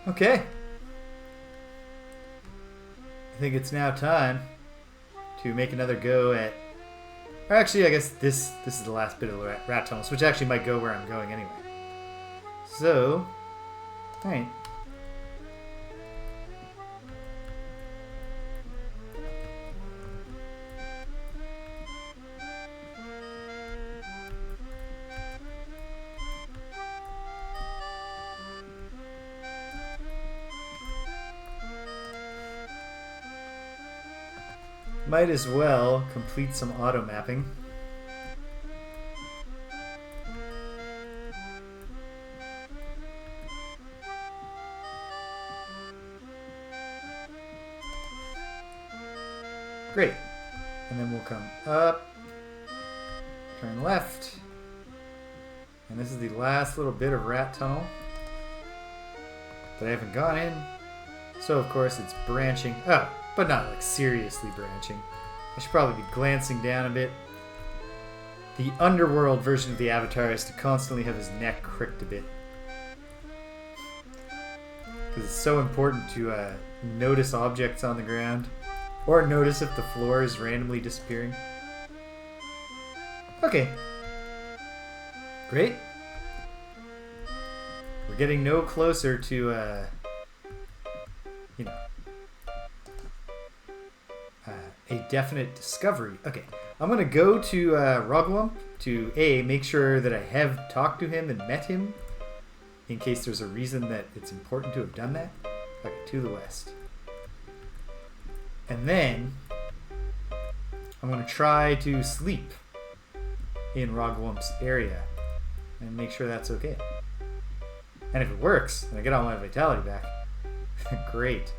Okay. I think it's now time to make another go at... Or actually, I guess this is the last bit of the rat tunnels, which actually might go where I'm going anyway. So, alright. Might as well complete some auto mapping. Great. And then we'll come up, turn left, and this is the last little bit of rat tunnel that I haven't gone in. So of course it's branching. Oh, but not like seriously branching. I should probably be glancing down a bit. The Underworld version of the Avatar is to constantly have his neck cricked a bit. Because it's so important to notice objects on the ground. Or notice if the floor is randomly disappearing. Okay. Great. We're getting no closer to, you know, a definite discovery. Okay, I'm going to go to Rogwump to A, make sure that I have talked to him and met him, in case there's a reason that it's important to have done that. Okay, to the west. And then I'm going to try to sleep in Rogwump's area and make sure that's okay. And if it works, and I get all my vitality back, great.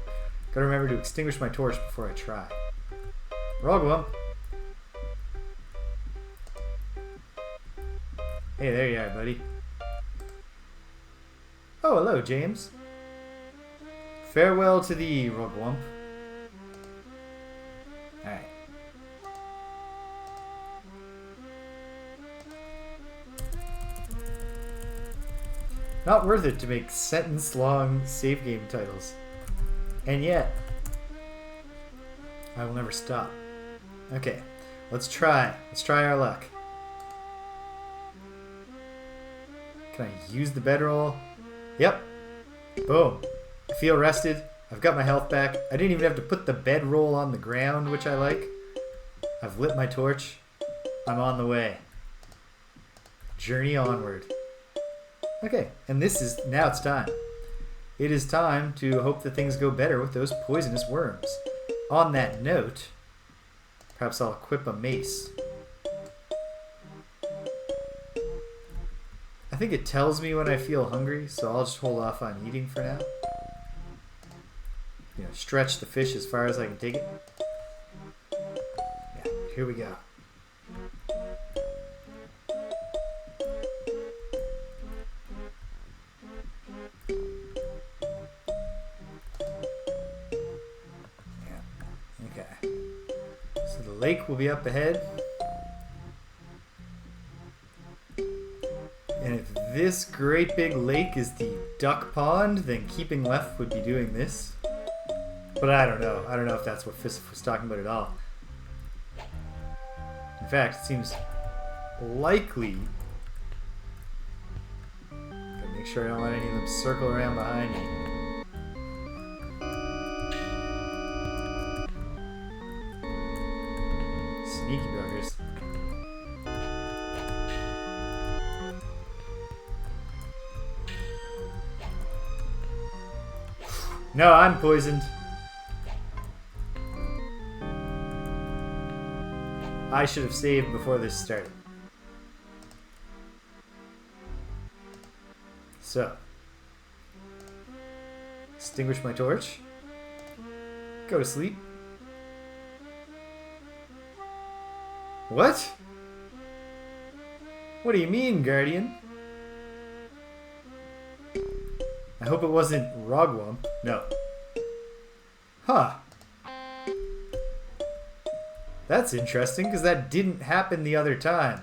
Gotta remember to extinguish my torch before I try. Rogwump! Hey, there you are, buddy. Oh, hello, James. Farewell to thee, Rogwump. Alright. Not worth it to make sentence-long save game titles. And yet, I will never stop. Okay, let's try. Let's try our luck. Can I use the bedroll? Yep. Boom. I feel rested. I've got my health back. I didn't even have to put the bedroll on the ground, which I like. I've lit my torch. I'm on the way. Journey onward. Okay, and now it's time. It is time to hope that things go better with those poisonous worms. On that note, perhaps I'll equip a mace. I think it tells me when I feel hungry, so I'll just hold off on eating for now. You know, stretch the fish as far as I can take it. Yeah, here we go. Yeah, okay. So the lake will be up ahead. And if this great big lake is the duck pond, then keeping left would be doing this. But I don't know. I don't know if that's what Fissif was talking about at all. In fact, it seems likely. Gotta make sure I don't let any of them circle around behind me. Sneaky buggers. No, I'm poisoned. I should have saved before this started. So, extinguish my torch. Go to sleep. What? What do you mean, Guardian? I hope it wasn't Rogwump. No. Huh. That's interesting, because that didn't happen the other time.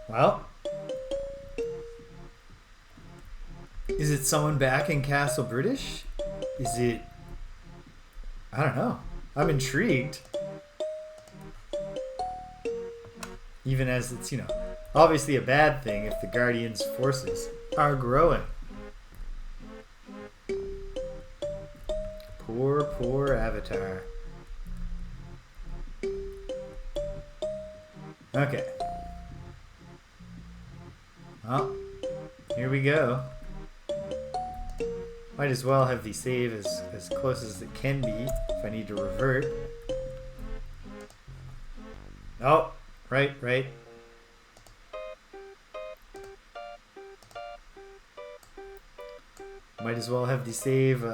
Well. Is it someone back in Castle British? Is it... I don't know. I'm intrigued. Even as it's, you know, obviously a bad thing if the Guardian's forces are growing. Poor, poor Avatar. Okay. Well, here we go. Might as well have the save as close as it can be if I need to revert. Oh, right. Might as well have the save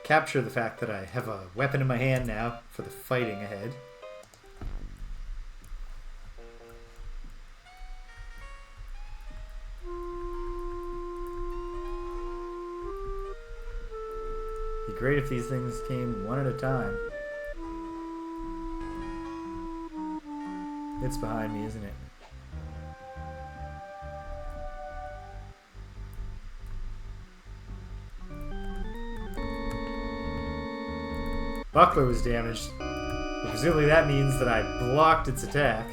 capture the fact that I have a weapon in my hand now for the fighting ahead. Be great if these things came one at a time. It's behind me, isn't it? Buckler was damaged. But presumably that means that I blocked its attack.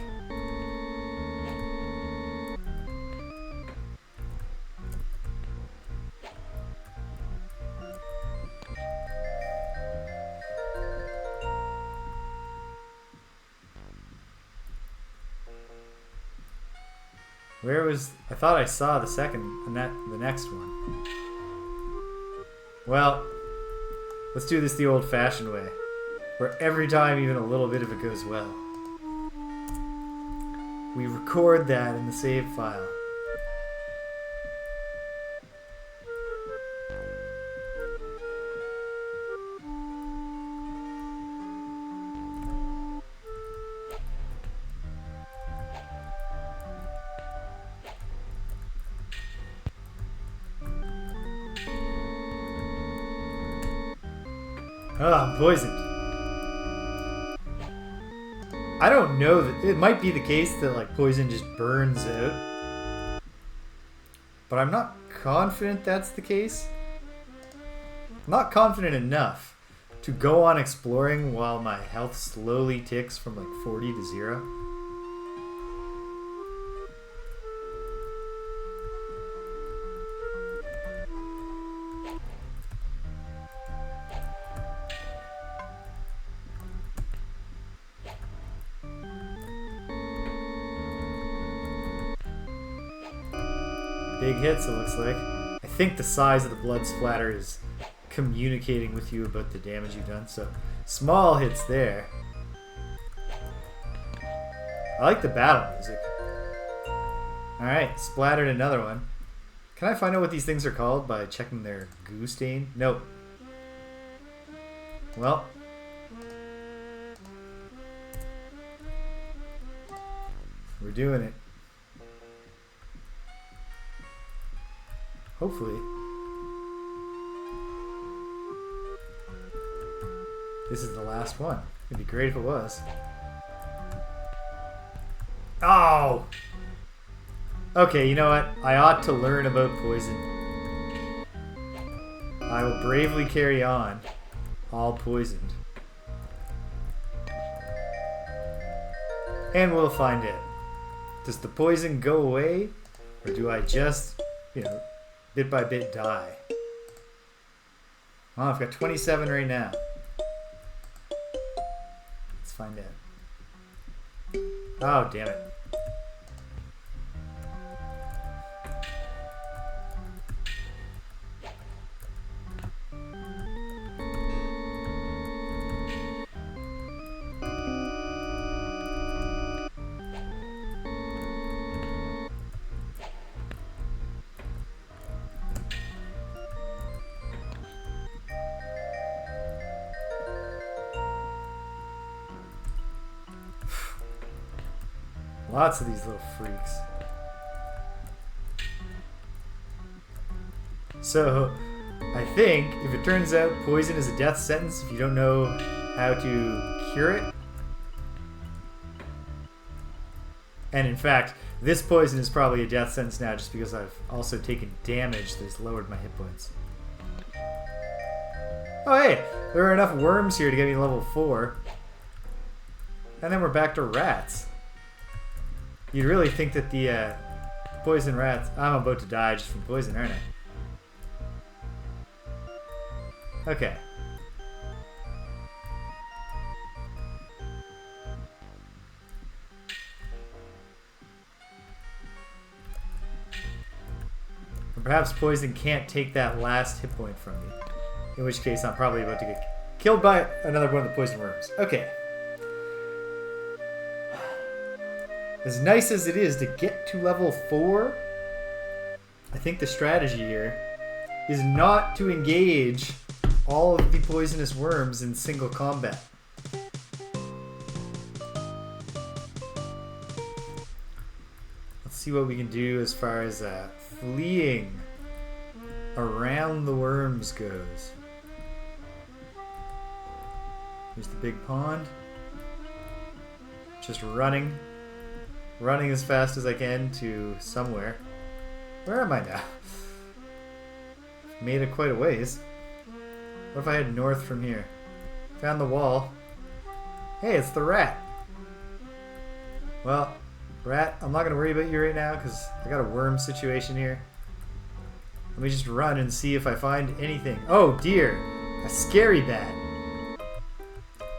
Where was... I thought I saw the the next one. Well, let's do this the old-fashioned way. Where every time even a little bit of it goes well, we record that in the save file. Oh, I'm poisoned. I don't know that it might be the case that like poison just burns out, but I'm not confident that's the case. I'm not confident enough to go on exploring while my health slowly ticks from like 40 to 0. Big hits, it looks like. I think the size of the blood splatter is communicating with you about the damage you've done, so small hits there. I like the battle music. Alright, splattered another one. Can I find out what these things are called by checking their goo stain? Nope. Well. We're doing it. Hopefully. This is the last one. It'd be great if it was. Oh! Okay, you know what? I ought to learn about poison. I will bravely carry on, all poisoned. And we'll find out. Does the poison go away? Or do I just, bit by bit die? Oh, I've got 27 right now. Let's find out. Oh, damn it. Lots of these little freaks. So, I think if it turns out poison is a death sentence if you don't know how to cure it. And in fact, this poison is probably a death sentence now just because I've also taken damage that's lowered my hit points. Oh hey, there are enough worms here to get me level 4. And then we're back to rats. You'd really think that the poison rats... I'm about to die just from poison, aren't I? Okay. Or perhaps poison can't take that last hit point from me. In which case I'm probably about to get killed by another one of the poison worms. Okay. As nice as it is to get to level 4, I think the strategy here is not to engage all of the poisonous worms in single combat. Let's see what we can do as far as fleeing around the worms goes. Here's the big pond. Just running as fast as I can to somewhere. Where am I now? Made it quite a ways. What if I head north from here? Found the wall. Hey, it's the rat. Well, rat, I'm not going to worry about you right now because I got a worm situation here. Let me just run and see if I find anything. Oh dear, a scary bat.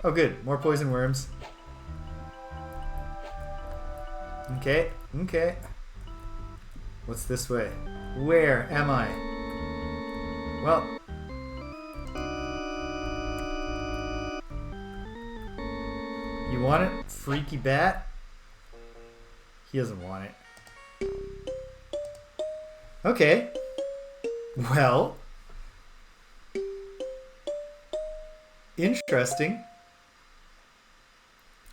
Oh good, more poison worms. Okay, okay. What's this way? Where am I? Well... You want it? Freaky bat? He doesn't want it. Okay. Well... Interesting.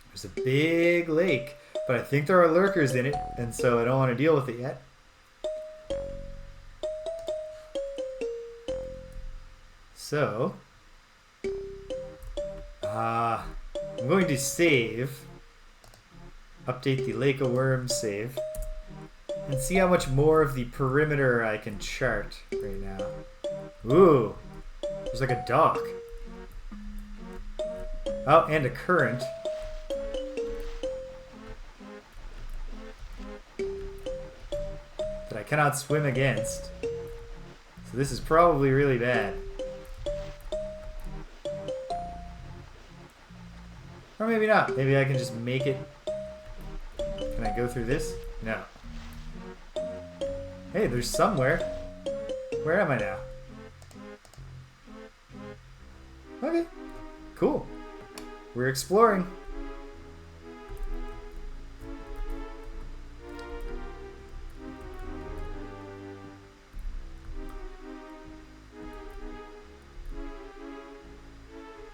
There's a big lake, but I think there are lurkers in it, and so I don't want to deal with it yet. So, I'm going to save, update the Lake of Worms save, and see how much more of the perimeter I can chart right now. Ooh, there's like a dock. Oh, and a current. That I cannot swim against. So this is probably really bad. Or maybe not. Maybe I can just make it. Can I go through this? No. Hey, there's somewhere. Where am I now? Okay. Cool. We're exploring.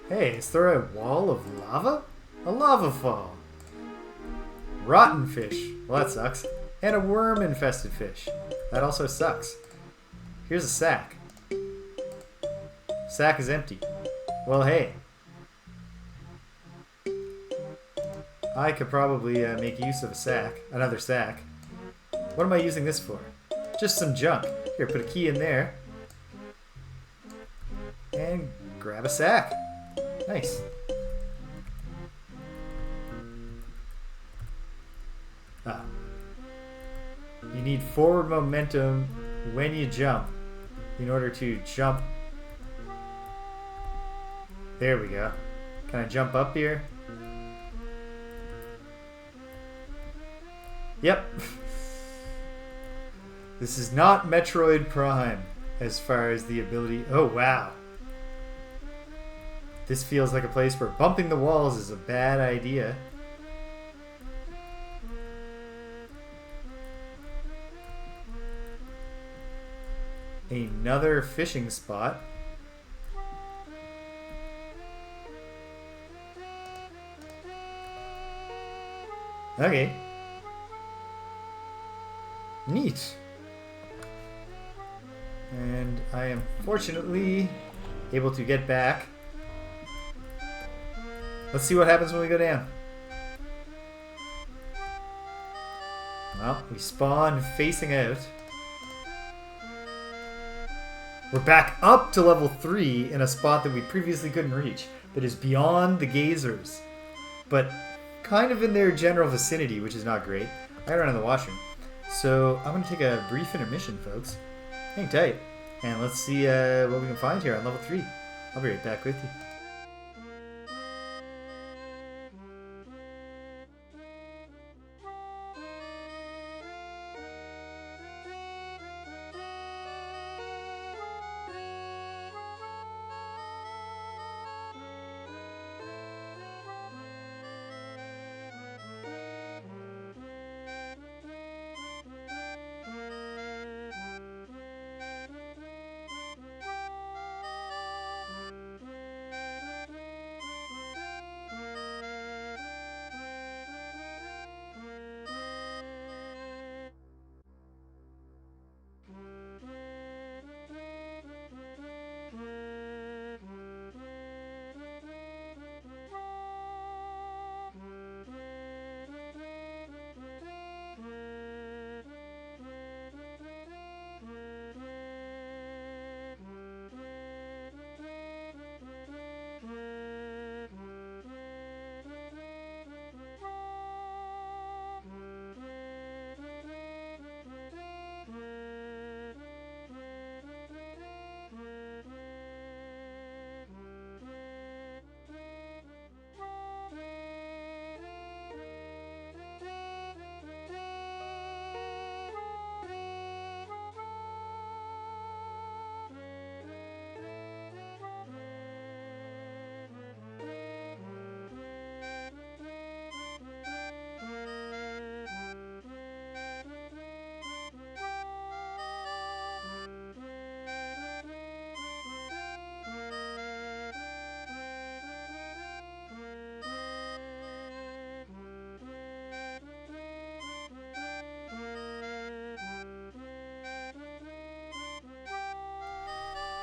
Hey, is there a wall of lava? A lava fall. Rotten fish. Well, that sucks. And a worm-infested fish. That also sucks. Here's a sack. Sack is empty. Well, hey. I could probably make use of a sack. Another sack. What am I using this for? Just some junk. Here, put a key in there. And grab a sack. Nice. Ah. You need forward momentum when you jump in order to jump. There we go. Can I jump up here? Yep. This is not Metroid Prime as far as the ability. Oh, wow. This feels like a place where bumping the walls is a bad idea. Another fishing spot. Okay. Neat. And I am fortunately able to get back. Let's see what happens when we go down. Well, we spawn facing out. We're back up to level 3 in a spot that we previously couldn't reach. That is beyond the gazers. But kind of in their general vicinity, which is not great. I gotta run in the washroom. So I'm going to take a brief intermission, folks. Hang tight. And let's see what we can find here on level 3. I'll be right back with you.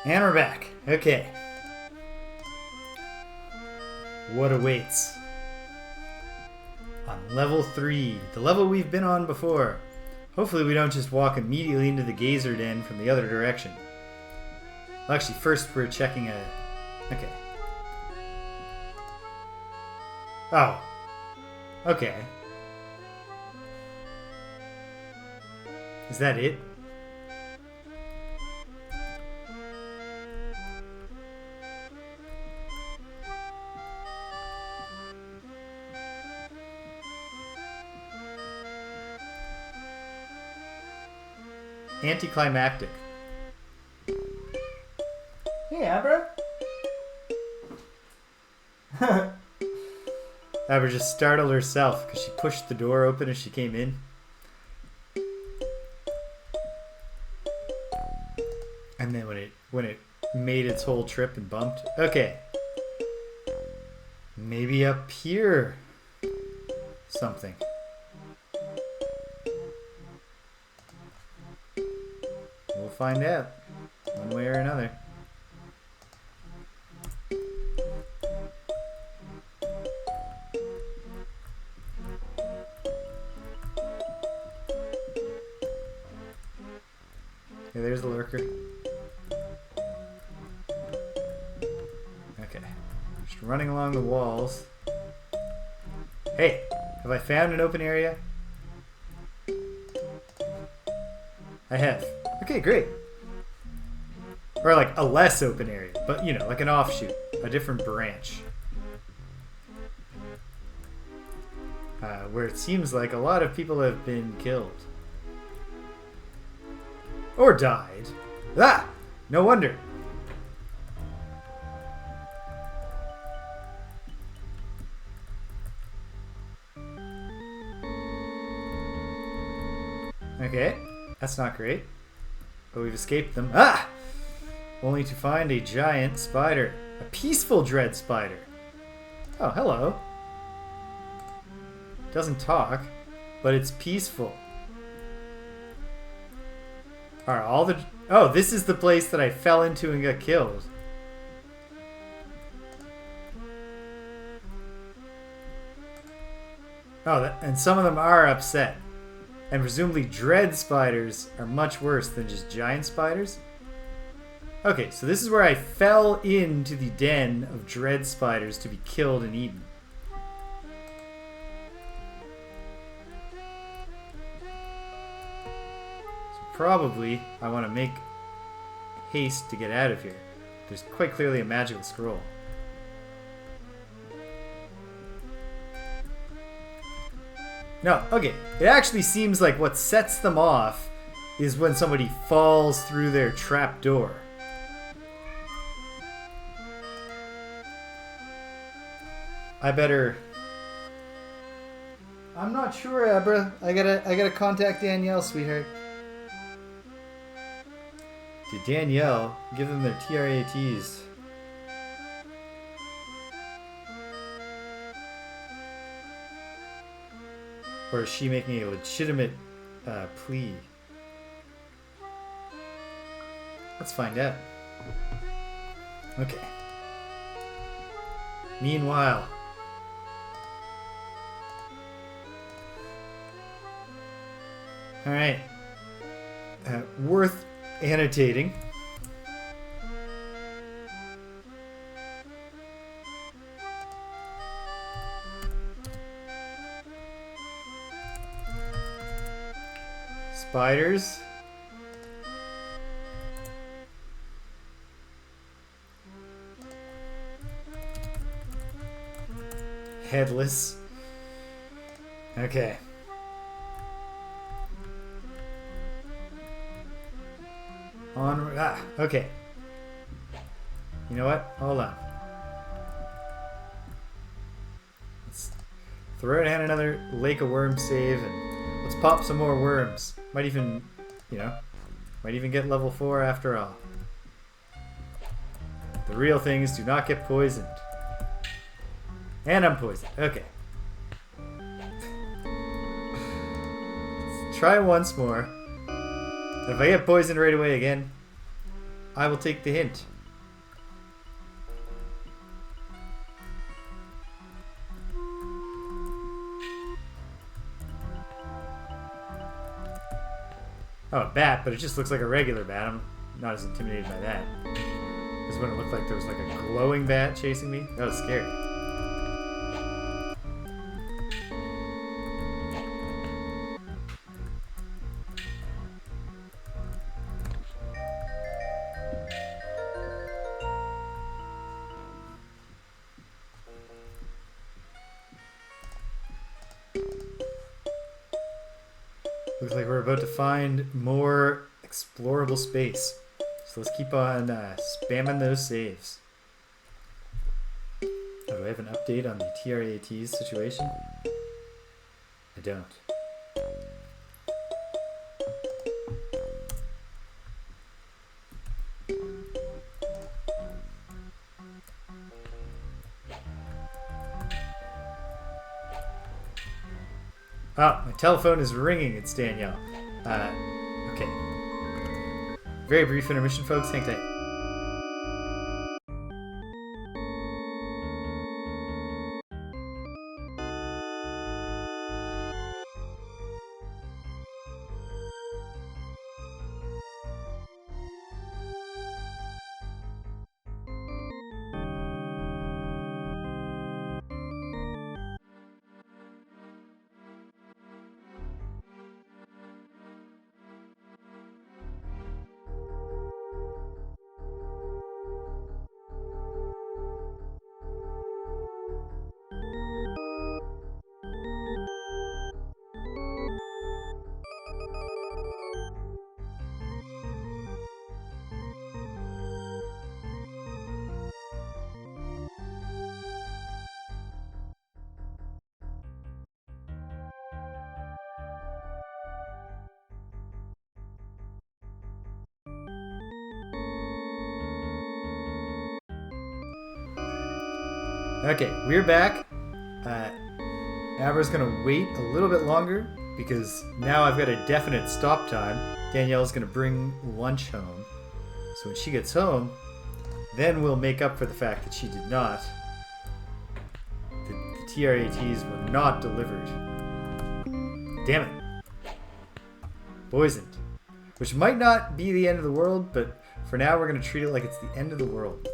And we're back. Okay. What awaits? On level 3, the level we've been on before. Hopefully we don't just walk immediately into the Gazer Den from the other direction. Well, actually, first we're checking a... Okay. Oh. Okay. Is that it? Anticlimactic. Hey, Abra. Abra just startled herself because she pushed the door open as she came in. And then when it made its whole trip and bumped. Okay. Maybe up here. Something. We'll find out. One way or another. Okay, there's the lurker. Okay. Just running along the walls. Hey, have I found an open area? I have. Okay, great. Or like a less open area, but you know, like an offshoot, a different branch. Where it seems like a lot of people have been killed. Or died. Ah! No wonder. Okay, that's not great. But we've escaped them. Ah! Only to find a giant spider. A peaceful dread spider. Oh, hello. Doesn't talk, but it's peaceful. Are all the... Oh, this is the place that I fell into and got killed. Oh, and some of them are upset. And presumably dread spiders are much worse than just giant spiders. Okay, so this is where I fell into the den of dread spiders to be killed and eaten. So probably I want to make haste to get out of here. There's quite clearly a magical scroll. No, okay. It actually seems like what sets them off is when somebody falls through their trap door. I better... I'm not sure, Abra. I gotta contact Danielle, sweetheart. To Danielle, give them their TRATs. Or is she making a legitimate plea? Let's find out. Okay. Meanwhile... Alright. Worth annotating. Spiders. Headless. Okay. Onward. Ah, okay. You know what? Hold on. Let's throw down another Lake of Worms save and let's pop some more worms. Might even, you know, might even get level 4 after all. The real thing is do not get poisoned. And I'm poisoned. Okay. Let's try once more. If I get poisoned right away again, I will take the hint. Oh, a bat, but it just looks like a regular bat. I'm not as intimidated by that. This is when it looked like there was like a glowing bat chasing me. That was scary. Looks like we're about to find more explorable space. So let's keep on spamming those saves. Oh, do I have an update on the TRAT's situation? I don't. Oh, my telephone is ringing. It's Danielle. Okay. Very brief intermission, folks. Hang tight. Okay, we're back. Abra's gonna wait a little bit longer because now I've got a definite stop time. Danielle's gonna bring lunch home. So when she gets home, then we'll make up for the fact that she did not. The TRATs were not delivered. Damn it. Poisoned. Which might not be the end of the world, but for now we're gonna treat it like it's the end of the world.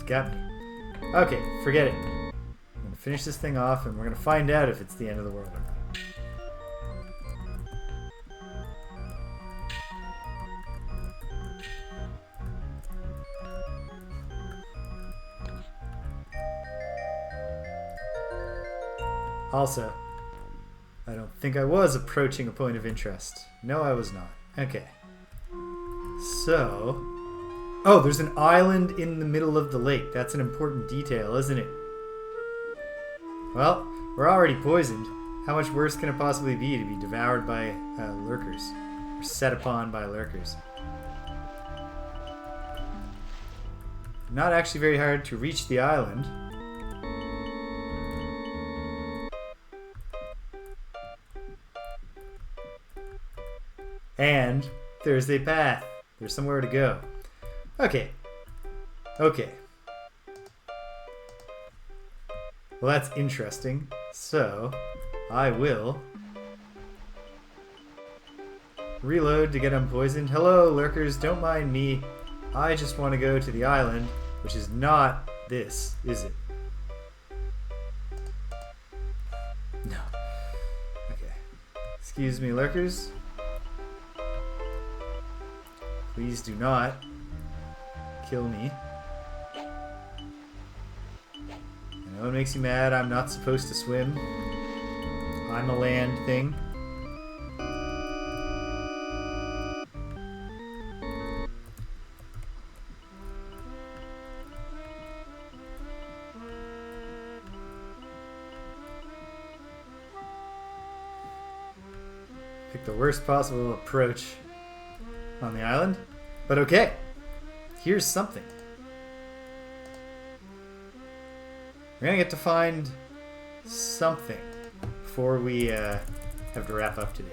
Got me. Okay, forget it. I'm gonna finish this thing off and we're gonna find out if it's the end of the world or not. Also, I don't think I was approaching a point of interest. No, I was not. Okay. So... oh, there's an island in the middle of the lake. That's an important detail, isn't it? Well, we're already poisoned. How much worse can it possibly be to be devoured by lurkers? Or set upon by lurkers? Not actually very hard to reach the island. And there's a path. There's somewhere to go. Okay. Okay. Well, that's interesting. So, I will reload to get unpoisoned. Hello, lurkers. Don't mind me. I just want to go to the island, which is not this, is it? No. Okay. Excuse me, lurkers. Please do not kill me. I know it makes you mad. I'm not supposed to swim. I'm a land thing. Pick the worst possible approach on the island. But okay. Here's something. We're gonna get to find something before we have to wrap up today.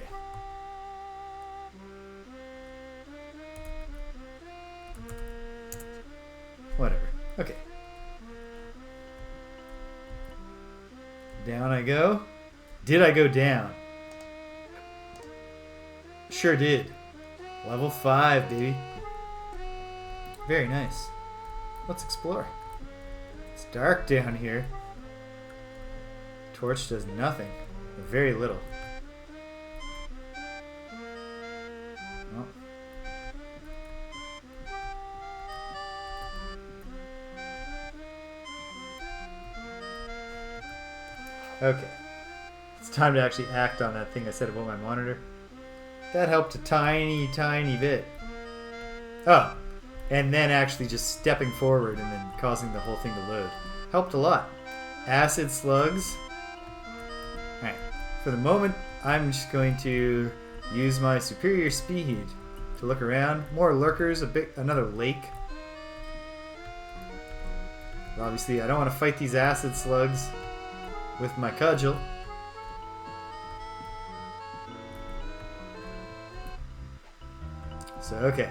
Whatever. Okay. Down I go. Did I go down? Sure did. Level 5, baby. Very nice. Let's explore. It's dark down here. Torch does nothing. Or very little. Well. Okay. It's time to actually act on that thing I said about my monitor. That helped a tiny, tiny bit. Oh, and then actually just stepping forward and then causing the whole thing to load. Helped a lot. Acid slugs. Alright, for the moment, I'm just going to use my superior speed to look around. More lurkers, another lake. But obviously, I don't want to fight these acid slugs with my cudgel. So, okay.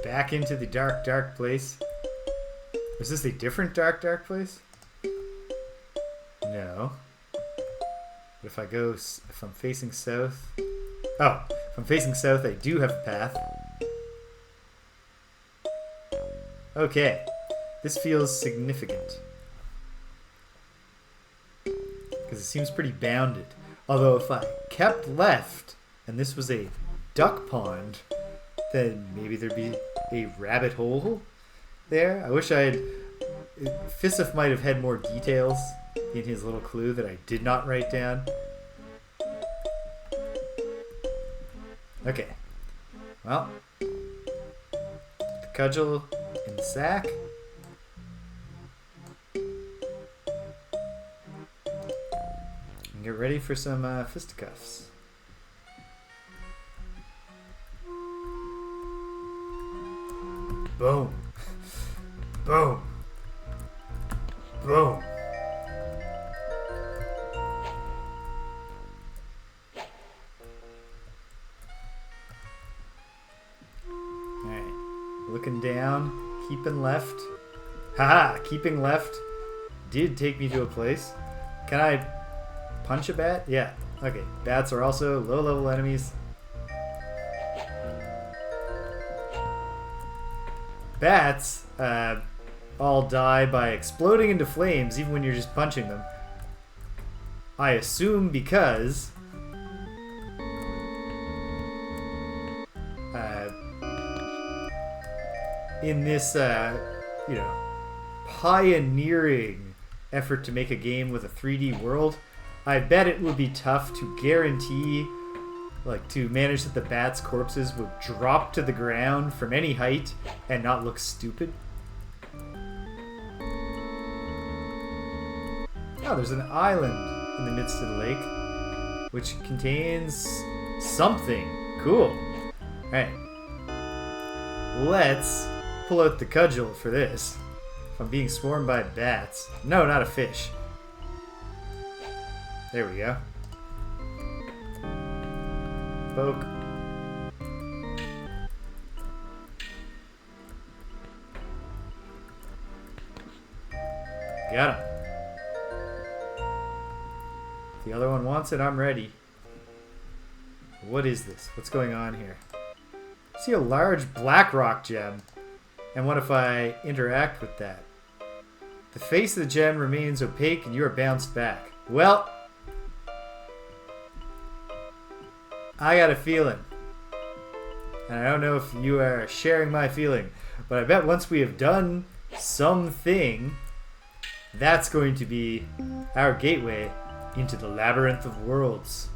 Back into the dark, dark place. Is this a different dark, dark place? No. But if I go, if I'm facing south... Oh, if I'm facing south, I do have a path. Okay. This feels significant. Because it seems pretty bounded. Although if I kept left, and this was a duck pond, then maybe there'd be a rabbit hole there. I wish I had... Fissif might have had more details in his little clue that I did not write down. Okay. Well. The cudgel in the sack. And get ready for some fisticuffs. Boom. Boom. Boom. Alright. Looking down. Keeping left. Haha! Keeping left did take me to a place. Can I punch a bat? Yeah. Okay. Bats are also low-level enemies. Bats all die by exploding into flames even when you're just punching them. I assume because in this pioneering effort to make a game with a 3D world, I bet it would be tough to guarantee, to manage that the bats' corpses would drop to the ground from any height and not look stupid. Oh, there's an island in the midst of the lake, which contains something cool. Alright. Let's pull out the cudgel for this. If I'm being swarmed by bats. No, not a fish. There we go. Poke. Got him. If the other one wants it, I'm ready. What is this? What's going on here? I see a large black rock gem. And what if I interact with that? The face of the gem remains opaque and you are bounced back. Well, I got a feeling. And I don't know if you are sharing my feeling, but I bet once we have done something, that's going to be our gateway into the Labyrinth of Worlds.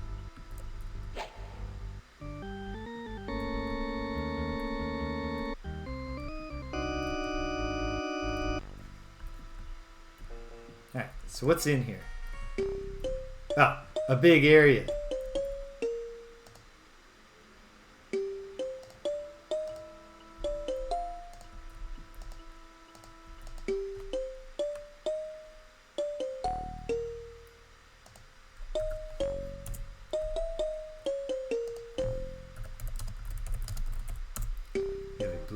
Alright, so what's in here? Oh, a big area.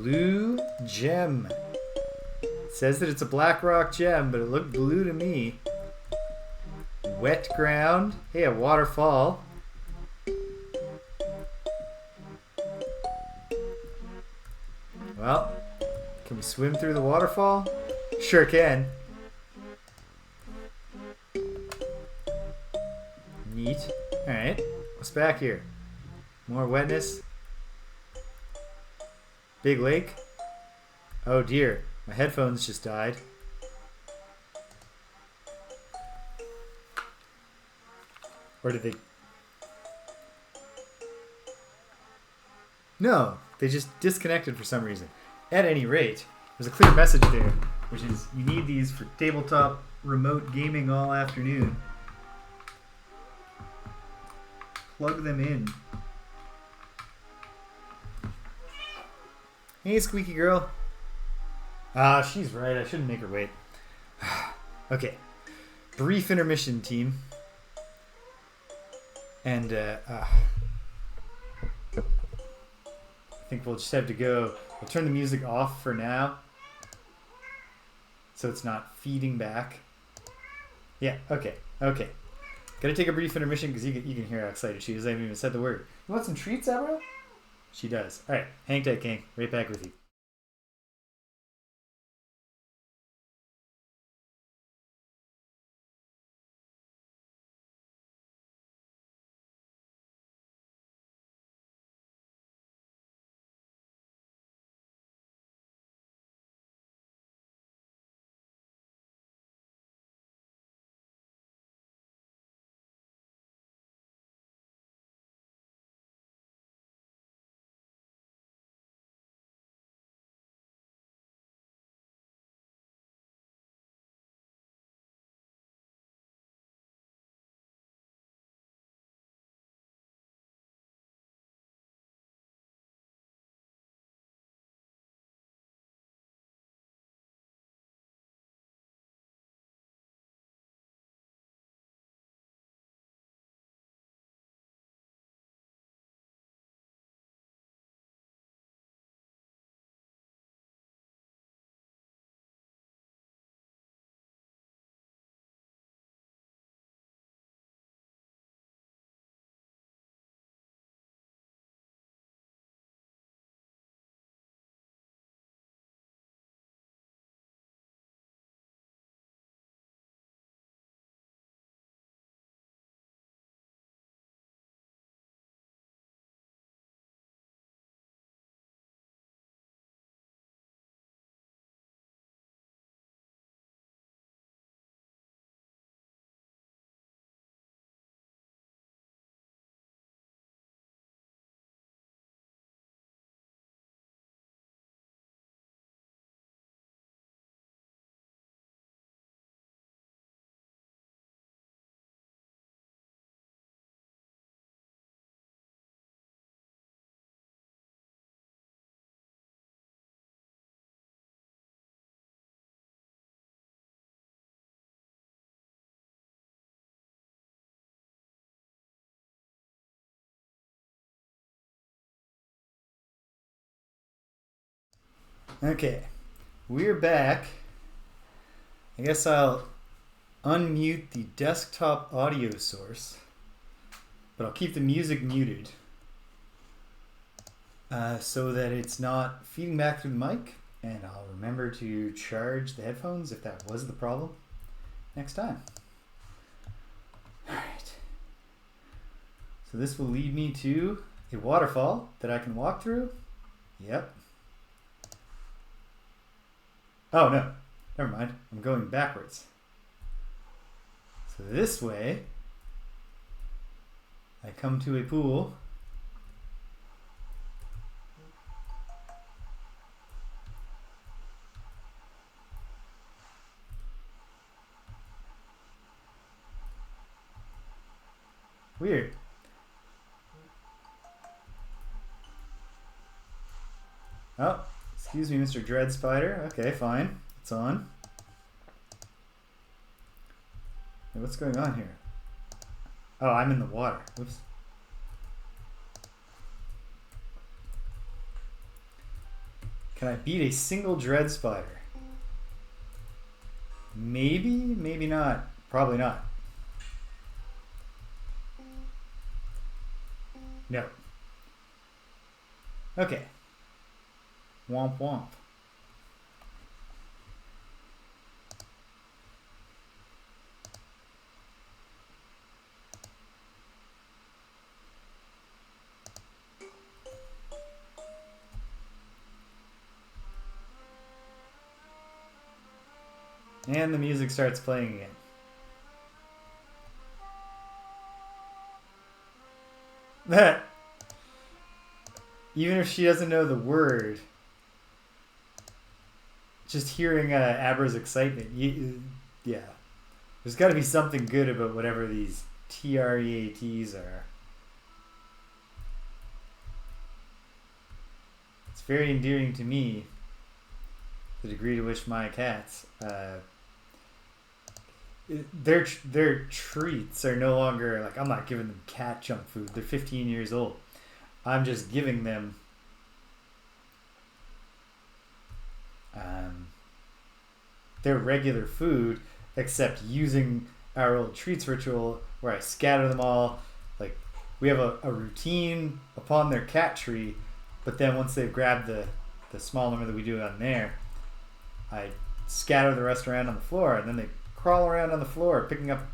blue gem. It says that it's a black rock gem, but it looked blue to me. Wet ground. Hey, a waterfall. Well, can we swim through the waterfall? Sure can. Neat. Alright, what's back here? More wetness. Big lake. Oh dear, my headphones just died. Or did they? No, they just disconnected for some reason. At any rate, there's a clear message there, which is you need these for tabletop remote gaming all afternoon. Plug them in. Hey, squeaky girl. Ah, she's right. I shouldn't make her wait. Okay. Brief intermission, team. And, I think we'll just have to go. We'll turn the music off for now, so it's not feeding back. Yeah, okay. Gotta take a brief intermission because you can hear how excited she is. I haven't even said the word. You want some treats, Abra? She does. Alright, hang tight, King. Right back with you. Okay, we're back. I guess I'll unmute the desktop audio source, but I'll keep the music muted so that it's not feeding back through the mic, and I'll remember to charge the headphones if that was the problem next time. Alright, so this will lead me to a waterfall that I can walk through. Yep. Oh no, never mind. I'm going backwards. So this way, I come to a pool. Weird. Oh. Excuse me, Mr. Dread Spider. Okay, fine. It's on. Hey, what's going on here? Oh, I'm in the water. Whoops. Can I beat a single dread spider? Maybe, maybe not. Probably not. No. Okay. Womp womp. And the music starts playing again. That. Even if she doesn't know the word, just hearing Abra's excitement, yeah. There's got to be something good about whatever these TREATs are. It's very endearing to me, the degree to which my cats, their treats are no longer, like, I'm not giving them cat junk food. They're 15 years old. I'm just giving them their regular food, except using our old treats ritual where I scatter them all. Like, we have a routine upon their cat tree, but then once they've grabbed the small number that we do on there, I scatter the rest around on the floor, and then they crawl around on the floor picking up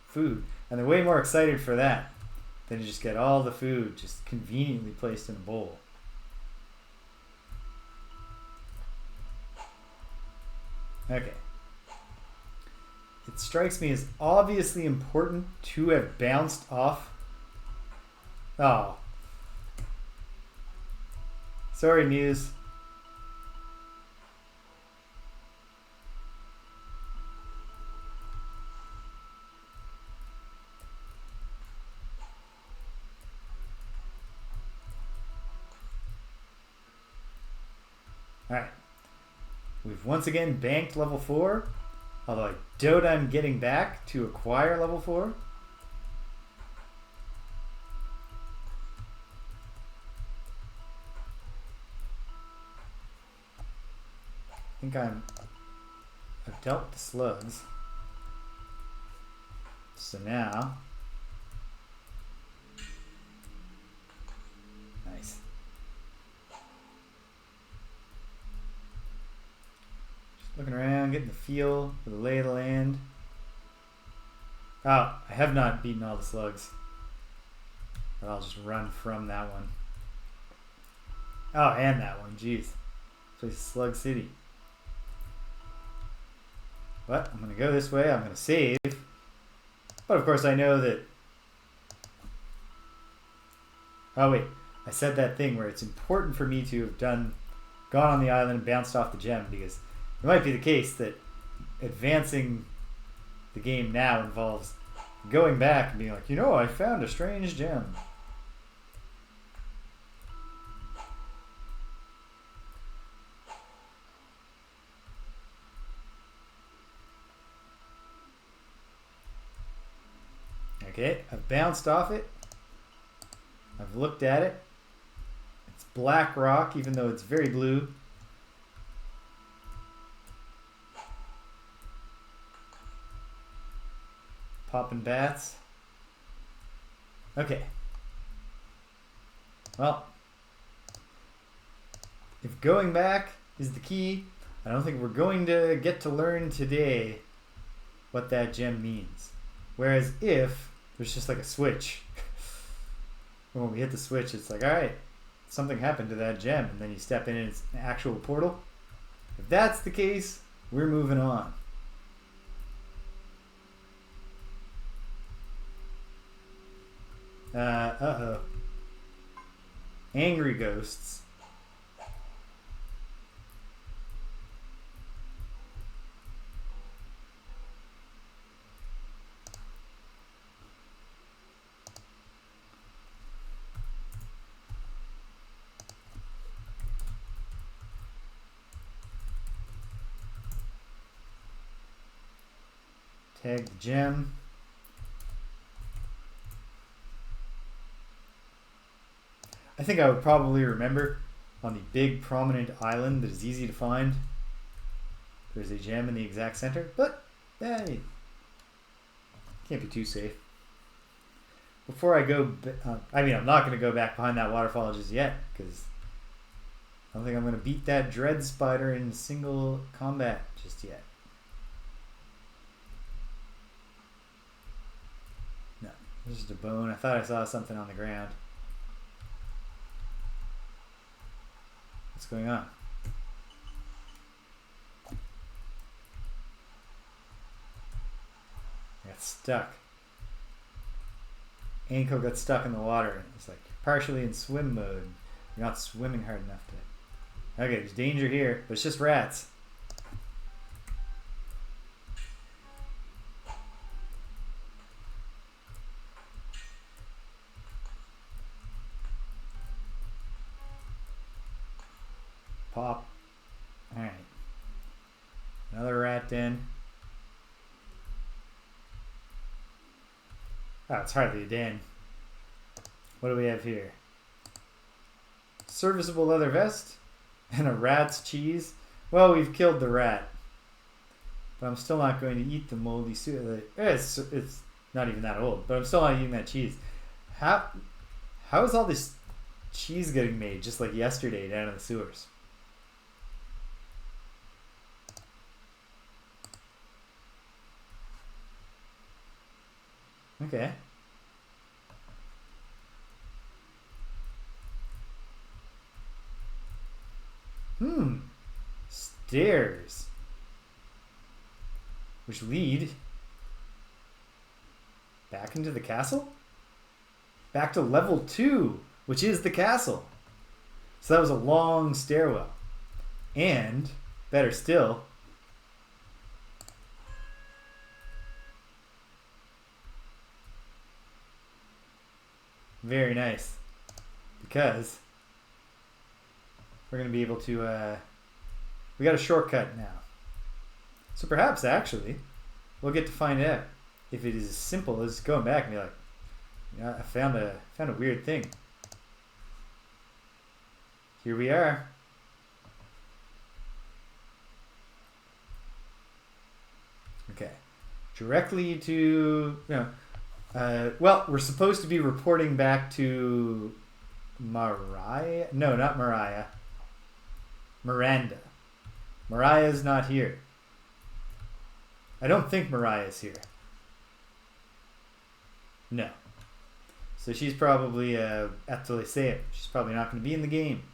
food, and they're way more excited for that than to just get all the food just conveniently placed in a bowl. Okay. It strikes me as obviously important to have bounced off. Oh. Sorry, Muse. Alright. We've once again banked level 4. Although I doubt I'm getting back to acquire level 4. I think I've dealt with the slugs. So now, nice. Looking around, getting the feel for the lay of the land. Oh, I have not beaten all the slugs. But I'll just run from that one. Oh, and that one, jeez. This place is Slug City. But I'm going to go this way, I'm going to save. But of course I know that... Oh wait, I said that thing where it's important for me to have gone on the island and bounced off the gem, because it might be the case that advancing the game now involves going back and being like, you know, I found a strange gem. Okay, I've bounced off it. I've looked at it. It's black rock, even though it's very blue. Popping bats. Okay. Well, if going back is the key, I don't think we're going to get to learn today what that gem means. Whereas if there's just like a switch, when we hit the switch, it's like, alright, something happened to that gem, and then you step in and it's an actual portal. If that's the case, we're moving on. Uh-oh. Angry ghosts. Tag the gem. I think I would probably remember on the big prominent island that is easy to find. There's a gem in the exact center, but hey, can't be too safe. Before I go, I'm not going to go back behind that waterfall just yet, because I don't think I'm going to beat that dread spider in single combat just yet. No, this is just a bone. I thought I saw something on the ground. What's going on? I got stuck. Ankle got stuck in the water. It's like partially in swim mode. You're not swimming hard enough to. Okay, there's danger here, but it's just rats. Pop. Alright. Another rat den. Oh, it's hardly a den. What do we have here? Serviceable leather vest and a rat's cheese. Well, we've killed the rat, but I'm still not going to eat the moldy soup. It's not even that old, but I'm still not eating that cheese. How is all this cheese getting made just like yesterday down in the sewers? Okay. Stairs. Which lead back into the castle? Back to level 2, which is the castle. So that was a long stairwell. And, better still, very nice, because we're going to be able to, we got a shortcut now. So perhaps, actually, we'll get to find out if it is as simple as going back and be like, yeah, I found a weird thing. Here we are. Okay. Directly to, well, we're supposed to be reporting back to Mariah. No, not Mariah. Miranda. Mariah's not here. I don't think Mariah's here. No. So she's probably at the Lyceum. She's probably not going to be in the game.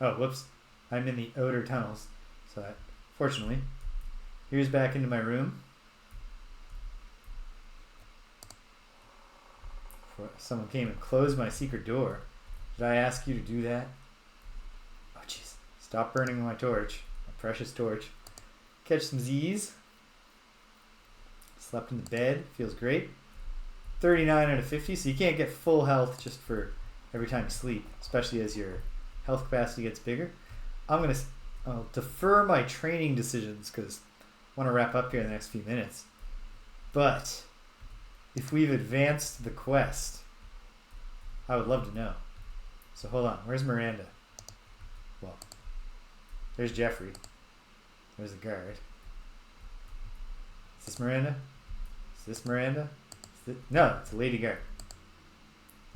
Oh, whoops. I'm in the outer tunnels. So, fortunately, here's back into my room. Someone came and closed my secret door. Did I ask you to do that? Oh, jeez. Stop burning my torch. My precious torch. Catch some Z's. Slept in the bed. Feels great. 39 out of 50, so you can't get full health just for every time you sleep, especially as your health capacity gets bigger. I'll defer my training decisions because I want to wrap up here in the next few minutes. But if we've advanced the quest, I would love to know. So hold on, where's Miranda? Well, there's Jeffrey. There's the guard. Is this Miranda? Is this Miranda? No, it's a lady guard.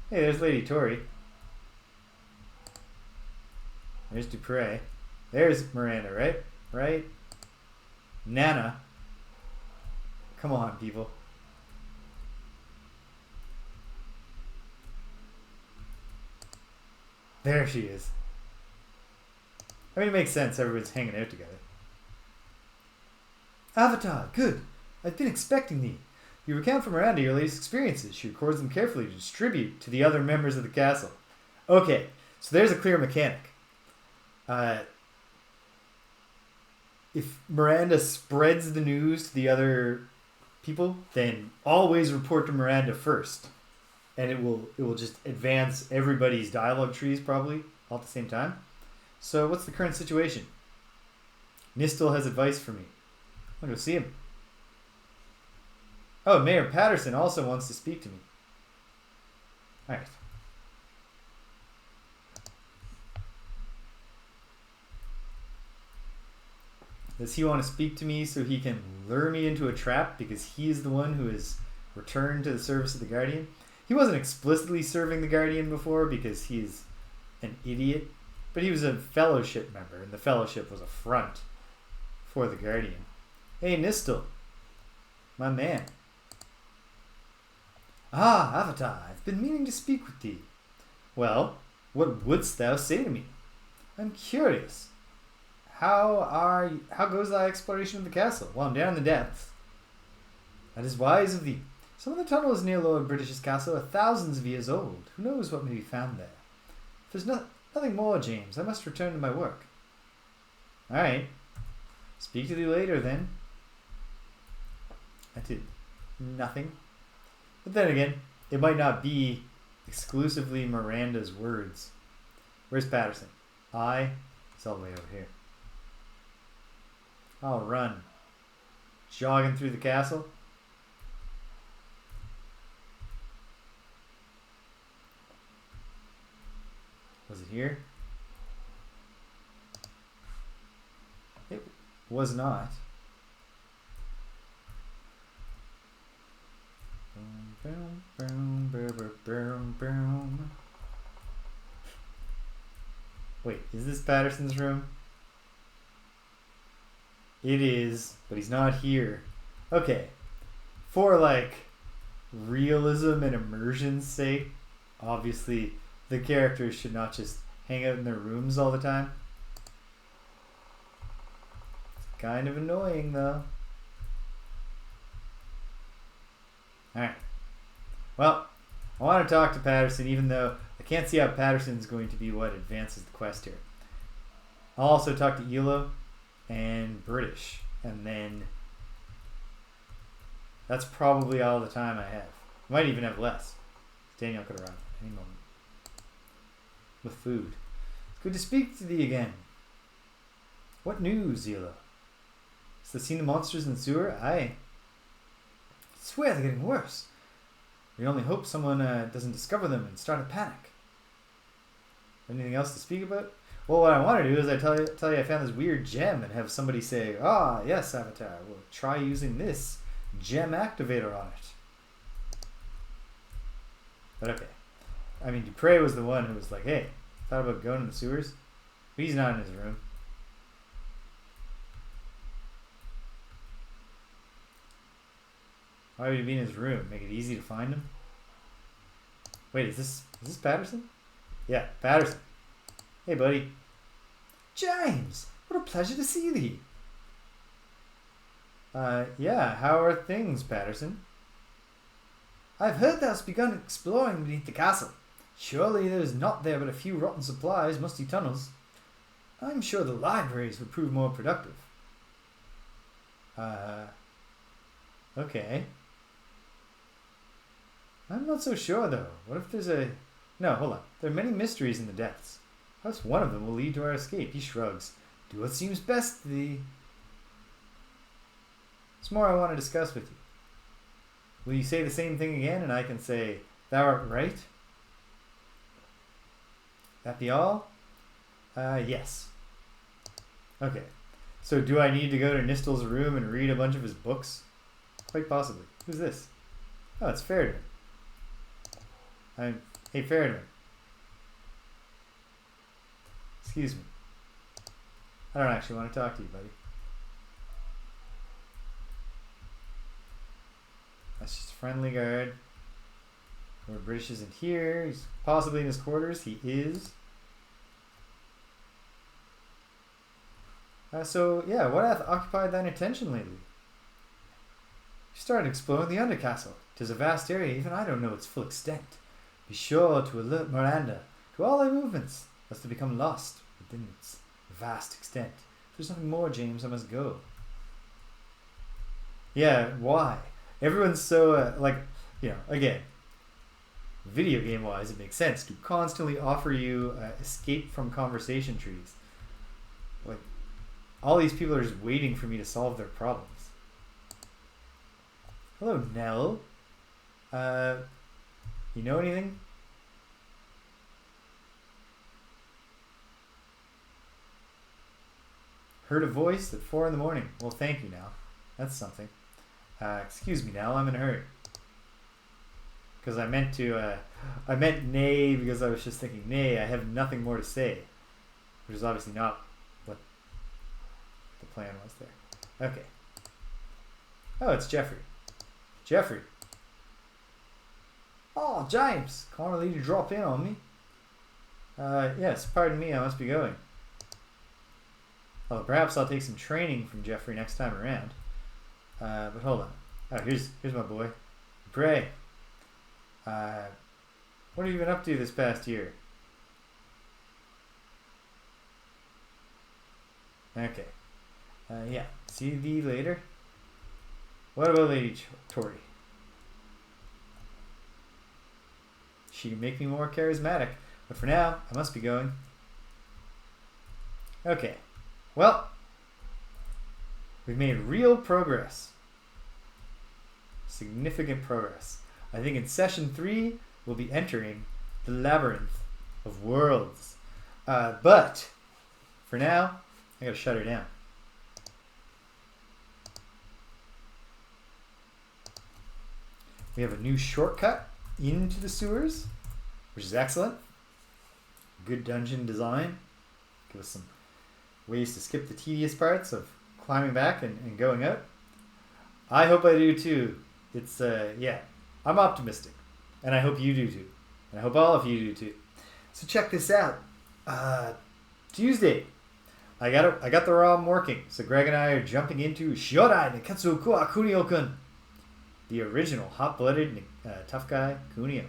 Hey, there's Lady Tori. There's Dupre. There's Miranda, right? Right? Nana. Come on, people. There she is. I mean, it makes sense. Everyone's hanging out together. Avatar, good. I've been expecting thee. You recount from Miranda your latest experiences. She records them carefully to distribute to the other members of the castle. Okay, so there's a clear mechanic. If Miranda spreads the news to the other people, then always report to Miranda first, and it will just advance everybody's dialogue trees probably all at the same time. So what's the current situation? Nistel has advice for me. I'm going to go see him. Oh, Mayor Patterson also wants to speak to me. Alright. Does he want to speak to me so he can lure me into a trap because he is the one who has returned to the service of the Guardian? He wasn't explicitly serving the Guardian before because he's an idiot, but he was a Fellowship member, and the Fellowship was a front for the Guardian. Hey, Nistel. My man. Ah, Avatar, I've been meaning to speak with thee. Well, what wouldst thou say to me? I'm curious. How goes thy exploration of the castle? Well, I'm down in the depths. That is wise of thee. Some of the tunnels near Lord British's castle are thousands of years old. Who knows what may be found there? If there's nothing more, James, I must return to my work. Alright. Speak to thee later, then. I did nothing. But then again, it might not be exclusively Miranda's words. Where's Patterson? It's all the way over here. I'll run. Jogging through the castle. Was it here? It was not. Boom, boom, boom, boom, boom, boom. Wait, is this Patterson's room? It is, but he's not here. Okay. For like realism and immersion's sake, obviously the characters should not just hang out in their rooms all the time. It's kind of annoying though. Alright. Well, I want to talk to Patterson even though I can't see how Patterson's going to be what advances the quest here. I'll also talk to Elo and British, and then that's probably all the time I have. Might even have less. Daniel could arrive at any moment. With food. It's good to speak to thee again. What news, Elo? Has thou seen the monsters in the sewer? I swear they're getting worse. We only hope someone doesn't discover them and start a panic. Anything else to speak about? Well, what I want to do is I tell you I found this weird gem and have somebody say, ah, yes, Avatar, we'll try using this gem activator on it. But okay. I mean, Dupre was the one who was like, hey, thought about going in the sewers? But he's not in his room. Why would he be in his room? Make it easy to find him? Wait, is this Patterson? Yeah, Patterson. Hey, buddy. James, what a pleasure to see thee. Yeah, how are things, Patterson? I've heard thou'st begun exploring beneath the castle. Surely there is not there but a few rotten supplies, musty tunnels. I'm sure the libraries would prove more productive. Okay. I'm not so sure, though. What if there's a... No, hold on. There are many mysteries in the depths. Perhaps one of them will lead to our escape. He shrugs. Do what seems best to thee. There's more I want to discuss with you. Will you say the same thing again, and I can say, thou art right? That be all? Yes. Okay. So do I need to go to Nistel's room and read a bunch of his books? Quite possibly. Who's this? Oh, it's Faradin. Hey, Faradin. Excuse me. I don't actually want to talk to you, buddy. That's just a friendly guard. Lord British isn't here. He's possibly in his quarters. He is. So, yeah, what hath occupied thine attention lately? You started exploring the Undercastle. 'Tis a vast area, even I don't know its full extent. Be sure to alert Miranda to all thy movements, lest they become lost within its vast extent. If there's nothing more, James, I must go. Yeah, why? Everyone's so, again, video game-wise, it makes sense to constantly offer you escape from conversation trees. Like, all these people are just waiting for me to solve their problems. Hello, Nell. You know anything? Heard a voice at 4 in the morning. Well, thank you, Nell. That's something. Excuse me, Nell. I'm in a hurry. Because I meant nay because I was just thinking, nay, I have nothing more to say. Which is obviously not what the plan was there. Okay. Oh, it's Jeffrey. Jeffrey. Oh, James. Calling you to drop in on me. Yes, pardon me, I must be going. Well, perhaps I'll take some training from Jeffrey next time around. But hold on. Oh, here's my boy. Pray. What have you been up to this past year? Okay. Yeah. See thee later. What about Lady Tori? She can make me more charismatic. But for now, I must be going. Okay. Well, we've made real progress. Significant progress. I think in session 3, we'll be entering the Labyrinth of Worlds. But, for now, I gotta shut her down. We have a new shortcut into the sewers, which is excellent. Good dungeon design. Give us some ways to skip the tedious parts of climbing back and going out. I hope I do too. It's, yeah, I'm optimistic. And I hope you do too. And I hope all of you do too. So check this out. Tuesday, I got the ROM working. So Greg and I are jumping into Shodai Neketsu Kua Kunio-kun. The original hot-blooded tough guy Kunio.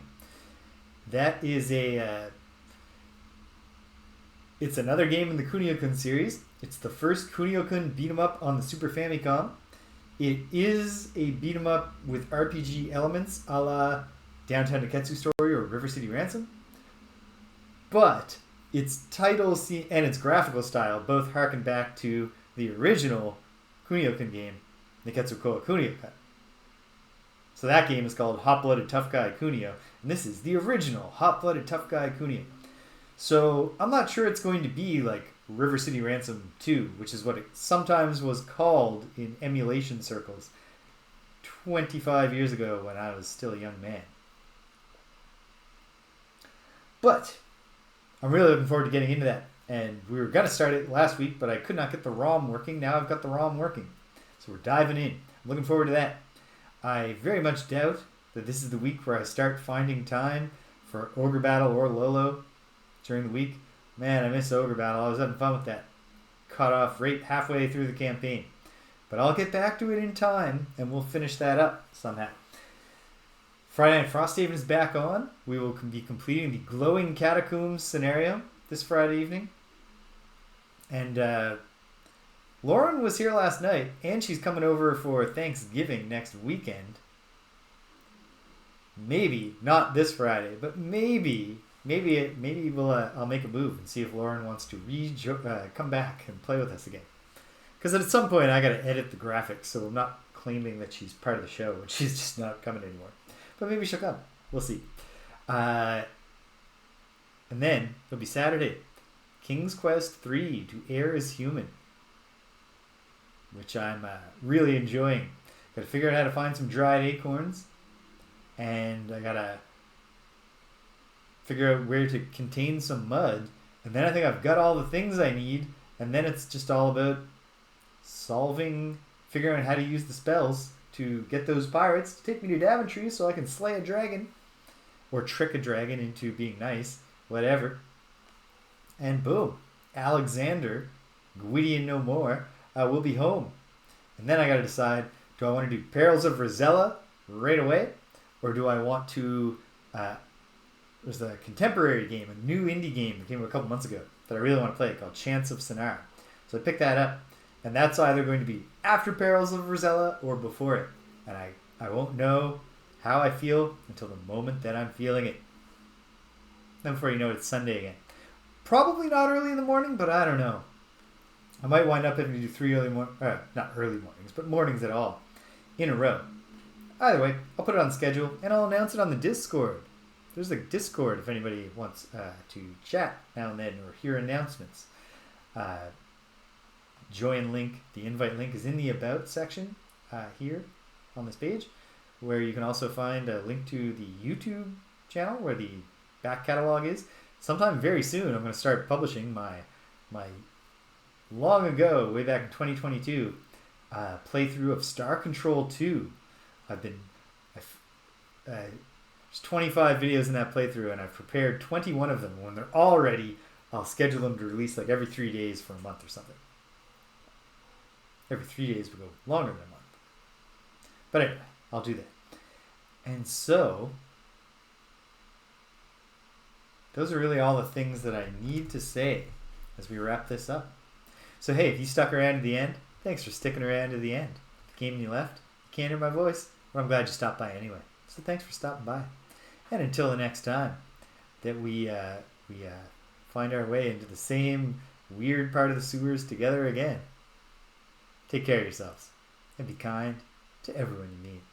That is it's another game in the Kunio-kun series. It's the first Kunio-kun beat-em-up on the Super Famicom. It is a beat-em-up with RPG elements a la Downtown Neketsu Story or River City Ransom. But its title and its graphical style both harken back to the original Kunio-kun game, Neketsu Koa Kunio-kun. So that game is called Hot-Blooded Tough Guy Kunio, and this is the original Hot-Blooded Tough Guy Kunio. So I'm not sure it's going to be like River City Ransom 2, which is what it sometimes was called in emulation circles 25 years ago when I was still a young man. But I'm really looking forward to getting into that. And we were going to start it last week, but I could not get the ROM working. Now I've got the ROM working. So we're diving in. I'm looking forward to that. I very much doubt that this is the week where I start finding time for Ogre Battle or Lolo during the week. Man, I miss Ogre Battle. I was having fun with that. Cut off right halfway through the campaign. But I'll get back to it in time, and we'll finish that up somehow. Friday Night Frosthaven is back on. We will be completing the Glowing Catacombs scenario this Friday evening. And Lauren was here last night, and she's coming over for Thanksgiving next weekend. Maybe, not this Friday, but maybe we'll I'll make a move and see if Lauren wants to come back and play with us again. Because at some point I got to edit the graphics, so I'm not claiming that she's part of the show, and she's just not coming anymore. But maybe she'll come. We'll see. And then it'll be Saturday, King's Quest 3 to Air is Human, which I'm really enjoying. Got to figure out how to find some dried acorns, and I gotta figure out where to contain some mud, and then I think I've got all the things I need, and then it's just all about figuring out how to use the spells to get those pirates to take me to Daventry so I can slay a dragon, or trick a dragon into being nice, whatever. And boom, Alexander, Gwydion no more, will be home. And then I gotta decide, do I want to do Perils of Rosella right away, or do I want to there's a contemporary game, a new indie game that came a couple months ago that I really want to play called Chants of Sonara. So I picked that up, and that's either going to be after Perils of Rosella or before it. And I won't know how I feel until the moment that I'm feeling it. Then before you know it, it's Sunday again. Probably not early in the morning, but I don't know. I might wind up having to do 3 not early mornings, but mornings at all, in a row. Either way, I'll put it on the schedule, and I'll announce it on the Discord. There's a Discord if anybody wants to chat now and then or hear announcements. Join link, the invite link is in the About section here on this page, where you can also find a link to the YouTube channel where the back catalog is. Sometime very soon, I'm going to start publishing my long ago, way back in 2022, playthrough of Star Control 2. There's 25 videos in that playthrough, and I've prepared 21 of them. When they're all ready, I'll schedule them to release like every 3 days for a month or something. Every 3 days will go longer than a month. But anyway, I'll do that. And so, those are really all the things that I need to say as we wrap this up. So hey, if you stuck around to the end, thanks for sticking around to the end. If you came and you left, you can't hear my voice, well, I'm glad you stopped by anyway. So thanks for stopping by. And until the next time that we find our way into the same weird part of the sewers together again, take care of yourselves and be kind to everyone you meet.